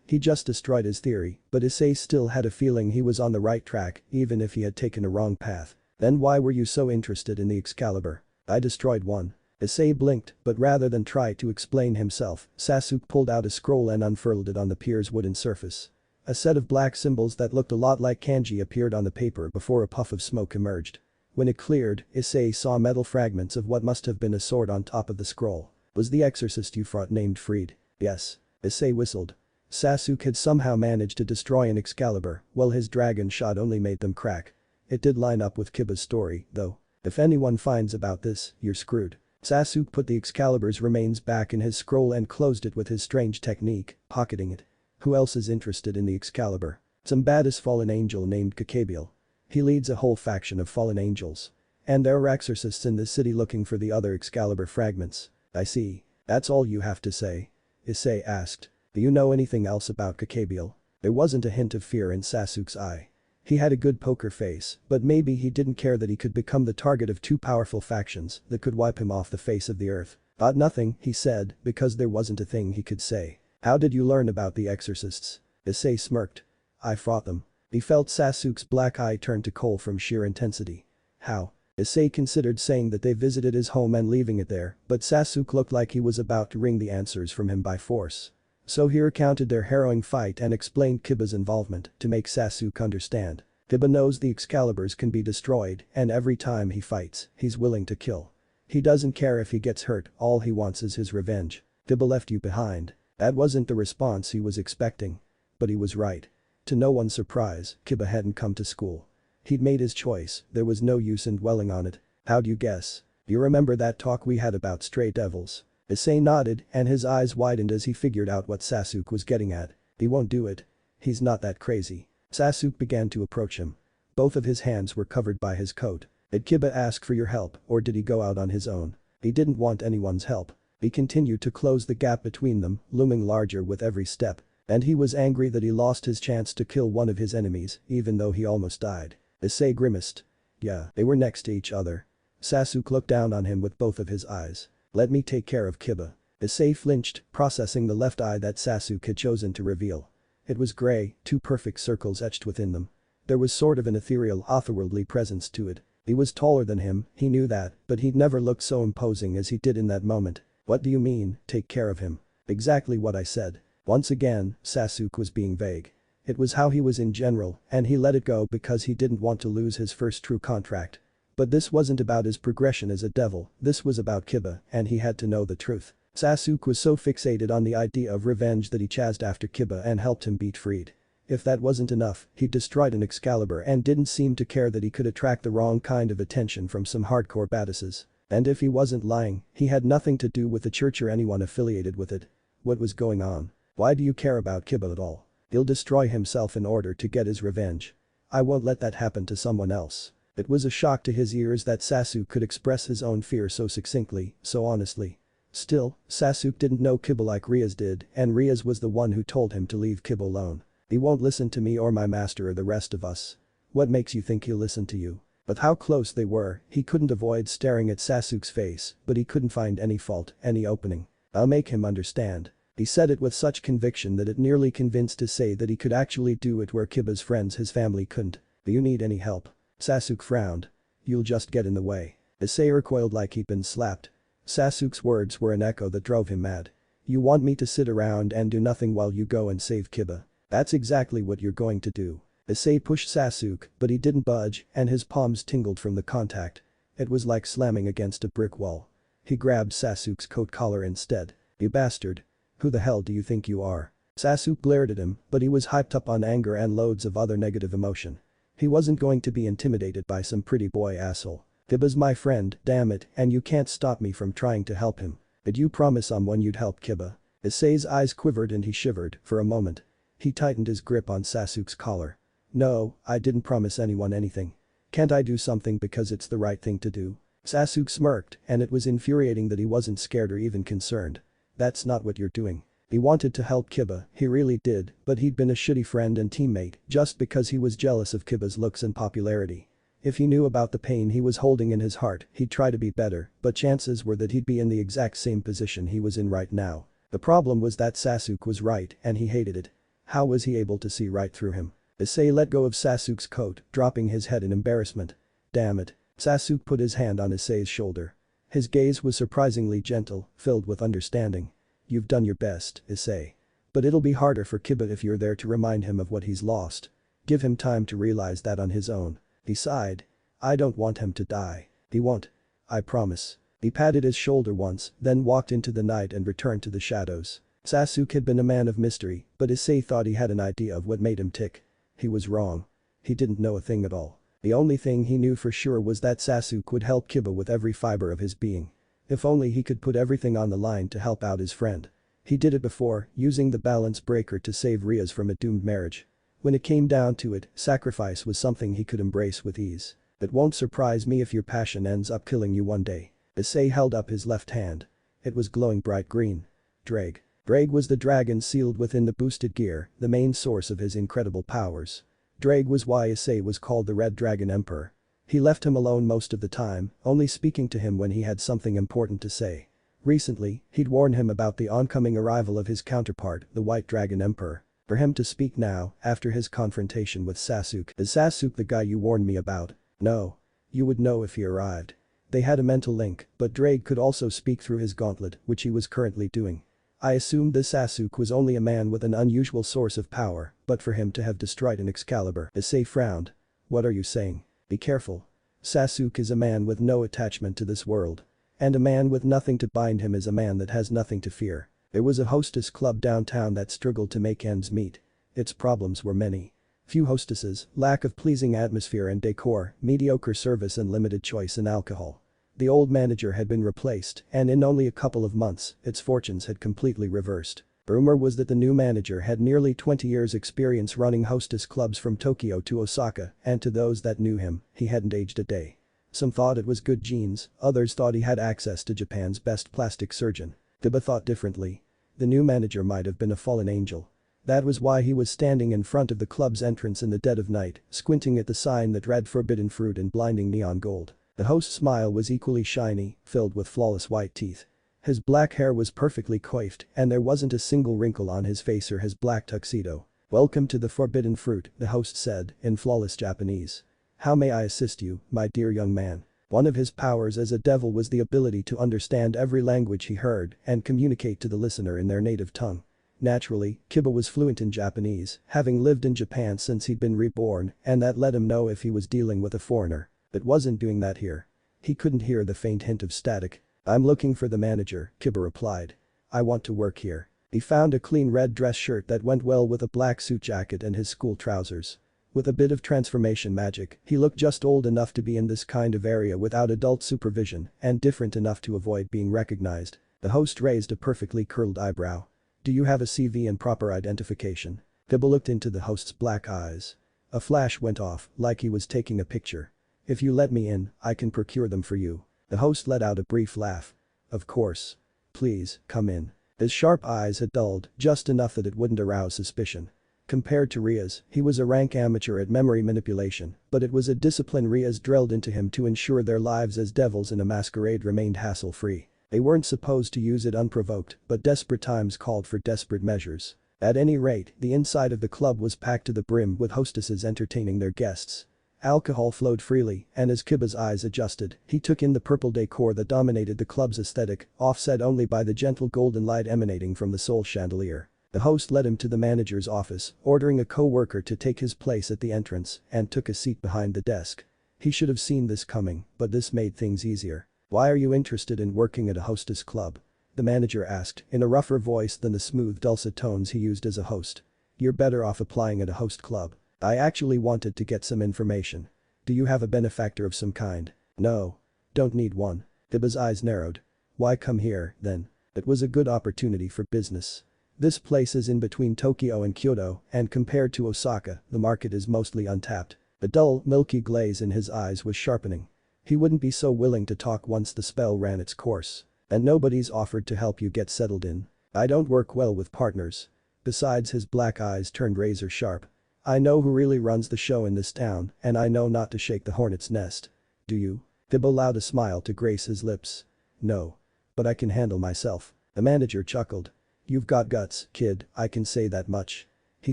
He just destroyed his theory, but Issei still had a feeling he was on the right track, even if he had taken a wrong path. Then why were you so interested in the Excalibur? I destroyed one. Issei blinked, but rather than try to explain himself, Sasuke pulled out a scroll and unfurled it on the pier's wooden surface. A set of black symbols that looked a lot like kanji appeared on the paper before a puff of smoke emerged. When it cleared, Issei saw metal fragments of what must have been a sword on top of the scroll. Was the exorcist you fought named Freed? Yes. Issei whistled. Sasuke had somehow managed to destroy an Excalibur, while his dragon shot only made them crack. It did line up with Kiba's story, though. If anyone finds about this, you're screwed. Sasuke put the Excalibur's remains back in his scroll and closed it with his strange technique, pocketing it. Who else is interested in the Excalibur? Some badass fallen angel named Kakabiel. He leads a whole faction of fallen angels. And there are exorcists in this city looking for the other Excalibur fragments. I see. That's all you have to say? Issei asked. Do you know anything else about Kakabiel? There wasn't a hint of fear in Sasuke's eye. He had a good poker face, but maybe he didn't care that he could become the target of two powerful factions that could wipe him off the face of the earth. Nothing, he said, because there wasn't a thing he could say. How did you learn about the exorcists? Issei smirked. I fought them. He felt Sasuke's black eye turn to coal from sheer intensity. How? Issei considered saying that they visited his home and leaving it there, but Sasuke looked like he was about to wring the answers from him by force. So he recounted their harrowing fight and explained Kiba's involvement to make Sasuke understand. Kiba knows the Excaliburs can be destroyed and every time he fights, he's willing to kill. He doesn't care if he gets hurt, all he wants is his revenge. Kiba left you behind. That wasn't the response he was expecting. But he was right. To no one's surprise, Kiba hadn't come to school. He'd made his choice, there was no use in dwelling on it. How'd you guess? You remember that talk we had about stray devils? Issei nodded and his eyes widened as he figured out what Sasuke was getting at. He won't do it. He's not that crazy. Sasuke began to approach him. Both of his hands were covered by his coat. Did Kiba ask for your help or did he go out on his own? He didn't want anyone's help. He continued to close the gap between them, looming larger with every step. And he was angry that he lost his chance to kill one of his enemies, even though he almost died. Issei grimaced. Yeah, they were next to each other. Sasuke looked down on him with both of his eyes. Let me take care of Kiba. Issei flinched, processing the left eye that Sasuke had chosen to reveal. It was gray, two perfect circles etched within them. There was sort of an ethereal, otherworldly presence to it. He was taller than him, he knew that, but he'd never looked so imposing as he did in that moment. What do you mean, take care of him? Exactly what I said. Once again, Sasuke was being vague. It was how he was in general, and he let it go because he didn't want to lose his first true contract. But this wasn't about his progression as a devil, this was about Kiba, and he had to know the truth. Sasuke was so fixated on the idea of revenge that he chased after Kiba and helped him beat Freed. If that wasn't enough, he destroyed an Excalibur and didn't seem to care that he could attract the wrong kind of attention from some hardcore badasses. And if he wasn't lying, he had nothing to do with the church or anyone affiliated with it. What was going on? Why do you care about Kiba at all? He'll destroy himself in order to get his revenge. I won't let that happen to someone else. It was a shock to his ears that Sasuke could express his own fear so succinctly, so honestly. Still, Sasuke didn't know Kiba like Rias did, and Rias was the one who told him to leave Kiba alone. He won't listen to me or my master or the rest of us. What makes you think he'll listen to you? But how close they were, he couldn't avoid staring at Sasuke's face, but he couldn't find any fault, any opening. I'll make him understand. He said it with such conviction that it nearly convinced Issei that he could actually do it where Kiba's friends his family couldn't. Do you need any help? Sasuke frowned. You'll just get in the way. Issei recoiled like he'd been slapped. Sasuke's words were an echo that drove him mad. You want me to sit around and do nothing while you go and save Kiba? That's exactly what you're going to do. Issei pushed Sasuke, but he didn't budge and his palms tingled from the contact. It was like slamming against a brick wall. He grabbed Sasuke's coat collar instead. You bastard. Who the hell do you think you are? Sasuke glared at him, but he was hyped up on anger and loads of other negative emotion. He wasn't going to be intimidated by some pretty boy asshole. Kiba's my friend, damn it, and you can't stop me from trying to help him. Did you promise someone you'd help Kiba? Issei's eyes quivered and he shivered for a moment. He tightened his grip on Sasuke's collar. No, I didn't promise anyone anything. Can't I do something because it's the right thing to do? Sasuke smirked, and it was infuriating that he wasn't scared or even concerned. That's not what you're doing. He wanted to help Kiba, he really did, but he'd been a shitty friend and teammate just because he was jealous of Kiba's looks and popularity. If he knew about the pain he was holding in his heart, he'd try to be better, but chances were that he'd be in the exact same position he was in right now. The problem was that Sasuke was right and he hated it. How was he able to see right through him? Issei let go of Sasuke's coat, dropping his head in embarrassment. Damn it. Sasuke put his hand on Issei's shoulder. His gaze was surprisingly gentle, filled with understanding. You've done your best, Issei. But it'll be harder for Kiba if you're there to remind him of what he's lost. Give him time to realize that on his own. He sighed. I don't want him to die. He won't. I promise. He patted his shoulder once, then walked into the night and returned to the shadows. Sasuke had been a man of mystery, but Issei thought he had an idea of what made him tick. He was wrong. He didn't know a thing at all. The only thing he knew for sure was that Sasuke would help Kiba with every fiber of his being. If only he could put everything on the line to help out his friend. He did it before, using the balance breaker to save Rias from a doomed marriage. When it came down to it, sacrifice was something he could embrace with ease. It won't surprise me if your passion ends up killing you one day. Issei held up his left hand. It was glowing bright green. Drag. Drag was the dragon sealed within the boosted gear, the main source of his incredible powers. Drag was why Issei was called the Red Dragon Emperor. He left him alone most of the time, only speaking to him when he had something important to say. Recently, he'd warned him about the oncoming arrival of his counterpart, the White Dragon Emperor. For him to speak now, after his confrontation with Sasuke. Is Sasuke the guy you warned me about? No. You would know if he arrived. They had a mental link, but Drake could also speak through his gauntlet, which he was currently doing. I assumed this Sasuke was only a man with an unusual source of power, but for him to have destroyed an Excalibur. Issei frowned. What are you saying? Be careful. Sasuke is a man with no attachment to this world. And a man with nothing to bind him is a man that has nothing to fear. There was a hostess club downtown that struggled to make ends meet. Its problems were many. Few hostesses, lack of pleasing atmosphere and decor, mediocre service and limited choice in alcohol. The old manager had been replaced, and in only a couple of months, its fortunes had completely reversed. Rumor was that the new manager had nearly 20 years' experience running hostess clubs from Tokyo to Osaka, and to those that knew him, he hadn't aged a day. Some thought it was good genes, others thought he had access to Japan's best plastic surgeon. Kiba thought differently. The new manager might have been a fallen angel. That was why he was standing in front of the club's entrance in the dead of night, squinting at the sign that read forbidden fruit in blinding neon gold. The host's smile was equally shiny, filled with flawless white teeth. His black hair was perfectly coiffed, and there wasn't a single wrinkle on his face or his black tuxedo. Welcome to the forbidden fruit, the host said, in flawless Japanese. How may I assist you, my dear young man? One of his powers as a devil was the ability to understand every language he heard and communicate to the listener in their native tongue. Naturally, Kiba was fluent in Japanese, having lived in Japan since he'd been reborn, and that let him know if he was dealing with a foreigner. But wasn't doing that here. He couldn't hear the faint hint of static. I'm looking for the manager, Kiba replied. I want to work here. He found a clean red dress shirt that went well with a black suit jacket and his school trousers. With a bit of transformation magic, he looked just old enough to be in this kind of area without adult supervision and different enough to avoid being recognized. The host raised a perfectly curled eyebrow. Do you have a CV and proper identification? Kiba looked into the host's black eyes. A flash went off, like he was taking a picture. If you let me in, I can procure them for you. The host let out a brief laugh. Of course. Please, come in. His sharp eyes had dulled, just enough that it wouldn't arouse suspicion. Compared to Rias, he was a rank amateur at memory manipulation, but it was a discipline Rias drilled into him to ensure their lives as devils in a masquerade remained hassle-free. They weren't supposed to use it unprovoked, but desperate times called for desperate measures. At any rate, the inside of the club was packed to the brim with hostesses entertaining their guests. Alcohol flowed freely, and as Kiba's eyes adjusted, he took in the purple decor that dominated the club's aesthetic, offset only by the gentle golden light emanating from the soul chandelier. The host led him to the manager's office, ordering a co-worker to take his place at the entrance, and took a seat behind the desk. He should have seen this coming, but this made things easier. Why are you interested in working at a hostess club? The manager asked, in a rougher voice than the smooth dulcet tones he used as a host. You're better off applying at a host club. I actually wanted to get some information. Do you have a benefactor of some kind? No. Don't need one. Kiba's eyes narrowed. Why come here, then? It was a good opportunity for business. This place is in between Tokyo and Kyoto, and compared to Osaka, the market is mostly untapped. The dull, milky glaze in his eyes was sharpening. He wouldn't be so willing to talk once the spell ran its course. And nobody's offered to help you get settled in. I don't work well with partners. Besides, his black eyes turned razor sharp. I know who really runs the show in this town, and I know not to shake the hornet's nest. Do you? Kiba allowed a smile to grace his lips. No. But I can handle myself. The manager chuckled. You've got guts, kid, I can say that much. He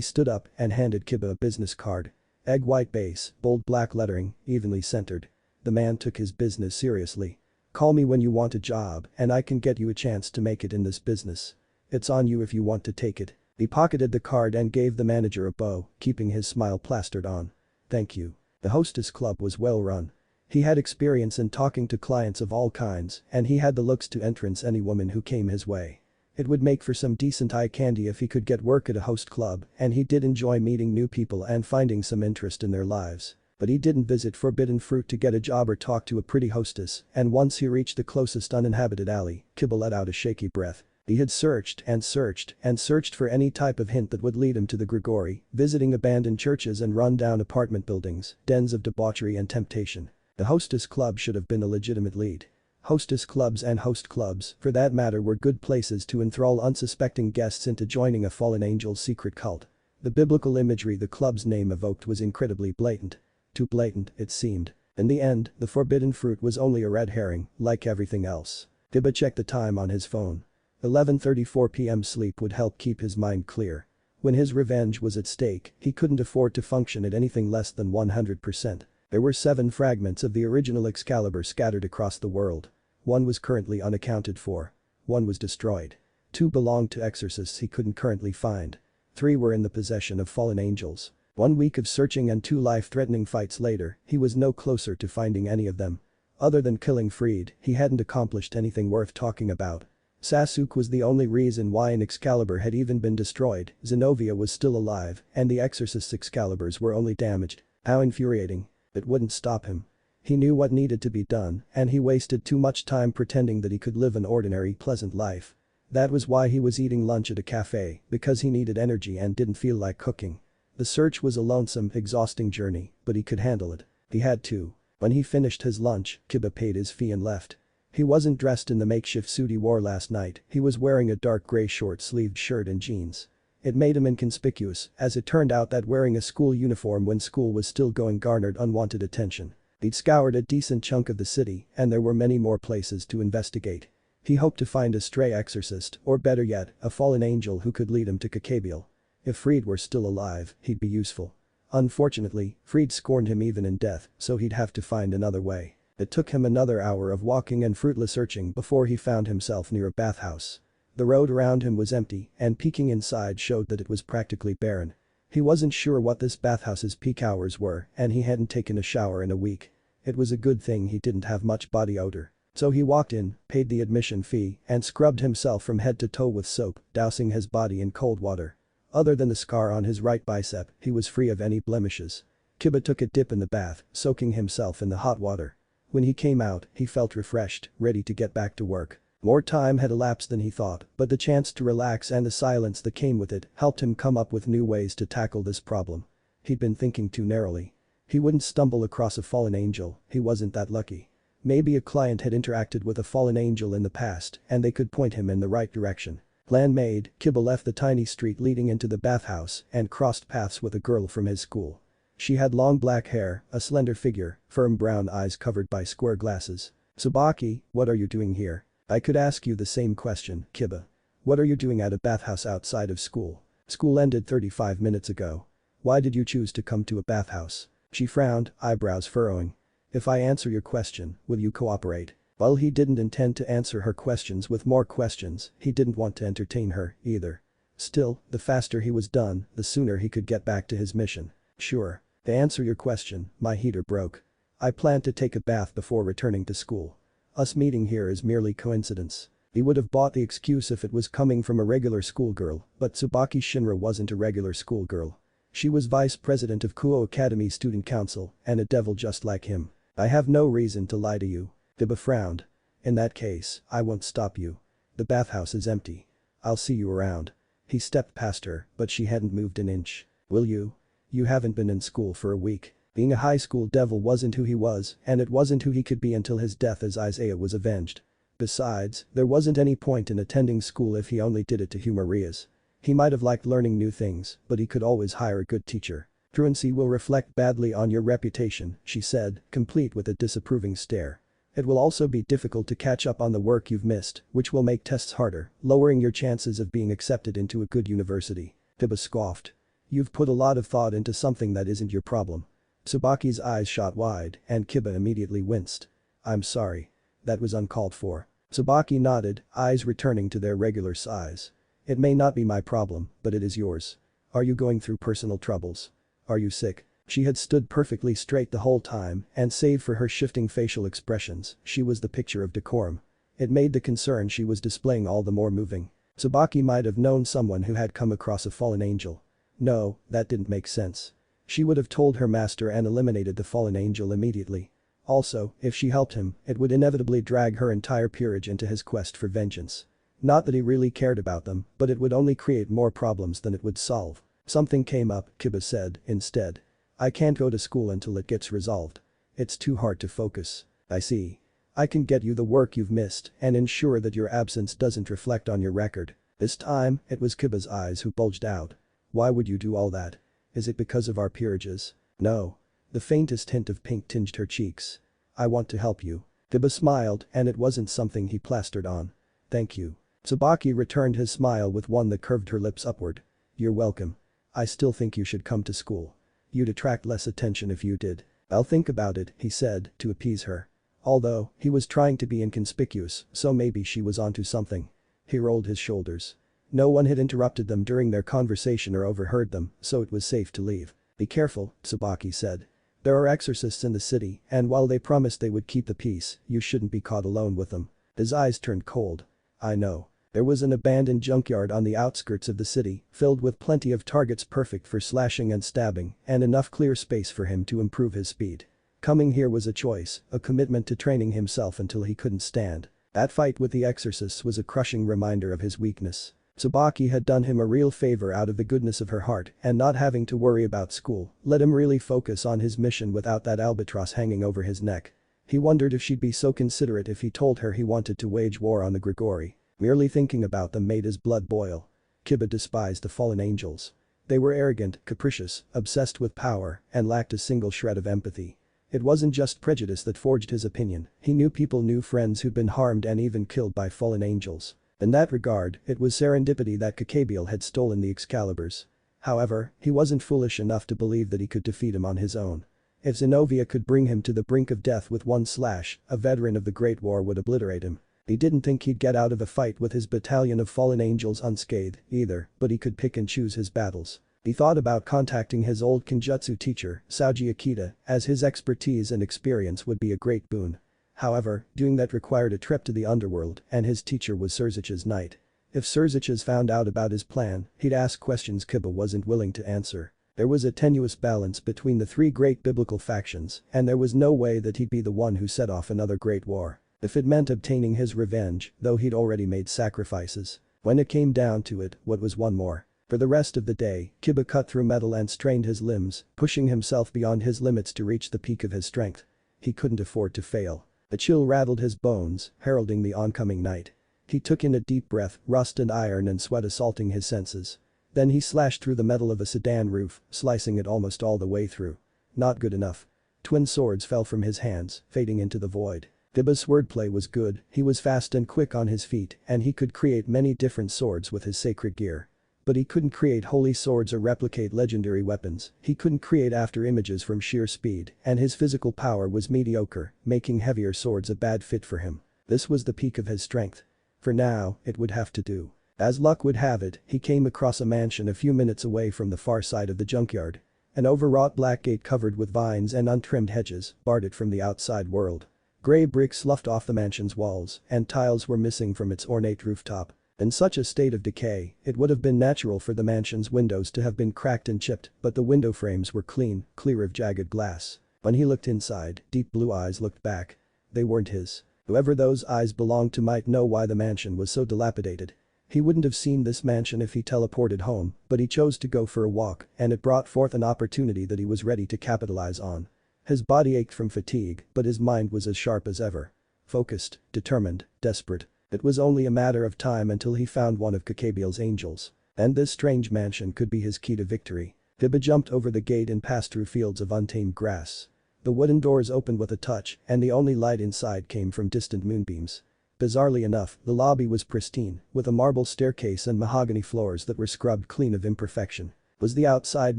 stood up and handed Kiba a business card. Egg white base, bold black lettering, evenly centered. The man took his business seriously. Call me when you want a job, and I can get you a chance to make it in this business. It's on you if you want to take it. He pocketed the card and gave the manager a bow, keeping his smile plastered on. Thank you. The hostess club was well run. He had experience in talking to clients of all kinds, and he had the looks to entrance any woman who came his way. It would make for some decent eye candy if he could get work at a host club, and he did enjoy meeting new people and finding some interest in their lives. But he didn't visit Forbidden Fruit to get a job or talk to a pretty hostess, and once he reached the closest uninhabited alley, Kibble let out a shaky breath. He had searched and searched and searched for any type of hint that would lead him to the Grigori, visiting abandoned churches and run-down apartment buildings, dens of debauchery and temptation. The hostess club should have been a legitimate lead. Hostess clubs and host clubs, for that matter, were good places to enthrall unsuspecting guests into joining a fallen angel's secret cult. The biblical imagery the club's name evoked was incredibly blatant. Too blatant, it seemed. In the end, the forbidden fruit was only a red herring, like everything else. Dibba checked the time on his phone. 11:34 p.m. Sleep would help keep his mind clear. When his revenge was at stake, he couldn't afford to function at anything less than 100%. There were 7 fragments of the original Excalibur scattered across the world. 1 was currently unaccounted for. 1 was destroyed. 2 belonged to exorcists he couldn't currently find. 3 were in the possession of fallen angels. 1 week of searching and 2 life-threatening fights later, he was no closer to finding any of them. Other than killing Freed, he hadn't accomplished anything worth talking about. Sasuke was the only reason why an Excalibur had even been destroyed, Zenobia was still alive, and the exorcist's Excaliburs were only damaged. How infuriating. It wouldn't stop him. He knew what needed to be done, and he wasted too much time pretending that he could live an ordinary, pleasant life. That was why he was eating lunch at a cafe, because he needed energy and didn't feel like cooking. The search was a lonesome, exhausting journey, but he could handle it. He had to. When he finished his lunch, Kibba paid his fee and left. He wasn't dressed in the makeshift suit he wore last night, he was wearing a dark gray short-sleeved shirt and jeans. It made him inconspicuous, as it turned out that wearing a school uniform when school was still going garnered unwanted attention. He'd scoured a decent chunk of the city, and there were many more places to investigate. He hoped to find a stray exorcist, or better yet, a fallen angel who could lead him to Kakabiel. If Freed were still alive, he'd be useful. Unfortunately, Freed scorned him even in death, so he'd have to find another way. It took him another hour of walking and fruitless searching before he found himself near a bathhouse. The road around him was empty, and peeking inside showed that it was practically barren. He wasn't sure what this bathhouse's peak hours were, and he hadn't taken a shower in a week. It was a good thing he didn't have much body odor. So he walked in, paid the admission fee, and scrubbed himself from head to toe with soap, dousing his body in cold water. Other than the scar on his right bicep, he was free of any blemishes. Kibba took a dip in the bath, soaking himself in the hot water. When he came out, he felt refreshed, ready to get back to work. More time had elapsed than he thought, but the chance to relax and the silence that came with it helped him come up with new ways to tackle this problem. He'd been thinking too narrowly. He wouldn't stumble across a fallen angel, he wasn't that lucky. Maybe a client had interacted with a fallen angel in the past and they could point him in the right direction. Plan made, Kibba left the tiny street leading into the bathhouse and crossed paths with a girl from his school. She had long black hair, a slender figure, firm brown eyes covered by square glasses. "Tsubaki, what are you doing here?" "I could ask you the same question, Kibba. What are you doing at a bathhouse outside of school?" "School ended 35 minutes ago. Why did you choose to come to a bathhouse?" She frowned, eyebrows furrowing. "If I answer your question, will you cooperate?" While he didn't intend to answer her questions with more questions, he didn't want to entertain her, either. Still, the faster he was done, the sooner he could get back to his mission. "Sure. To answer your question, my heater broke. I plan to take a bath before returning to school. Us meeting here is merely coincidence." He would have bought the excuse if it was coming from a regular schoolgirl, but Tsubaki Shinra wasn't a regular schoolgirl. She was vice president of Kuo Academy Student Council, and a devil just like him. "I have no reason to lie to you." Kibba frowned. "In that case, I won't stop you. The bathhouse is empty. I'll see you around." He stepped past her, but she hadn't moved an inch. "Will you? You haven't been in school for a week." Being a high school devil wasn't who he was, and it wasn't who he could be until his death as Isaiah was avenged. Besides, there wasn't any point in attending school if he only did it to humor Rias. He might have liked learning new things, but he could always hire a good teacher. "Truancy will reflect badly on your reputation," she said, complete with a disapproving stare. "It will also be difficult to catch up on the work you've missed, which will make tests harder, lowering your chances of being accepted into a good university." Kibba scoffed. "You've put a lot of thought into something that isn't your problem." Tsubaki's eyes shot wide, and Kibba immediately winced. "I'm sorry. That was uncalled for." Tsubaki nodded, eyes returning to their regular size. "It may not be my problem, but it is yours. Are you going through personal troubles? Are you sick?" She had stood perfectly straight the whole time, and save for her shifting facial expressions, she was the picture of decorum. It made the concern she was displaying all the more moving. Tsubaki might have known someone who had come across a fallen angel. No, that didn't make sense. She would have told her master and eliminated the fallen angel immediately. Also, if she helped him, it would inevitably drag her entire peerage into his quest for vengeance. Not that he really cared about them, but it would only create more problems than it would solve. Something came up, Kiba said, instead. I can't go to school until it gets resolved. It's too hard to focus. I see. I can get you the work you've missed and ensure that your absence doesn't reflect on your record. This time, it was Kiba's eyes who bulged out. Why would you do all that? Is it because of our peerages? No. The faintest hint of pink tinged her cheeks. I want to help you. Kiba smiled, and it wasn't something he plastered on. Thank you. Tsubaki returned his smile with one that curved her lips upward. You're welcome. I still think you should come to school. You'd attract less attention if you did. I'll think about it, he said, to appease her. Although, he was trying to be inconspicuous, so maybe she was onto something. He rolled his shoulders. No one had interrupted them during their conversation or overheard them, so it was safe to leave. Be careful, Tsubaki said. There are exorcists in the city, and while they promised they would keep the peace, you shouldn't be caught alone with them. His eyes turned cold. I know. There was an abandoned junkyard on the outskirts of the city, filled with plenty of targets perfect for slashing and stabbing, and enough clear space for him to improve his speed. Coming here was a choice, a commitment to training himself until he couldn't stand. That fight with the exorcists was a crushing reminder of his weakness. Tsubaki had done him a real favor out of the goodness of her heart, and not having to worry about school let him really focus on his mission without that albatross hanging over his neck. He wondered if she'd be so considerate if he told her he wanted to wage war on the Grigori. Merely thinking about them made his blood boil. Kiba despised the fallen angels. They were arrogant, capricious, obsessed with power, and lacked a single shred of empathy. It wasn't just prejudice that forged his opinion, he knew people knew friends who'd been harmed and even killed by fallen angels. In that regard, it was serendipity that Kakabiel had stolen the Excaliburs. However, he wasn't foolish enough to believe that he could defeat him on his own. If Zenobia could bring him to the brink of death with one slash, a veteran of the Great War would obliterate him. He didn't think he'd get out of a fight with his battalion of fallen angels unscathed, either, but he could pick and choose his battles. He thought about contacting his old Kenjutsu teacher, Saji Akita, as his expertise and experience would be a great boon. However, doing that required a trip to the underworld, and his teacher was Surzich's knight. If Surzich's found out about his plan, he'd ask questions Kiba wasn't willing to answer. There was a tenuous balance between the three great biblical factions, and there was no way that he'd be the one who set off another great war. If it meant obtaining his revenge, though he'd already made sacrifices. When it came down to it, what was one more? For the rest of the day, Kiba cut through metal and strained his limbs, pushing himself beyond his limits to reach the peak of his strength. He couldn't afford to fail. A chill rattled his bones, heralding the oncoming night. He took in a deep breath, rust and iron and sweat assaulting his senses. Then he slashed through the metal of a sedan roof, slicing it almost all the way through. Not good enough. Twin swords fell from his hands, fading into the void. Kiba's swordplay was good, he was fast and quick on his feet, and he could create many different swords with his sacred gear. But he couldn't create holy swords or replicate legendary weapons, he couldn't create after images from sheer speed, and his physical power was mediocre, making heavier swords a bad fit for him. This was the peak of his strength. For now, it would have to do. As luck would have it, he came across a mansion a few minutes away from the far side of the junkyard. An overwrought black gate covered with vines and untrimmed hedges barred it from the outside world. Gray bricks sloughed off the mansion's walls, and tiles were missing from its ornate rooftop. In such a state of decay, it would have been natural for the mansion's windows to have been cracked and chipped, but the window frames were clean, clear of jagged glass. When he looked inside, deep blue eyes looked back. They weren't his. Whoever those eyes belonged to might know why the mansion was so dilapidated. He wouldn't have seen this mansion if he teleported home, but he chose to go for a walk, and it brought forth an opportunity that he was ready to capitalize on. His body ached from fatigue, but his mind was as sharp as ever. Focused, determined, desperate. It was only a matter of time until he found one of Kakabiel's angels. And this strange mansion could be his key to victory. Kiba jumped over the gate and passed through fields of untamed grass. The wooden doors opened with a touch, and the only light inside came from distant moonbeams. Bizarrely enough, the lobby was pristine, with a marble staircase and mahogany floors that were scrubbed clean of imperfection. Was the outside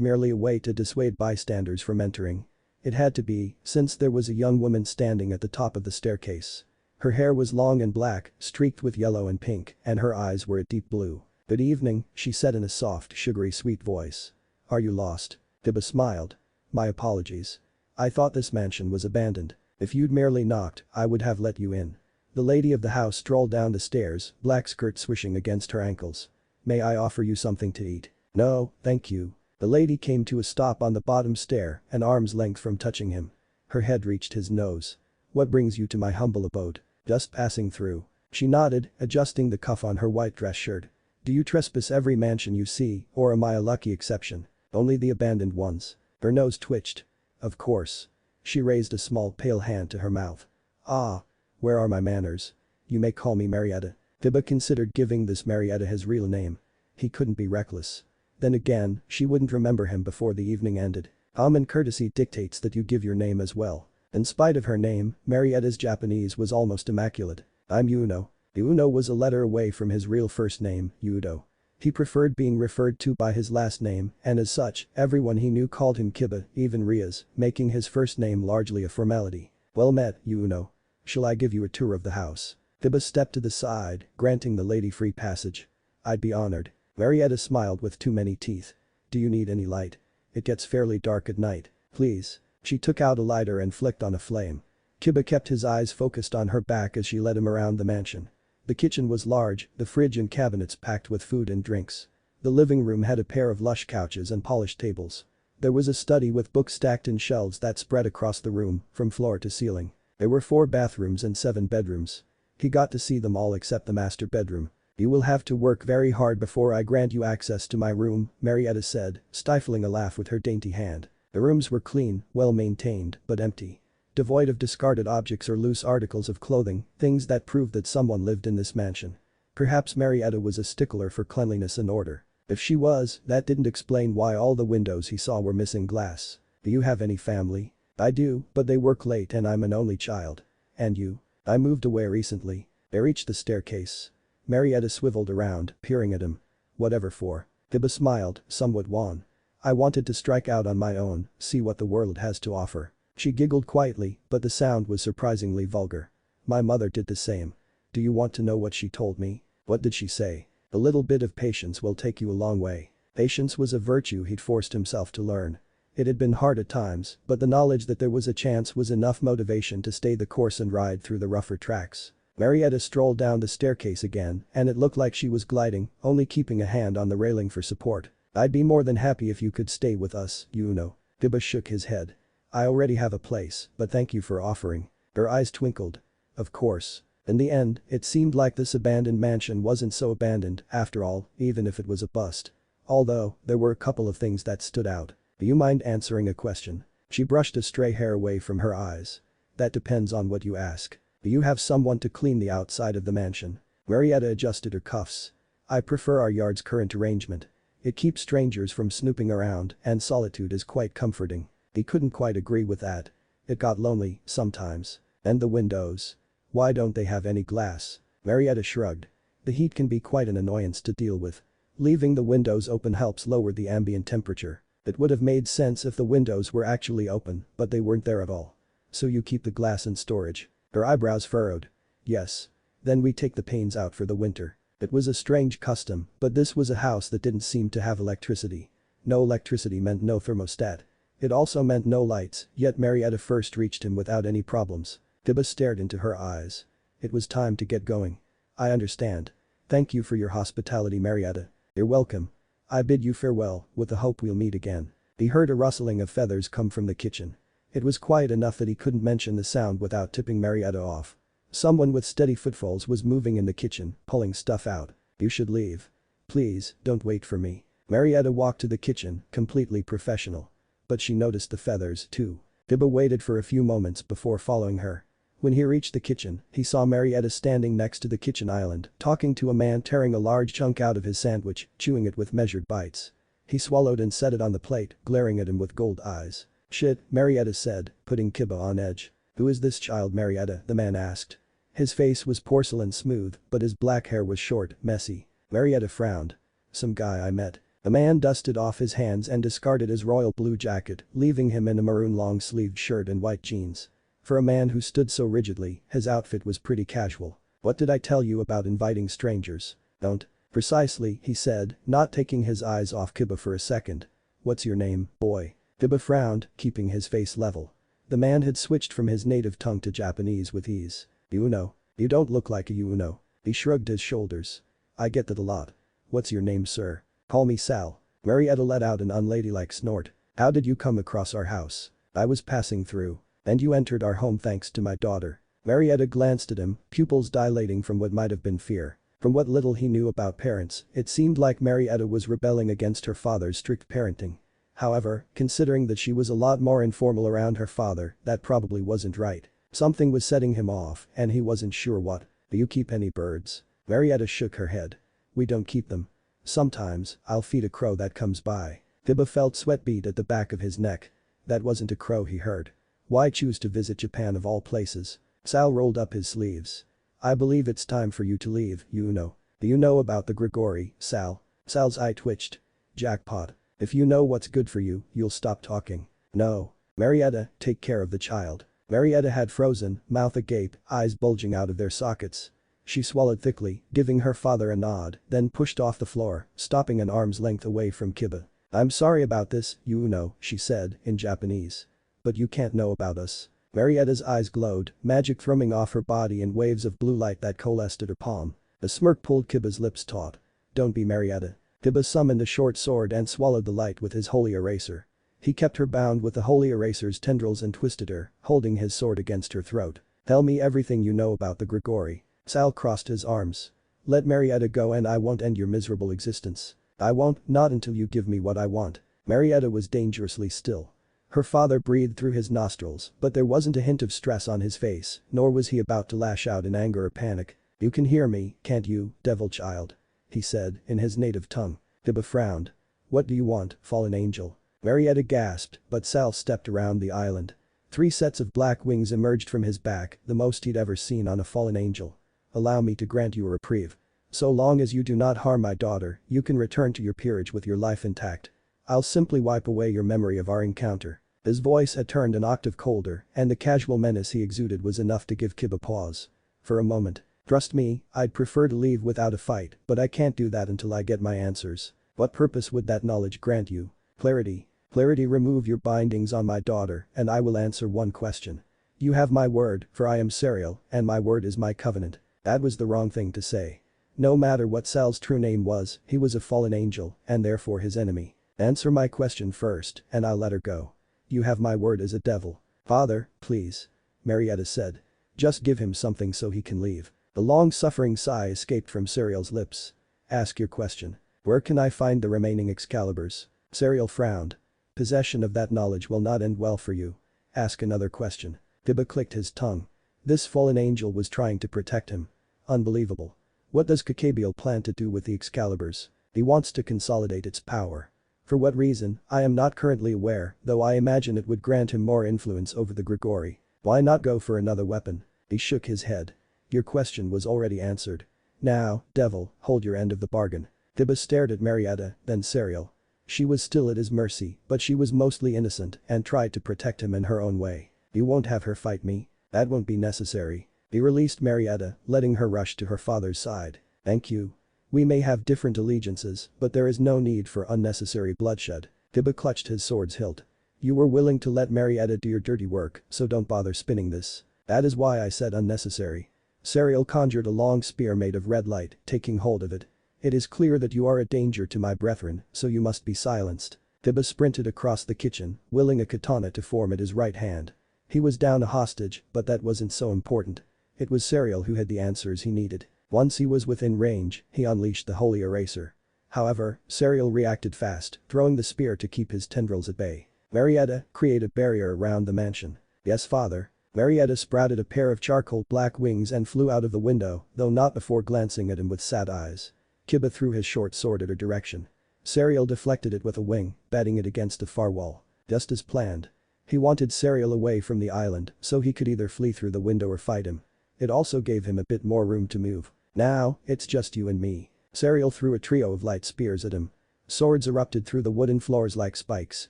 merely a way to dissuade bystanders from entering? It had to be, since there was a young woman standing at the top of the staircase. Her hair was long and black, streaked with yellow and pink, and her eyes were a deep blue. "Good evening," she said in a soft, sugary sweet voice. "Are you lost?" Kiba smiled. My apologies. I thought this mansion was abandoned. If you'd merely knocked, I would have let you in. The lady of the house strolled down the stairs, black skirt swishing against her ankles. May I offer you something to eat? No, thank you. The lady came to a stop on the bottom stair, an arm's length from touching him. Her head reached his nose. What brings you to my humble abode? Just passing through. She nodded, adjusting the cuff on her white dress shirt. Do you trespass every mansion you see, or am I a lucky exception? Only the abandoned ones. Her nose twitched. Of course. She raised a small pale hand to her mouth. Ah. Where are my manners? You may call me Marietta. Tiba considered giving this Marietta his real name. He couldn't be reckless. Then again, she wouldn't remember him before the evening ended. Common courtesy dictates that you give your name as well. In spite of her name, Marietta's Japanese was almost immaculate. I'm Yuno. Yuno was a letter away from his real first name, Yudo. He preferred being referred to by his last name, and as such, everyone he knew called him Kiba, even Rias, making his first name largely a formality. Well met, Yuno. Shall I give you a tour of the house? Kiba stepped to the side, granting the lady free passage. I'd be honored. Marietta smiled with too many teeth. Do you need any light? It gets fairly dark at night. Please. She took out a lighter and flicked on a flame. Kiba kept his eyes focused on her back as she led him around the mansion. The kitchen was large, the fridge and cabinets packed with food and drinks. The living room had a pair of lush couches and polished tables. There was a study with books stacked in shelves that spread across the room, from floor to ceiling. There were 4 bathrooms and 7 bedrooms. He got to see them all except the master bedroom. You will have to work very hard before I grant you access to my room, Marietta said, stifling a laugh with her dainty hand. The rooms were clean, well maintained, but empty. Devoid of discarded objects or loose articles of clothing, things that proved that someone lived in this mansion. Perhaps Marietta was a stickler for cleanliness and order. If she was, that didn't explain why all the windows he saw were missing glass. Do you have any family? I do, but they work late and I'm an only child. And you? I moved away recently. They reached the staircase. Marietta swiveled around, peering at him. Whatever for. Kiba smiled, somewhat wan. I wanted to strike out on my own, see what the world has to offer. She giggled quietly, but the sound was surprisingly vulgar. My mother did the same. Do you want to know what she told me? What did she say? A little bit of patience will take you a long way. Patience was a virtue he'd forced himself to learn. It had been hard at times, but the knowledge that there was a chance was enough motivation to stay the course and ride through the rougher tracks. Marietta strolled down the staircase again, and it looked like she was gliding, only keeping a hand on the railing for support. I'd be more than happy if you could stay with us, Yuno. Kiba shook his head. I already have a place, but thank you for offering. Her eyes twinkled. Of course. In the end, it seemed like this abandoned mansion wasn't so abandoned, after all, even if it was a bust. Although, there were a couple of things that stood out. Do you mind answering a question? She brushed a stray hair away from her eyes. That depends on what you ask. Do you have someone to clean the outside of the mansion? Marietta adjusted her cuffs. I prefer our yard's current arrangement. It keeps strangers from snooping around, and solitude is quite comforting. He couldn't quite agree with that. It got lonely, sometimes. And the windows. Why don't they have any glass? Marietta shrugged. The heat can be quite an annoyance to deal with. Leaving the windows open helps lower the ambient temperature. It would have made sense if the windows were actually open, but they weren't there at all. So you keep the glass in storage. Her eyebrows furrowed. Yes. Then we take the panes out for the winter. It was a strange custom, but this was a house that didn't seem to have electricity. No electricity meant no thermostat. It also meant no lights, yet Marietta first reached him without any problems. Kiba stared into her eyes. It was time to get going. I understand. Thank you for your hospitality, Marietta. You're welcome. I bid you farewell, with the hope we'll meet again. He heard a rustling of feathers come from the kitchen. It was quiet enough that he couldn't mention the sound without tipping Marietta off. Someone with steady footfalls was moving in the kitchen, pulling stuff out. You should leave. Please, don't wait for me. Marietta walked to the kitchen, completely professional. But she noticed the feathers, too. Kiba waited for a few moments before following her. When he reached the kitchen, he saw Marietta standing next to the kitchen island, talking to a man tearing a large chunk out of his sandwich, chewing it with measured bites. He swallowed and set it on the plate, glaring at him with gold eyes. Shit, Marietta said, putting Kiba on edge. Who is this child, Marietta? The man asked. His face was porcelain smooth, but his black hair was short, messy. Marietta frowned. Some guy I met. The man dusted off his hands and discarded his royal blue jacket, leaving him in a maroon long-sleeved shirt and white jeans. For a man who stood so rigidly, his outfit was pretty casual. What did I tell you about inviting strangers? Don't. Precisely, he said, not taking his eyes off Kiba for a second. What's your name, boy? Kiba frowned, keeping his face level. The man had switched from his native tongue to Japanese with ease. "Uno. You don't look like a Uno." He shrugged his shoulders. "I get that a lot. What's your name, sir?" "Call me Sal." Marietta let out an unladylike snort. "How did you come across our house?" "I was passing through. And you entered our home thanks to my daughter." Marietta glanced at him, pupils dilating from what might have been fear. From what little he knew about parents, it seemed like Marietta was rebelling against her father's strict parenting. However, considering that she was a lot more informal around her father, that probably wasn't right. Something was setting him off, and he wasn't sure what. "Do you keep any birds?" Marietta shook her head. "We don't keep them. Sometimes, I'll feed a crow that comes by." Kiba felt sweat bead at the back of his neck. That wasn't a crow he heard. Why choose to visit Japan of all places? Sal rolled up his sleeves. "I believe it's time for you to leave, you know." "Do you know about the Grigori, Sal?" Sal's eye twitched. "Jackpot. If you know what's good for you, you'll stop talking." "No. Marietta, take care of the child." Marietta had frozen, mouth agape, eyes bulging out of their sockets. She swallowed thickly, giving her father a nod, then pushed off the floor, stopping an arm's length away from Kiba. "I'm sorry about this, you know," she said, in Japanese. "But you can't know about us." Marietta's eyes glowed, magic thrumming off her body in waves of blue light that coalesced at her palm. A smirk pulled Kiba's lips taut. "Don't be Marietta." Kiba summoned a short sword and swallowed the light with his holy eraser. He kept her bound with the holy eraser's tendrils and twisted her, holding his sword against her throat. "Tell me everything you know about the Grigori." Sal crossed his arms. "Let Marietta go and I won't end your miserable existence." "I won't, not until you give me what I want." Marietta was dangerously still. Her father breathed through his nostrils, but there wasn't a hint of stress on his face, nor was he about to lash out in anger or panic. "You can hear me, can't you, devil child?" he said, in his native tongue. Kiba frowned. "What do you want, fallen angel?" Marietta gasped, but Sal stepped around the island. 3 sets of black wings emerged from his back, the most he'd ever seen on a fallen angel. "Allow me to grant you a reprieve. So long as you do not harm my daughter, you can return to your peerage with your life intact. I'll simply wipe away your memory of our encounter." His voice had turned an octave colder, and the casual menace he exuded was enough to give Kiba pause. For a moment. "Trust me, I'd prefer to leave without a fight, but I can't do that until I get my answers." "What purpose would that knowledge grant you?" "Clarity. Clarity. Remove your bindings on my daughter, and I will answer one question. You have my word, for I am Serial, and my word is my covenant." That was the wrong thing to say. No matter what Sal's true name was, he was a fallen angel, and therefore his enemy. "Answer my question first, and I'll let her go." "You have my word as a devil." "Father, please." Marietta said. "Just give him something so he can leave." A long-suffering sigh escaped from Serial's lips. "Ask your question. Where can I find the remaining Excaliburs?" Serial frowned. "Possession of that knowledge will not end well for you. Ask another question." Kiba clicked his tongue. This fallen angel was trying to protect him. Unbelievable. "What does Kakabiel plan to do with the Excaliburs?" "He wants to consolidate its power." "For what reason, I am not currently aware, though I imagine it would grant him more influence over the Grigori. Why not go for another weapon?" He shook his head. "Your question was already answered. Now, devil, hold your end of the bargain." Kiba stared at Marietta, then Serial. She was still at his mercy, but she was mostly innocent and tried to protect him in her own way. "You won't have her fight me?" "That won't be necessary." He released Marietta, letting her rush to her father's side. "Thank you. We may have different allegiances, but there is no need for unnecessary bloodshed." Kiba clutched his sword's hilt. "You were willing to let Marietta do your dirty work, so don't bother spinning this." "That is why I said unnecessary." Serial conjured a long spear made of red light, taking hold of it. "It is clear that you are a danger to my brethren, so you must be silenced." Kiba sprinted across the kitchen, willing a katana to form at his right hand. He was down a hostage, but that wasn't so important. It was Serial who had the answers he needed. Once he was within range, he unleashed the holy eraser. However, Serial reacted fast, throwing the spear to keep his tendrils at bay. "Marietta, create a barrier around the mansion." "Yes, father." Marietta sprouted a pair of charcoal black wings and flew out of the window, though not before glancing at him with sad eyes. Kiba threw his short sword at her direction. Serial deflected it with a wing, batting it against the far wall. Just as planned. He wanted Serial away from the island, so he could either flee through the window or fight him. It also gave him a bit more room to move. "Now, it's just you and me." Serial threw a trio of light spears at him. Swords erupted through the wooden floors like spikes,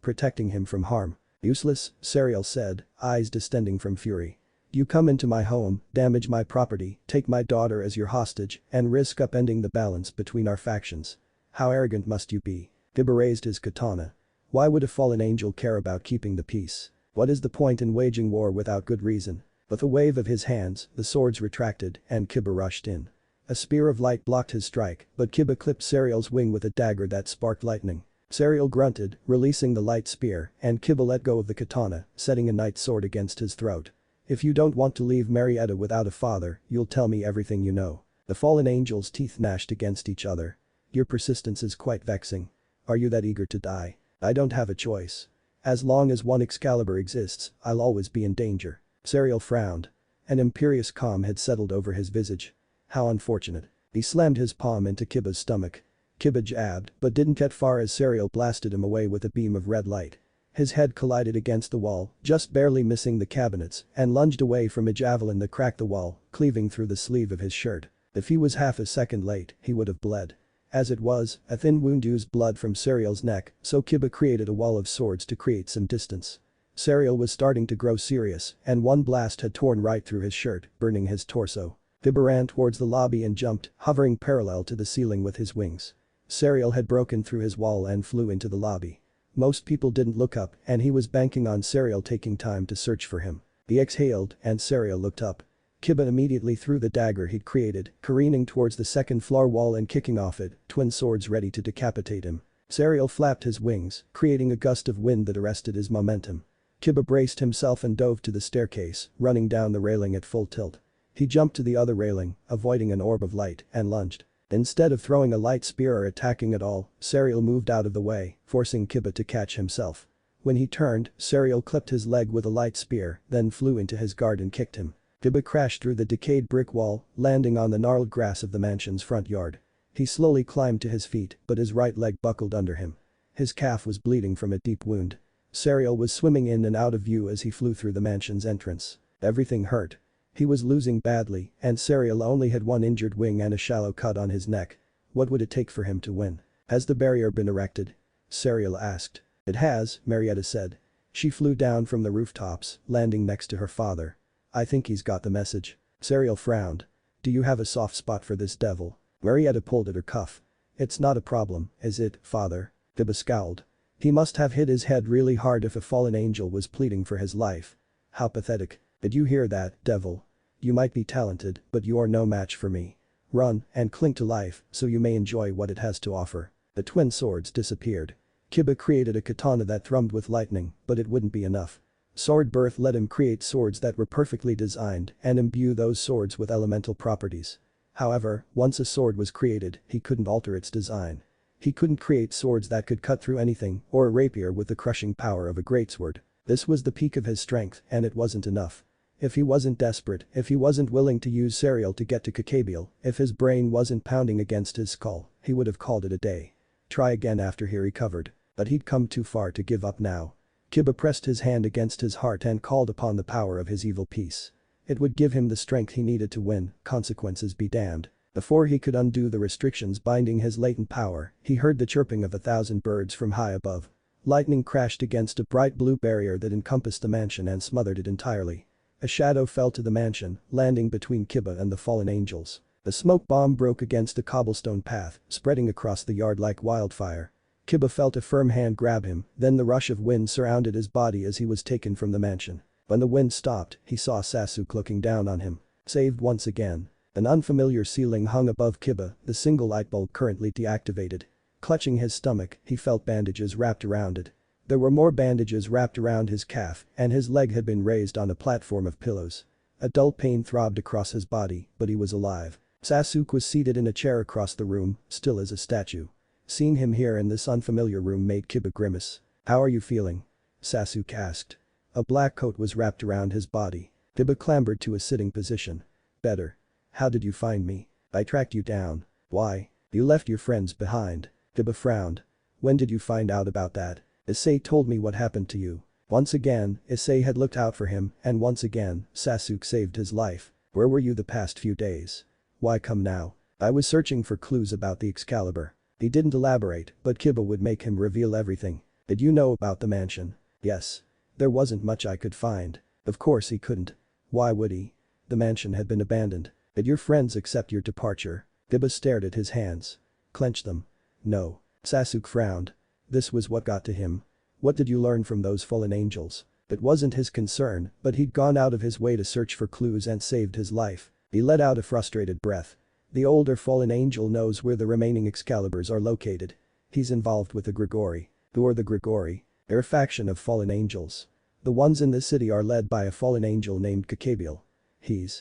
protecting him from harm. "Useless," Serial said, eyes distending from fury. "You come into my home, damage my property, take my daughter as your hostage, and risk upending the balance between our factions. How arrogant must you be?" Kiba raised his katana. Why would a fallen angel care about keeping the peace? What is the point in waging war without good reason? With a wave of his hands, the swords retracted and Kiba rushed in. A spear of light blocked his strike, but Kiba clipped Serial's wing with a dagger that sparked lightning. Serial grunted, releasing the light spear, and Kiba let go of the katana, setting a knight's sword against his throat. If you don't want to leave Marietta without a father, you'll tell me everything you know. The fallen angel's teeth gnashed against each other. Your persistence is quite vexing. Are you that eager to die? I don't have a choice. As long as one Excalibur exists, I'll always be in danger. Serial frowned. An imperious calm had settled over his visage. How unfortunate. He slammed his palm into Kiba's stomach. Kiba jabbed, but didn't get far as Serial blasted him away with a beam of red light. His head collided against the wall, just barely missing the cabinets, and lunged away from a javelin that cracked the wall, cleaving through the sleeve of his shirt. If he was half a second late, he would have bled. As it was, a thin wound oozed blood from Serial's neck, so Kiba created a wall of swords to create some distance. Serial was starting to grow serious, and one blast had torn right through his shirt, burning his torso. Kiba ran towards the lobby and jumped, hovering parallel to the ceiling with his wings. Serial had broken through his wall and flew into the lobby. Most people didn't look up, and he was banking on Serial taking time to search for him. He exhaled, and Serial looked up. Kiba immediately threw the dagger he'd created, careening towards the second floor wall and kicking off it, twin swords ready to decapitate him. Serial flapped his wings, creating a gust of wind that arrested his momentum. Kiba braced himself and dove to the staircase, running down the railing at full tilt. He jumped to the other railing, avoiding an orb of light, and lunged. Instead of throwing a light spear or attacking at all, Serial moved out of the way, forcing Kiba to catch himself. When he turned, Serial clipped his leg with a light spear, then flew into his guard and kicked him. Kiba crashed through the decayed brick wall, landing on the gnarled grass of the mansion's front yard. He slowly climbed to his feet, but his right leg buckled under him. His calf was bleeding from a deep wound. Serial was swimming in and out of view as he flew through the mansion's entrance. Everything hurt. He was losing badly, and Serial only had one injured wing and a shallow cut on his neck. What would it take for him to win? Has the barrier been erected? Serial asked. It has, Marietta said. She flew down from the rooftops, landing next to her father. I think he's got the message. Serial frowned. Do you have a soft spot for this devil? Marietta pulled at her cuff. It's not a problem, is it, father? Kiba scowled. He must have hit his head really hard if a fallen angel was pleading for his life. How pathetic. Did you hear that, devil? You might be talented, but you're no match for me. Run and cling to life so you may enjoy what it has to offer. The twin swords disappeared. Kiba created a katana that thrummed with lightning, but it wouldn't be enough. Sword birth let him create swords that were perfectly designed and imbue those swords with elemental properties. However, once a sword was created, he couldn't alter its design. He couldn't create swords that could cut through anything or a rapier with the crushing power of a greatsword. This was the peak of his strength, and it wasn't enough. If he wasn't desperate, if he wasn't willing to use Serial to get to Kakabiel, if his brain wasn't pounding against his skull, he would have called it a day. Try again after he recovered. But he'd come too far to give up now. Kiba pressed his hand against his heart and called upon the power of his evil peace. It would give him the strength he needed to win, consequences be damned. Before he could undo the restrictions binding his latent power, he heard the chirping of 1,000 birds from high above. Lightning crashed against a bright blue barrier that encompassed the mansion and smothered it entirely. A shadow fell to the mansion, landing between Kiba and the fallen angels. The smoke bomb broke against the cobblestone path, spreading across the yard like wildfire. Kiba felt a firm hand grab him, then the rush of wind surrounded his body as he was taken from the mansion. When the wind stopped, he saw Sasuke looking down on him. Saved once again. An unfamiliar ceiling hung above Kiba, the single light bulb currently deactivated. Clutching his stomach, he felt bandages wrapped around it. There were more bandages wrapped around his calf, and his leg had been raised on a platform of pillows. A dull pain throbbed across his body, but he was alive. Sasuke was seated in a chair across the room, still as a statue. Seeing him here in this unfamiliar room made Kiba grimace. How are you feeling? Sasuke asked. A black coat was wrapped around his body. Kiba clambered to a sitting position. Better. How did you find me? I tracked you down. Why? You left your friends behind. Kiba frowned. When did you find out about that? Issei told me what happened to you. Once again, Issei had looked out for him, and once again, Sasuke saved his life. Where were you the past few days? Why come now? I was searching for clues about the Excalibur. He didn't elaborate, but Kiba would make him reveal everything. Did you know about the mansion? Yes. There wasn't much I could find. Of course he couldn't. Why would he? The mansion had been abandoned. Did your friends accept your departure? Kiba stared at his hands. Clench them. No. Sasuke frowned. This was what got to him. What did you learn from those fallen angels? It wasn't his concern, but he'd gone out of his way to search for clues and saved his life. He let out a frustrated breath. The older fallen angel knows where the remaining Excaliburs are located. He's involved with the Grigori. Who are the Grigori? They're a faction of fallen angels. The ones in the city are led by a fallen angel named Kakabiel.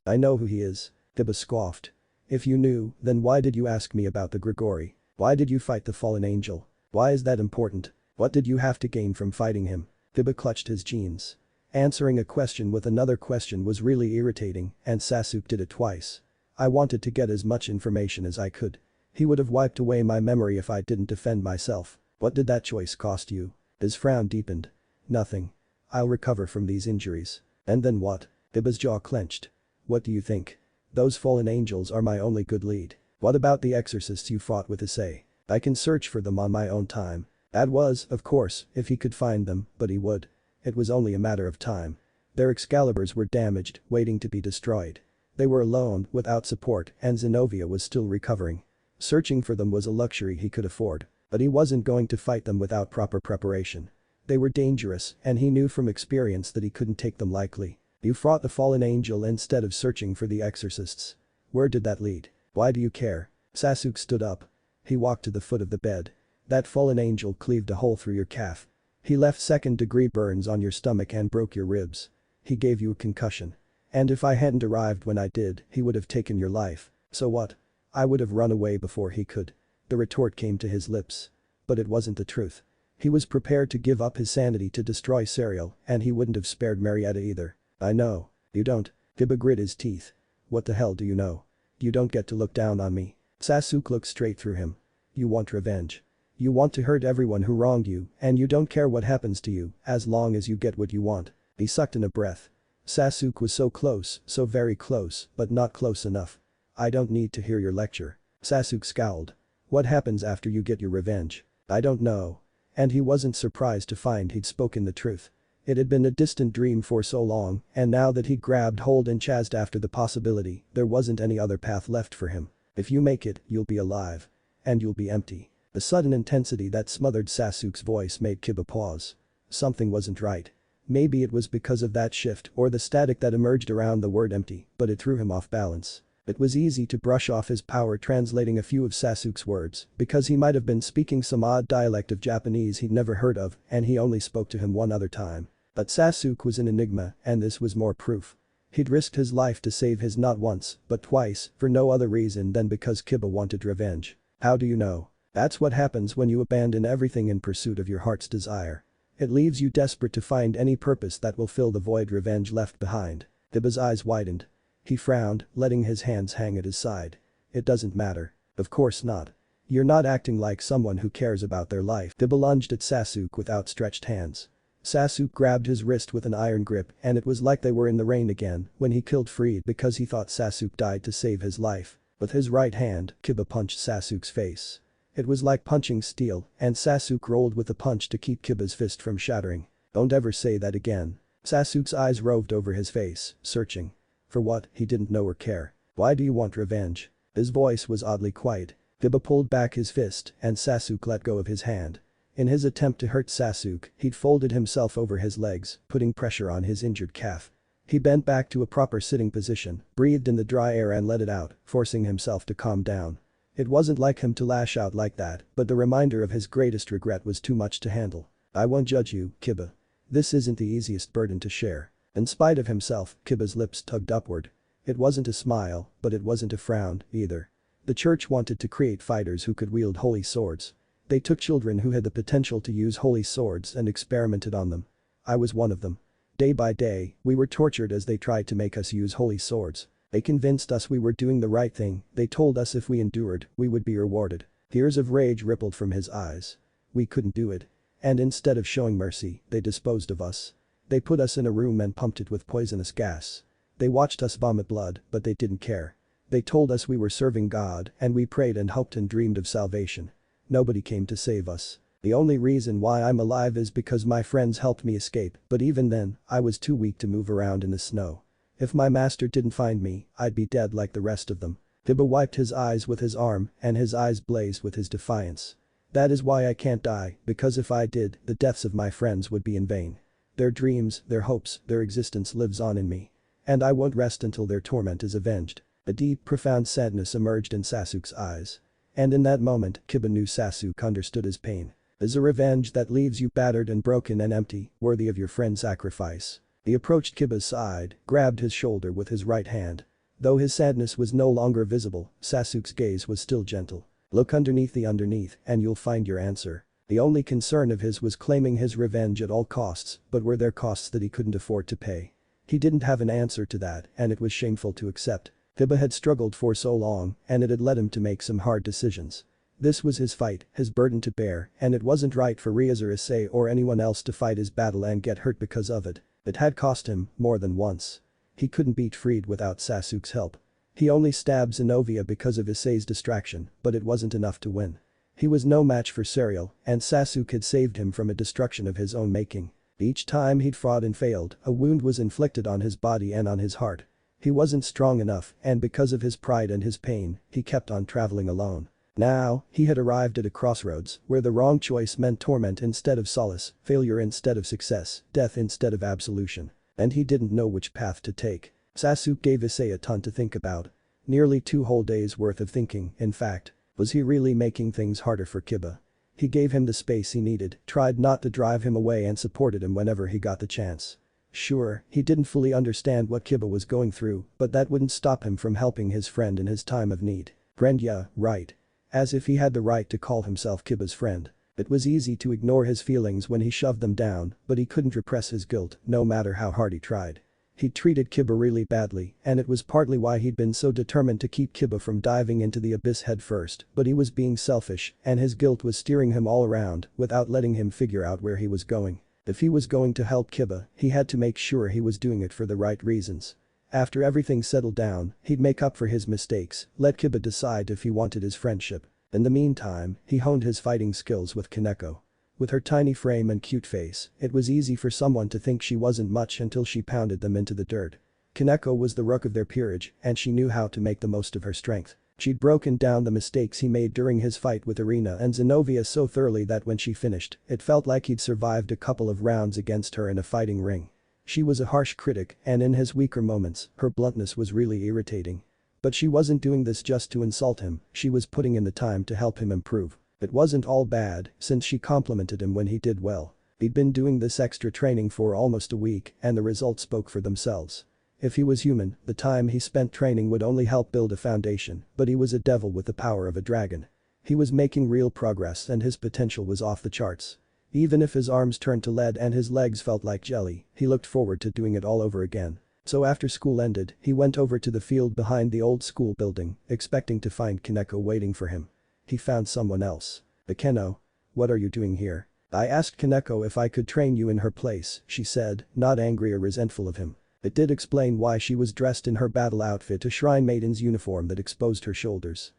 I know who he is. Tiba scoffed. If you knew, then why did you ask me about the Grigori? Why did you fight the fallen angel? Why is that important? What did you have to gain from fighting him? Tiba clutched his jeans. Answering a question with another question was really irritating, and Sasuke did it twice. I wanted to get as much information as I could. He would have wiped away my memory if I didn't defend myself. What did that choice cost you? His frown deepened. Nothing. I'll recover from these injuries. And then what? Tiba's jaw clenched. What do you think? Those fallen angels are my only good lead. What about the exorcists you fought with Issei? I can search for them on my own time. That was, of course, if he could find them, but he would. It was only a matter of time. Their Excaliburs were damaged, waiting to be destroyed. They were alone, without support, and Zenobia was still recovering. Searching for them was a luxury he could afford. But he wasn't going to fight them without proper preparation. They were dangerous, and he knew from experience that he couldn't take them lightly. You fought the fallen angel instead of searching for the exorcists. Where did that lead? Why do you care? Sasuke stood up. He walked to the foot of the bed. That fallen angel cleaved a hole through your calf. He left second-degree burns on your stomach and broke your ribs. He gave you a concussion. And if I hadn't arrived when I did, he would have taken your life. So what? I would have run away before he could. The retort came to his lips. But it wasn't the truth. He was prepared to give up his sanity to destroy Serial, and he wouldn't have spared Marietta either. I know. You don't. Tiba grit his teeth. What the hell do you know? You don't get to look down on me. Sasuke looked straight through him. You want revenge. You want to hurt everyone who wronged you, and you don't care what happens to you, as long as you get what you want. He sucked in a breath. Sasuke was so close, so very close, but not close enough. I don't need to hear your lecture. Sasuke scowled. What happens after you get your revenge? I don't know. And he wasn't surprised to find he'd spoken the truth. It had been a distant dream for so long, and now that he'd grabbed hold and chased after the possibility, there wasn't any other path left for him. If you make it, you'll be alive. And you'll be empty. The sudden intensity that smothered Sasuke's voice made Kiba pause. Something wasn't right. Maybe it was because of that shift or the static that emerged around the word empty, but it threw him off balance. It was easy to brush off his power translating a few of Sasuke's words because he might have been speaking some odd dialect of Japanese he'd never heard of and he only spoke to him one other time. But Sasuke was an enigma and this was more proof. He'd risked his life to save his not once, but twice, for no other reason than because Kiba wanted revenge. How do you know? That's what happens when you abandon everything in pursuit of your heart's desire. It leaves you desperate to find any purpose that will fill the void revenge left behind. Kiba's eyes widened. He frowned, letting his hands hang at his side. It doesn't matter. Of course not. You're not acting like someone who cares about their life. Kiba lunged at Sasuke with outstretched hands. Sasuke grabbed his wrist with an iron grip and it was like they were in the rain again when he killed Freed because he thought Sasuke died to save his life. With his right hand, Kiba punched Sasuke's face. It was like punching steel, and Sasuke rolled with the punch to keep Kiba's fist from shattering. Don't ever say that again. Sasuke's eyes roved over his face, searching. For what, he didn't know or care. Why do you want revenge? His voice was oddly quiet. Kiba pulled back his fist, and Sasuke let go of his hand. In his attempt to hurt Sasuke, he'd folded himself over his legs, putting pressure on his injured calf. He bent back to a proper sitting position, breathed in the dry air and let it out, forcing himself to calm down. It wasn't like him to lash out like that, but the reminder of his greatest regret was too much to handle. I won't judge you, Kiba. This isn't the easiest burden to share. In spite of himself, Kiba's lips tugged upward. It wasn't a smile, but it wasn't a frown, either. The church wanted to create fighters who could wield holy swords. They took children who had the potential to use holy swords and experimented on them. I was one of them. Day by day, we were tortured as they tried to make us use holy swords. They convinced us we were doing the right thing, they told us if we endured, we would be rewarded. Tears of rage rippled from his eyes. We couldn't do it. And instead of showing mercy, they disposed of us. They put us in a room and pumped it with poisonous gas. They watched us vomit blood, but they didn't care. They told us we were serving God and we prayed and hoped and dreamed of salvation. Nobody came to save us. The only reason why I'm alive is because my friends helped me escape, but even then, I was too weak to move around in the snow. If my master didn't find me, I'd be dead like the rest of them. Kiba wiped his eyes with his arm and his eyes blazed with his defiance. That is why I can't die, because if I did, the deaths of my friends would be in vain. Their dreams, their hopes, their existence lives on in me. And I won't rest until their torment is avenged. A deep, profound sadness emerged in Sasuke's eyes. And in that moment, Kiba knew Sasuke understood his pain. Is a revenge that leaves you battered and broken and empty, worthy of your friend's sacrifice. He approached Kiba's side, grabbed his shoulder with his right hand. Though his sadness was no longer visible, Sasuke's gaze was still gentle. Look underneath, and you'll find your answer. The only concern of his was claiming his revenge at all costs, but were there costs that he couldn't afford to pay? He didn't have an answer to that, and it was shameful to accept. Kiba had struggled for so long, and it had led him to make some hard decisions. This was his fight, his burden to bear, and it wasn't right for Rias or Issei or anyone else to fight his battle and get hurt because of it. It had cost him, more than once. He couldn't beat Freed without Sasuke's help. He only stabbed Zenobia because of Issei's distraction, but it wasn't enough to win. He was no match for Serial, and Sasuke had saved him from a destruction of his own making. Each time he'd fought and failed, a wound was inflicted on his body and on his heart. He wasn't strong enough, and because of his pride and his pain, he kept on traveling alone. Now, he had arrived at a crossroads where the wrong choice meant torment instead of solace, failure instead of success, death instead of absolution. And he didn't know which path to take. Sasuke gave Issei a ton to think about. Nearly 2 whole days worth of thinking, in fact. Was he really making things harder for Kiba? He gave him the space he needed, tried not to drive him away and supported him whenever he got the chance. Sure, he didn't fully understand what Kiba was going through, but that wouldn't stop him from helping his friend in his time of need. Friend, yeah, right. As if he had the right to call himself Kiba's friend. It was easy to ignore his feelings when he shoved them down, but he couldn't repress his guilt, no matter how hard he tried. He'd treated Kiba really badly, and it was partly why he'd been so determined to keep Kiba from diving into the abyss head first, but he was being selfish, and his guilt was steering him all around, without letting him figure out where he was going. If he was going to help Kiba, he had to make sure he was doing it for the right reasons. After everything settled down, he'd make up for his mistakes, let Kiba decide if he wanted his friendship. In the meantime, he honed his fighting skills with Kaneko. With her tiny frame and cute face, it was easy for someone to think she wasn't much until she pounded them into the dirt. Kaneko was the rook of their peerage, and she knew how to make the most of her strength. She'd broken down the mistakes he made during his fight with Irina and Zenobia so thoroughly that when she finished, it felt like he'd survived a couple of rounds against her in a fighting ring. She was a harsh critic, and in his weaker moments, her bluntness was really irritating. But she wasn't doing this just to insult him, she was putting in the time to help him improve. It wasn't all bad, since she complimented him when he did well. He'd been doing this extra training for almost a week, and the results spoke for themselves. If he was human, the time he spent training would only help build a foundation, but he was a devil with the power of a dragon. He was making real progress and his potential was off the charts. Even if his arms turned to lead and his legs felt like jelly, he looked forward to doing it all over again. So after school ended, he went over to the field behind the old school building, expecting to find Kaneko waiting for him. He found someone else. Akeno. What are you doing here? I asked Kaneko if I could train you in her place, she said, not angry or resentful of him. It did explain why she was dressed in her battle outfit, a shrine maiden's uniform that exposed her shoulders.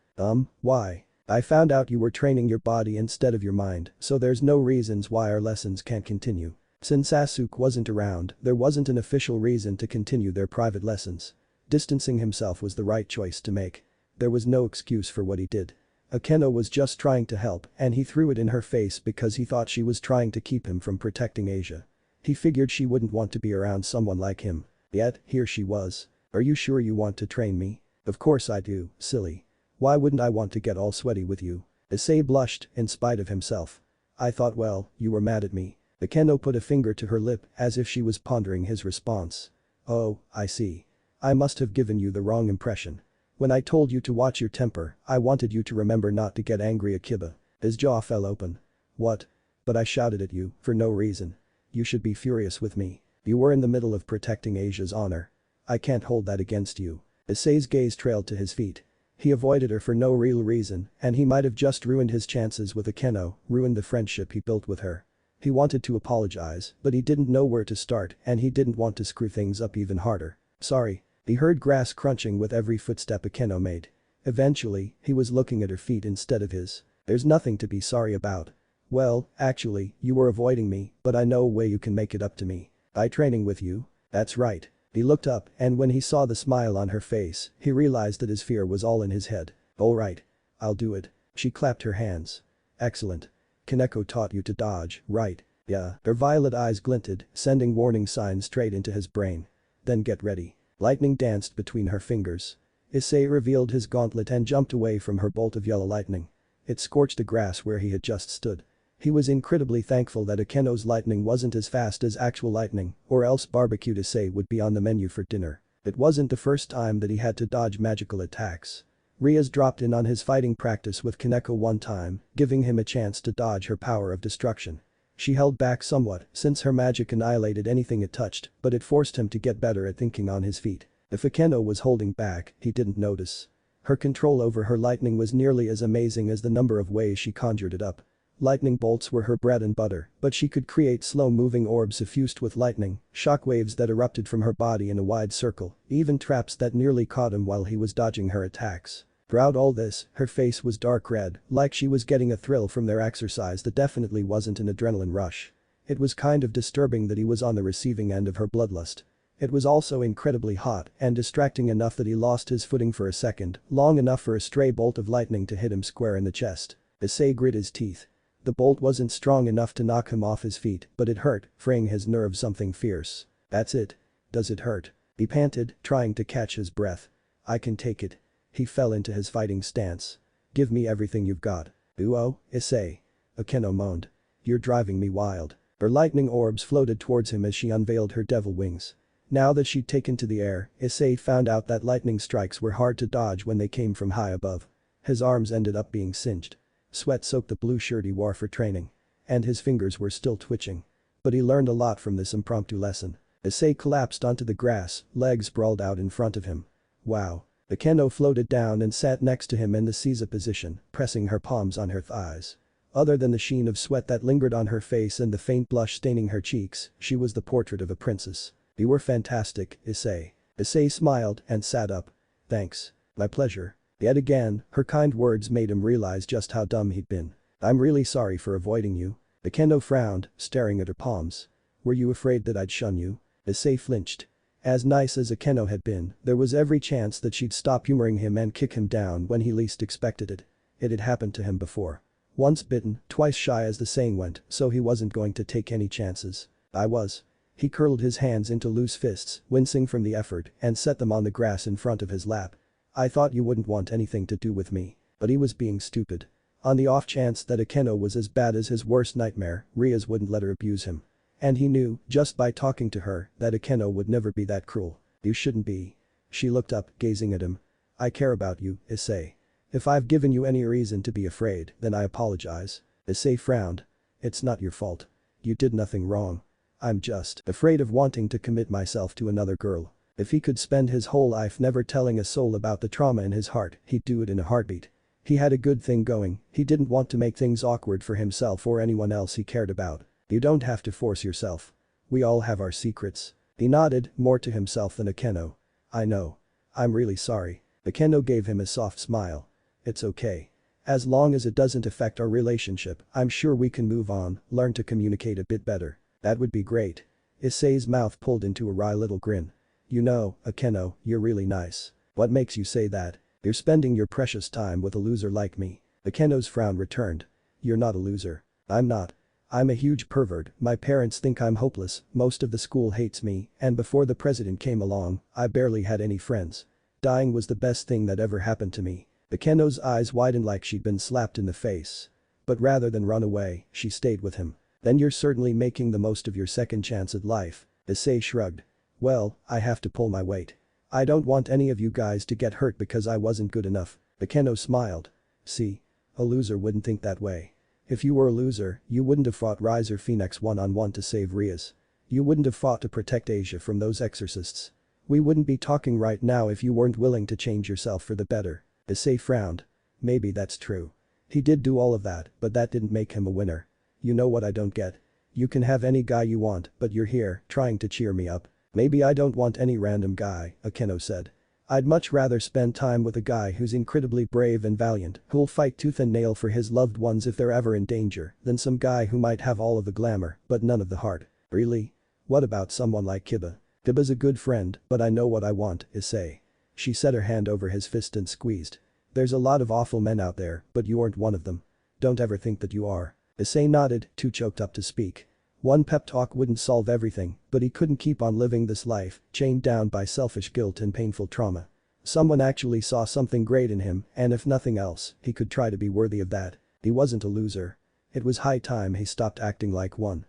Why? I found out you were training your body instead of your mind, so there's no reasons why our lessons can't continue. Since Sasuke wasn't around, there wasn't an official reason to continue their private lessons. Distancing himself was the right choice to make. There was no excuse for what he did. Akeno was just trying to help, and he threw it in her face because he thought she was trying to keep him from protecting Asia. He figured she wouldn't want to be around someone like him. Yet, here she was. Are you sure you want to train me? Of course I do, silly. Why wouldn't I want to get all sweaty with you? Issei blushed, in spite of himself. I thought, well, you were mad at me. Akeno put a finger to her lip as if she was pondering his response. Oh, I see. I must have given you the wrong impression. When I told you to watch your temper, I wanted you to remember not to get angry at Kiba. His jaw fell open. What? But I shouted at you, for no reason. You should be furious with me. You were in the middle of protecting Asia's honor. I can't hold that against you. Issei's gaze trailed to his feet. He avoided her for no real reason, and he might have just ruined his chances with Akeno, ruined the friendship he built with her. He wanted to apologize, but he didn't know where to start and he didn't want to screw things up even harder. Sorry. He heard grass crunching with every footstep Akeno made. Eventually, he was looking at her feet instead of his. There's nothing to be sorry about. Well, actually, you were avoiding me, but I know a way you can make it up to me. By training with you? That's right. He looked up, and when he saw the smile on her face, he realized that his fear was all in his head. Alright. I'll do it. She clapped her hands. Excellent. Kaneko taught you to dodge, right? Yeah. Her violet eyes glinted, sending warning signs straight into his brain. Then get ready. Lightning danced between her fingers. Issei revealed his gauntlet and jumped away from her bolt of yellow lightning. It scorched the grass where he had just stood. He was incredibly thankful that Akeno's lightning wasn't as fast as actual lightning, or else barbecued Issei would be on the menu for dinner. It wasn't the first time that he had to dodge magical attacks. Rias dropped in on his fighting practice with Kaneko one time, giving him a chance to dodge her power of destruction. She held back somewhat since her magic annihilated anything it touched, but it forced him to get better at thinking on his feet. If Akeno was holding back, he didn't notice. Her control over her lightning was nearly as amazing as the number of ways she conjured it up. Lightning bolts were her bread and butter, but she could create slow-moving orbs suffused with lightning, shockwaves that erupted from her body in a wide circle, even traps that nearly caught him while he was dodging her attacks. Throughout all this, her face was dark red, like she was getting a thrill from their exercise that definitely wasn't an adrenaline rush. It was kind of disturbing that he was on the receiving end of her bloodlust. It was also incredibly hot and distracting enough that he lost his footing for a second, long enough for a stray bolt of lightning to hit him square in the chest. Issei grit his teeth. The bolt wasn't strong enough to knock him off his feet, but it hurt, fraying his nerves something fierce. That's it. Does it hurt? He panted, trying to catch his breath. I can take it. He fell into his fighting stance. Give me everything you've got. Uo, Issei. Akeno moaned. You're driving me wild. Her lightning orbs floated towards him as she unveiled her devil wings. Now that she'd taken to the air, Issei found out that lightning strikes were hard to dodge when they came from high above. His arms ended up being singed. Sweat soaked the blue shirt he wore for training. And his fingers were still twitching. But he learned a lot from this impromptu lesson. Issei collapsed onto the grass, legs sprawled out in front of him. Wow. Akeno floated down and sat next to him in the Caesar position, pressing her palms on her thighs. Other than the sheen of sweat that lingered on her face and the faint blush staining her cheeks, she was the portrait of a princess. You were fantastic, Issei. Issei smiled and sat up. Thanks. My pleasure. Yet again, her kind words made him realize just how dumb he'd been. I'm really sorry for avoiding you. Akeno frowned, staring at her palms. Were you afraid that I'd shun you? Issei flinched. As nice as Akeno had been, there was every chance that she'd stop humoring him and kick him down when he least expected it. It had happened to him before. Once bitten, twice shy as the saying went, so he wasn't going to take any chances. I was. He curled his hands into loose fists, wincing from the effort, and set them on the grass in front of his lap. I thought you wouldn't want anything to do with me. But he was being stupid. On the off chance that Akeno was as bad as his worst nightmare, Rias wouldn't let her abuse him. And he knew, just by talking to her, that Akeno would never be that cruel. You shouldn't be. She looked up, gazing at him. I care about you, Issei. If I've given you any reason to be afraid, then I apologize. Issei frowned. It's not your fault. You did nothing wrong. I'm just afraid of wanting to commit myself to another girl. If he could spend his whole life never telling a soul about the trauma in his heart, he'd do it in a heartbeat. He had a good thing going, he didn't want to make things awkward for himself or anyone else he cared about. You don't have to force yourself. We all have our secrets. He nodded, more to himself than Akeno. I know. I'm really sorry. Akeno gave him a soft smile. It's okay. As long as it doesn't affect our relationship, I'm sure we can move on, learn to communicate a bit better. That would be great. Issei's mouth pulled into a wry little grin. You know, Akeno, you're really nice. What makes you say that? You're spending your precious time with a loser like me. Akeno's frown returned. You're not a loser. I'm not. I'm a huge pervert, my parents think I'm hopeless, most of the school hates me, and before the president came along, I barely had any friends. Dying was the best thing that ever happened to me. Akeno's eyes widened like she'd been slapped in the face. But rather than run away, she stayed with him. Then you're certainly making the most of your second chance at life. Issei shrugged. Well, I have to pull my weight. I don't want any of you guys to get hurt because I wasn't good enough. Akeno smiled. See? A loser wouldn't think that way. If you were a loser, you wouldn't have fought Riser Phoenix one-on-one to save Rias. You wouldn't have fought to protect Asia from those exorcists. We wouldn't be talking right now if you weren't willing to change yourself for the better. Issei frowned. Maybe that's true. He did do all of that, but that didn't make him a winner. You know what I don't get? You can have any guy you want, but you're here, trying to cheer me up. Maybe I don't want any random guy, Akeno said. I'd much rather spend time with a guy who's incredibly brave and valiant, who'll fight tooth and nail for his loved ones if they're ever in danger, than some guy who might have all of the glamour, but none of the heart. Really? What about someone like Kiba? Kiba's a good friend, but I know what I want, Issei. She set her hand over his fist and squeezed. There's a lot of awful men out there, but you aren't one of them. Don't ever think that you are. Issei nodded, too choked up to speak. One pep talk wouldn't solve everything, but he couldn't keep on living this life, chained down by selfish guilt and painful trauma. Someone actually saw something great in him, and if nothing else, he could try to be worthy of that. He wasn't a loser. It was high time he stopped acting like one.